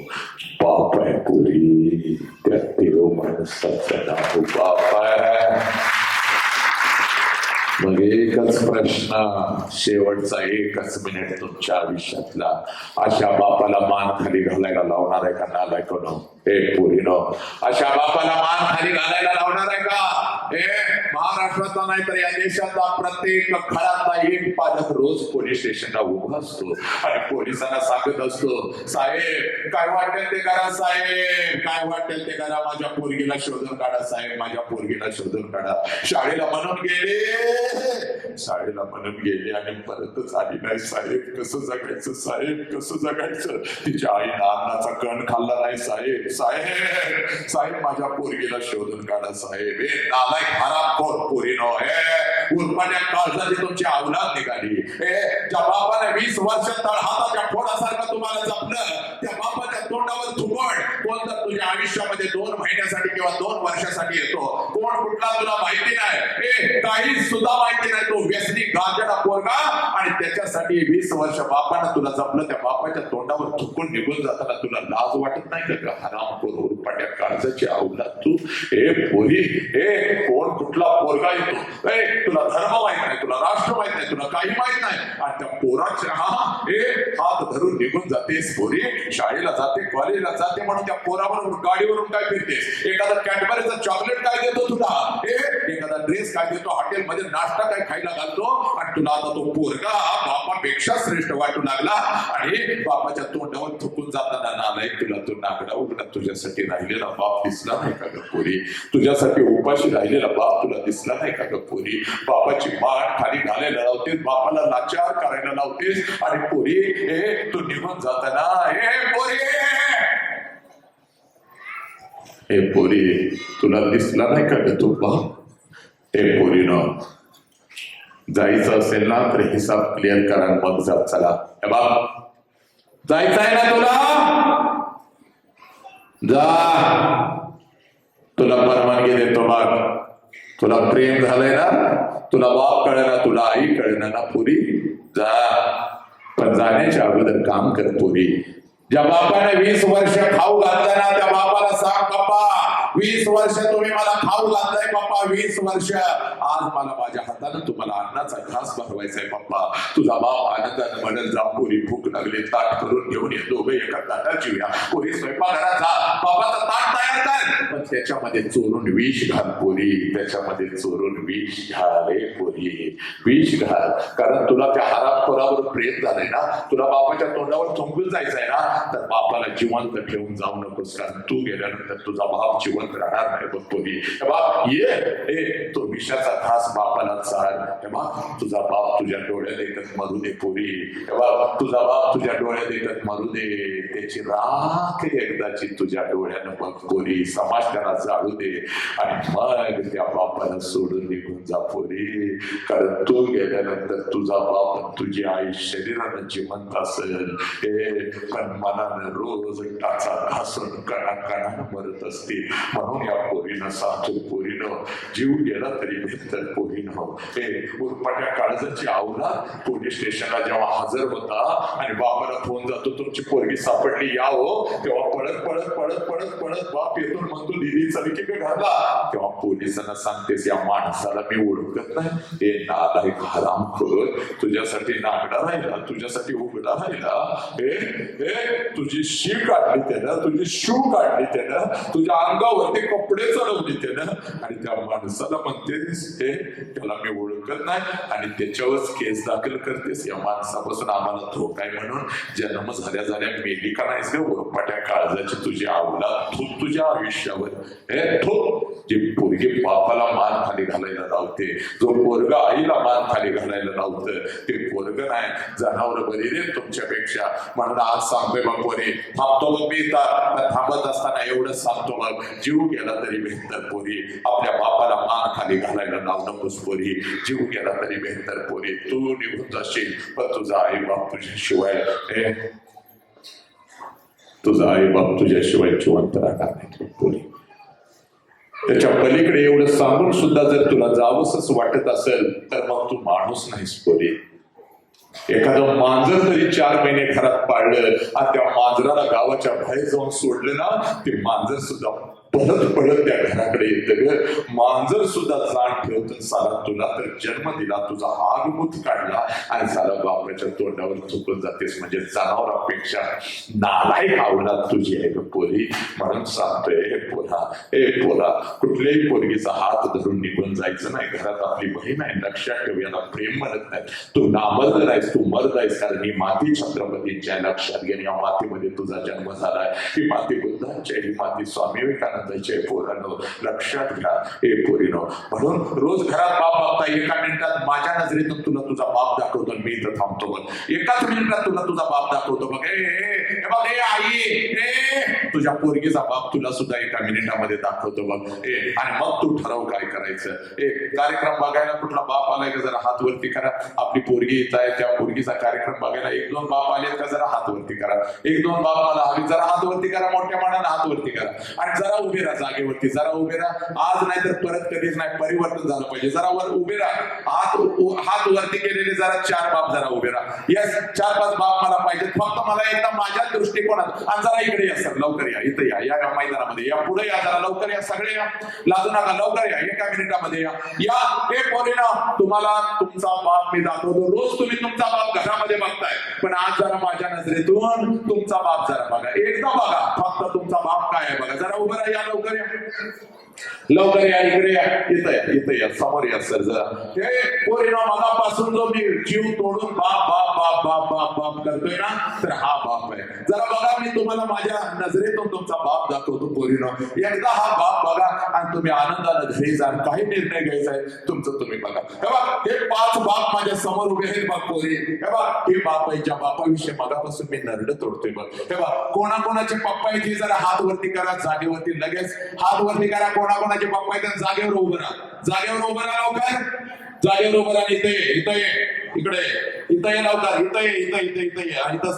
बाप आहे पोरी. त्या देव माणसाचं नाव बाप आहे. मग एकच प्रश्न, शेवटचा एकच मिनिट तुमच्या आयुष्यातला, अशा बापाला मान खाली घालायला लावणार आहे का नालायकनो? हे पोरीनो, अशा बापाला मान खाली घालायला लावणार आहे का? हे महाराष्ट्राचा नाही तर या देशाचा प्रत्येक घरातला एक पालक रोज पोलीस स्टेशनला उभा असतो आणि पोलिसांना सांगत असतो, साहेब काय वाटेल ते करा, साहेब काय वाटेल ते करा, माझ्या पोरगीला शोधून काढा, साहेब माझ्या पोरगीला शोधून काढा. शाळेला म्हणून गेले आणि परतच आली नाही, साहेब कसं जगायचं, साहेब कसं जगायचं. तिच्या आईनं अन्नाचा कण खाल्ला नाही, साहेब साहेब साहेब माझ्या पोरगीला शोधून काढा, साहेब. हे नालायक हरामखोर पोरीनो, हे उरपाट्या काळजाची तुमची औलाद निघाली. हे ज्या बापाने 20 वर्ष तळहाताच्या फोडासारखं तुम्हाला जपलं, त्या बापाच्या तोंडावर थुबड कोण तर तुझ्या आयुष्यामध्ये 2 महिन्यासाठी किंवा 2 वर्षासाठी येतो. कोण कुठला तुला माहिती नाही, हे काही सुद्धा माहिती नाही. तो व्यसनी गांजाडा पोरगा आणि त्याच्यासाठी 20 वर्ष बापानं तुला जपलं, त्या बापाच्या तोंडावर थुकून निघून जाताना तुला लाज वाटत नाही का? हरामखोर उरपाट्या काळजाची औलाद तू. हे पोरी, हे कोण कुठला पोरगा येतो, तुला धर्म माहित नाही, तुला राष्ट्र माहित नाही, तुला काही माहित नाही आणि त्या पोराच्या हे हात धरून निघून जातेस पोरी. शाळेला जाते, कॉलेजला जाते म्हणून त्या पोराबरोबर गाडीवरून काय फिरतेस? एखादा कॅडबरीचं चॉकलेट काय देतो तुला, एखादा ड्रेस काय देतो, हॉटेलमध्ये नाश्ता काय खायला घालतो आणि तुला आता तो पोरगा बापापेक्षा श्रेष्ठ वाटू लागला आणि बापाच्या तोंडावर थुकून जाताना नालायक तुला तो नागडा उघडा. तुझ्यासाठी राहिलेला बाप दिसला नाही का ग पोरी? तुझ्यासाठी उपाशी राहिलेला बाप तुला दिसला नाही का ग पोरी? बापाची मान खाली घालायला लावतेस, बापाला लाचार करायला लावतेस आणि पोरी हे तू निघून जाताना हे पोरी, हे पोरी तुला दिसला नाही का ग तो बाप? हे पोरीनं जायचं असेल ना तर हिसाब क्लिअर करा मग जा. चला हे बाप जायचं आहे ना तुला, जा. तुला परवानगी देतो बाप. तुला प्रेम झालंय ना, तुला बाप कळेना, तुला आई कळेना ना पोरी, जा. पण जाण्याच्या अगोदर काम कर पोरी. ज्या बापाने 20 वर्ष खाऊ घातलं ना त्या बापाला सांग, पप्पा 20 वर्ष तुम्ही मला खाऊ घातलंय पप्पा, 20 वर्ष. आज मला माझ्या हातानं तुम्हाला अन्नाचा घास भरवायचाय पप्पा. तुझा बाप आनंदाने म्हणेल, जा पोरी भूक लागली, ताट करून घेऊन ये, दोघं एका ताटात जेऊया. पोरी स्वयंपाकघरात जा, बापाचा ताट तयार कर, पण त्याच्यामध्ये चोरून विष घाल पोरी, त्याच्यामध्ये चोरून विष घाल. रे पोरी विष घाल, कारण तुला त्या हरामखोरावर प्रेम झालंय ना, तुला बापाच्या तोंडावर थुंकून जायचंय ना, तर बापाला जिवंत ठेवून जाऊ नकोस, कारण तू गेल्यानंतर तुझा बाप जिवंत राहणार नाही. बघ पोरी, बाप ये तो विषाचा घास बापाला चाल. बाप तुझा बाप तुझ्या डोळ्यात एकच मरू दे पोरी, बाप तुझा बाप तुझ्या डोळ्यात एकच मरू दे, त्याची राख एकदाची तुझ्या डोळ्यानं बघ पोरी, समाजकाला जाळू दे आणि मग त्या बापाला सोडून निघून जा पोरी, कारण तू गेल्यानंतर तुझा बाप तुझी आई शरीरानं जिवंत असेल, पण मनानं रोज टाचा घासून कणा कणानं मरत असते. म्हणून या पोरीनं सांगतो, पोरीनं जीव गेला तरी बेहतर पोरीनं. उरपाट्या काळजाची औलाद पोलीस स्टेशनला जेव्हा हजर होता आणि बापाला फोन जातो, तुमची पोरगी सापडली या हो, तेव्हा पळत पळत पळत पळत पळत बाप येतो, म्हणतो दिदी चल की घरला. तेव्हा पोलिसांना सांगतेस, या माणसाला मी ओळखत नाही, हे नालायक हरामखोर, तुझ्यासाठी नागडा राहिला, तुझ्यासाठी उघडा राहिला, तुझी शी काढली त्यानं, तुझी शू काढली त्यानं, तुझ्या अंगावरती कपडे चढवले त्यानं आणि त्या माणसाला म्हणतेस हे त्याला मी ओळखत नाही आणि त्याच्यावरच केस दाखल करतेस. या माणसापासून आम्हाला धोका आहे म्हणून जन्म झाल्या झाल्या मेली का नाहीस ग उरपाट्या काळजाची तुझी आवलाद थूक तुझ्या आयुष्यावर. हे थूक जे पोरगे बापाला मान खाली घालायला लावते, जो पोरग आईला मान खाली घालायला लावतं ते पोरग नाही जनावर बरी रे तुमच्यापेक्षा. म्हणून आज सांगतोय बघ पोरी, थांबतो बघ मी थांबत असताना एवढंच सांगतो बघ, जीव गेला तरी बेहतर पोरी आपल्या बापाला मान खाली घालायला लावू नकोस पोरी. जीव गेला तरी बेहतर पोरी, तू निघून जाशील पण तुझा आई बाप तुझ्याशिवाय तुझा आई बाप तुझ्याशिवाय जिवंत राहणार नाही पोरी. त्याच्या पलीकडे एवढं सांगून सुद्धा जर तुला जावंसच वाटत असेल तर मग तू माणूस नाहीस पोरी. एखादं मांजर तरी 4 महिने घरात पाळलं आणि त्या मांजराला गावाच्या बाहेर जाऊन सोडलं ना, ते मांजर सुद्धा पळत पळत त्या घराकडे येतं ग. मांजर सुद्धा जाण ठेवत साला तुला तर जन्म दिला, तुझा आगमूत काढला आणि साला बापाच्या तोंडावर चुकून जातेस म्हणजे जनावरांपेक्षा नालायक आवलाद तुझी आहे ग पोरी. म्हणून सांगतोय हे पोरा कुठल्याही पोरगीचा हात धरून निघून जायचं नाही. घरात आपली बहीण आहे लक्षात ठेव, याला प्रेम म्हणत नाही. तू नामर्द आहेस, तू मर्द आहेस कारण ही माती छत्रपतींच्या लक्षात घेऊन या मातीमध्ये तुझा जन्म झालाय. ही माती बुद्धांची, ही माती स्वामी विवेकानंद पोरांनो लक्षात घ्या. हे पोरीनो म्हणून रोज घरात बाप बघता एका मिनिटात माझ्या नजरेतून तुला तुझा बाप दाखवतो मी इथं थांबतो बघ. एकाच मिनिटात तुला तुझा बाप दाखवतो बघ. बघ ए आई तुझ्या पोरगीचा बाप तुला सुद्धा एका मिनिटामध्ये दाखवतो बघ. आणि मग तू ठरव काय करायचं. कार्यक्रम बघायला कुठला बाप आलाय का जरा हात वरती करा. आपली पोरगी येत आहे त्या पोरगीचा कार्यक्रम बघायला 1-2 बाप आले का जरा हात वरती करा. 1-2 बाप मला हवी जरा हात वरती करा, मोठ्या मानानं हात वरती करा आणि जरा उभे राहा जागेवरती. जरा उभे राहा, आज नाही तर परत कधीच नाही, परिवर्तन झालं पाहिजे. जरा वर उभे राहा, हात वरती केलेले जरा 4 बाप जरा उभे राहा. यस 4-5 बाप मला पाहिजेत. फक्त मला एकदा माझ्या दृष्टिकोनात आणि जरा इकडे या सर लवकर या, इथं या मैदानामध्ये या, पुढे या जरा लवकर या, सगळे या, लाजू नका लवकर या, एका मिनिटामध्ये या. हे पोरीनो तुम्हाला तुमचा बाप मी दाखवतो. रोज तुम्ही तुमचा बाप घरामध्ये बघताय पण आज जरा माझ्या नजरेतून तुमचा बाप जरा बघा. एकदा बघा फक्त तुमचा बाप काय आहे बघा. जरा उभं राहा, लवकर या, लवकर या, इकडे या, इथं या, समोर या सर जरा. हे पोरीनो मगापासून जो मी जीव तोडून बाप बाप बाप बाप बाप बाप करतोय ना तर हा बाप आहे. जरा बघा मी तुम्हाला माझ्या नजरेतून तुमचा बाप दाखवतो पोरीनो. एकदा हा बाप बघा आणि तुम्ही आनंदाने घरी जा. काही निर्णय घ्यायचा आहे तुमचं तुम्ही बघा. हे बघ हे 5 बाप माझ्या समोर उभे आहेत बघ पोरी. हे बघ हे बाप आहे ज्या बापाविषयी मगापासून मी नरड तोडतोय बघ. हे बघ कोणाकोणाचे पप्पा आहेत हे जरा हात वरती करा जागेवरती, लगेच हात वरती करा. कोणाकोणाचे पप्पा आहेत जागेवर उभं राहा, जागेवर उभं राहा लवकर, जागेवर उभं राहा. इथं ये इकडे, इथं ये लवकर, इथं ये आणि इथं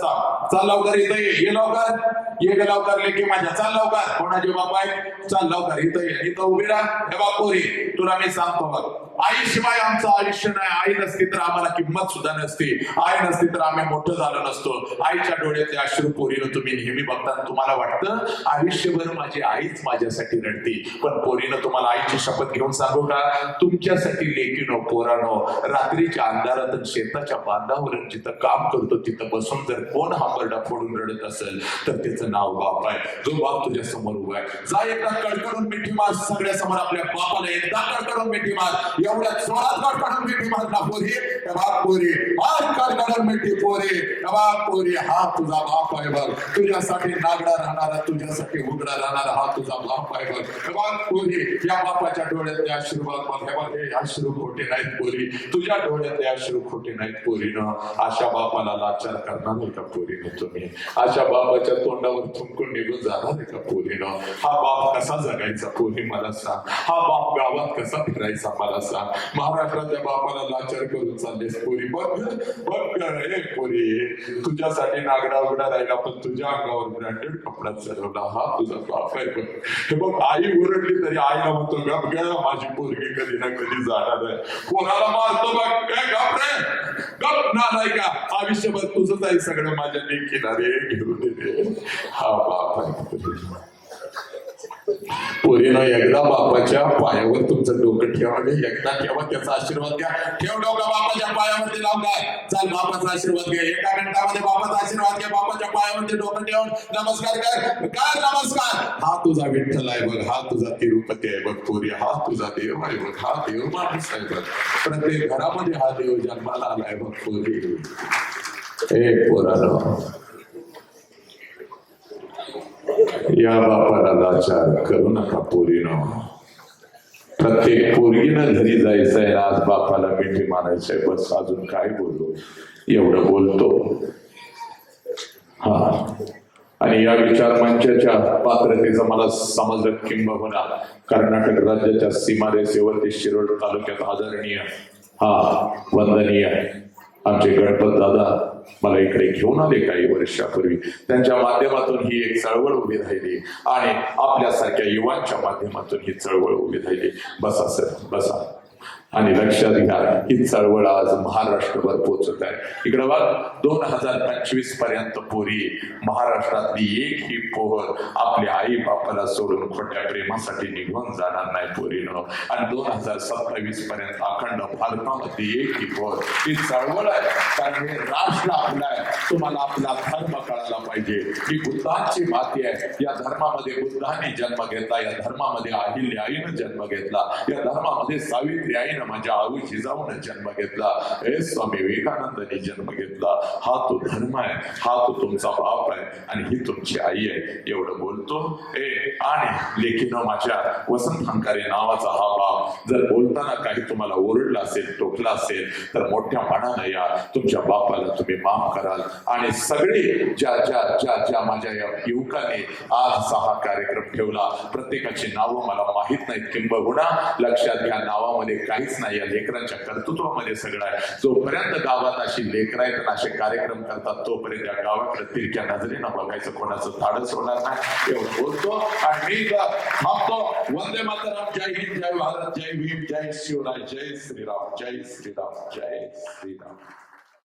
चाल लवकर, इथं ये लवकर, ये लवकर लेके माझ्या, चाल लवकर. कोणाचे बाबा आहेत चाल लवकर, इथं उभी राहा. हे बघ पोरी तुला मी सांगतो बघ, आईशिवाय आमचं आयुष्य नाही. आई नसती तर आम्हाला किंमत सुद्धा नसती. आई नसती तर आम्ही मोठं झालो नसतो. आईच्या डोळ्यातले अश्रू पोरीनं तुम्ही नेहमी बघताना तुम्हाला वाटतं आयुष्यभर माझी आईच माझ्यासाठी रडती. पण पोरीनं तुम्हाला आईची शपथ घेऊन सांगू का, तुमच्यासाठी लेकीनो पोरानो रात्रीच्या अंधारात शेताच्या बांधावर जिथं काम करतो तिथं बसून जर कोण हांबरडा फोडून रडत असेल तर त्याचं नाव बाप आहे. जो बाप तुझ्या समोर उभा आहे. जा एकदा कडकडून मिठी मार सगळ्या समोर आपल्या बापाला, एकदा कडकडून मिठी मार. एवढ्या जोरात कडकडून मिठी मार ना पोरी. बाप पोरी हा कडकडून मिठी पोरी. बाप पोरी हा तुझा बाप आहे बघ. तुझ्यासाठी नागडा राहणारा, तुझ्यासाठी उघडा राहणारा हा तुझा बाप आहे बघ. बाप पोरी या बापाच्या डोळ्यातले आशीर्वाद बघ. हे अश्रू खोटे नाहीत पोरी, तुझ्या डोळ्यातले अश्रू खोटे नाहीत पोरीनं. अशा बापाला लाचार करणार नाही का पोरीनं तुम्ही? अशा बापाच्या तोंडावर थुंकून निघून जाणार नाही का पोरीनं? हा बाप कसा जगायचा पोरी मला सांग. हा बाप गावात कसा फिरायचा मला सांग. महाराष्ट्राच्या बापाला लाचार करून चाललेस पोरी. बघ हे पोरी तुझ्यासाठी नागडा उघडा राहिला पण तुझ्या अंगावर ब्रँडेड कपडा चढवला हा तुझा बाप आहे. हे बघ आई ओरडली तरी आईला म्हणतो गप ग, माझी पोरगी कधी ना कधी जाणार आहे. कोणाला मारतो बघ गप रे, गप नालाय का. आयुष्यभर तुझंच आहे सगळं माझ्या किनारे घेऊन येते. हा बाप आहे. पोरीनं एकदा बापाच्या पायावर तुमचं डोकं ठेवावे, एकदा ठेवा, त्याचा आशीर्वाद घ्या. ठेव डोकं बापाच्या पायावरती लावून काय चाल, बापाचा आशीर्वाद घे. एका मिनिटामध्ये बापाचा आशीर्वाद घे. बापाच्या पायावरती डोकं ठेवून नमस्कार कर नमस्कार. हा तुझा विठ्ठल आहे बघ, हा तुझा तिरुपती आहे बघ पोरी, हा तुझा देव आहे बघ, हा देव माणूस आहे बघ. प्रत्येक घरामध्ये हा देव जन्माला आलाय बघ पोरी. ए पोरानो, या बापाला लाचार करू नका पोरीनो. प्रत्येक पोरगीनं घरी जायचंय, आज बापाला मिठी मारायचंय. बस अजून काय बोलू, एवढं बोलतो. हा, आणि या विचार मंचाच्या पात्रतेचं मला समजलं किंबहुना कर्नाटक राज्याच्या सीमारेषेवरती शिरोड तालुक्यात आदरणीय वंदनीय आमचे गणपत दादा मला इकडे घेऊन आले काही वर्षापूर्वी. त्यांच्या माध्यमातून ही एक चळवळ उभी राहिली आणि आपल्यासारख्या युवांच्या माध्यमातून ही चळवळ उभी राहिली. बसा सर, बसा. आणि लक्षात घ्या, ही चळवळ आज महाराष्ट्रभर पोहोचत आहे. इकडे बघ, 2025 पर्यंत पोरी महाराष्ट्रातली एक ही पोहर आपल्या आई बापाला सोडून खोट्या प्रेमासाठी निघून जाणार नाही पोरीनं. आणि 2027 पर्यंत अखंड भारतामध्ये एक ही पोहर ही चळवळ आहे. कारण हे राष्ट्र आपलं आहे. तुम्हाला आपला धर्म कळायला पाहिजे. ही बुद्धांची माती आहे. या धर्मामध्ये बुद्धांनी जन्म घेतला, या धर्मामध्ये अहिल्या आईनं जन्म घेतला, या धर्मामध्ये सावित्री आईनं माझ्या आऊ जिजाऊन जन्म घेतला, हे स्वामी विवेकानंदांनी जन्म घेतला. हा तो धर्म आहे, हा तो तुमचा बाप आहे आणि ही तुमची आई आहे. एवढं बोलतो. आणि लेखीनं माझ्या वसंत हंकारे नावाचा हा बाप जर बोलताना काही तुम्हाला ओरडला असेल, टोकला असेल, तर मोठ्या मनानं या तुमच्या बापाला तुम्ही माफ कराल. आणि सगळे ज्या माझ्या या युवकांनी आज हा कार्यक्रम ठेवला, प्रत्येकाची नावं मला माहित नाहीत, किंबहुना लक्षात घ्या, नावामध्ये काहीच नाही, या लेकरांच्या कर्तृत्वामध्ये सगळं आहे. जोपर्यंत गावात अशी लेकर आहेत आणि असे कार्यक्रम करतात, तोपर्यंत या गावाकडे तिरक्या नजरेनं बघायचं कोणाचं धाडस होणार नाही. एवढं बोलतो आणि मी थांबतो. वंदे मातरम. जय हिंद, जय भारत, जय भीम, जय शिवराय, जय श्रीराम, जय श्रीराम, जय श्रीराम.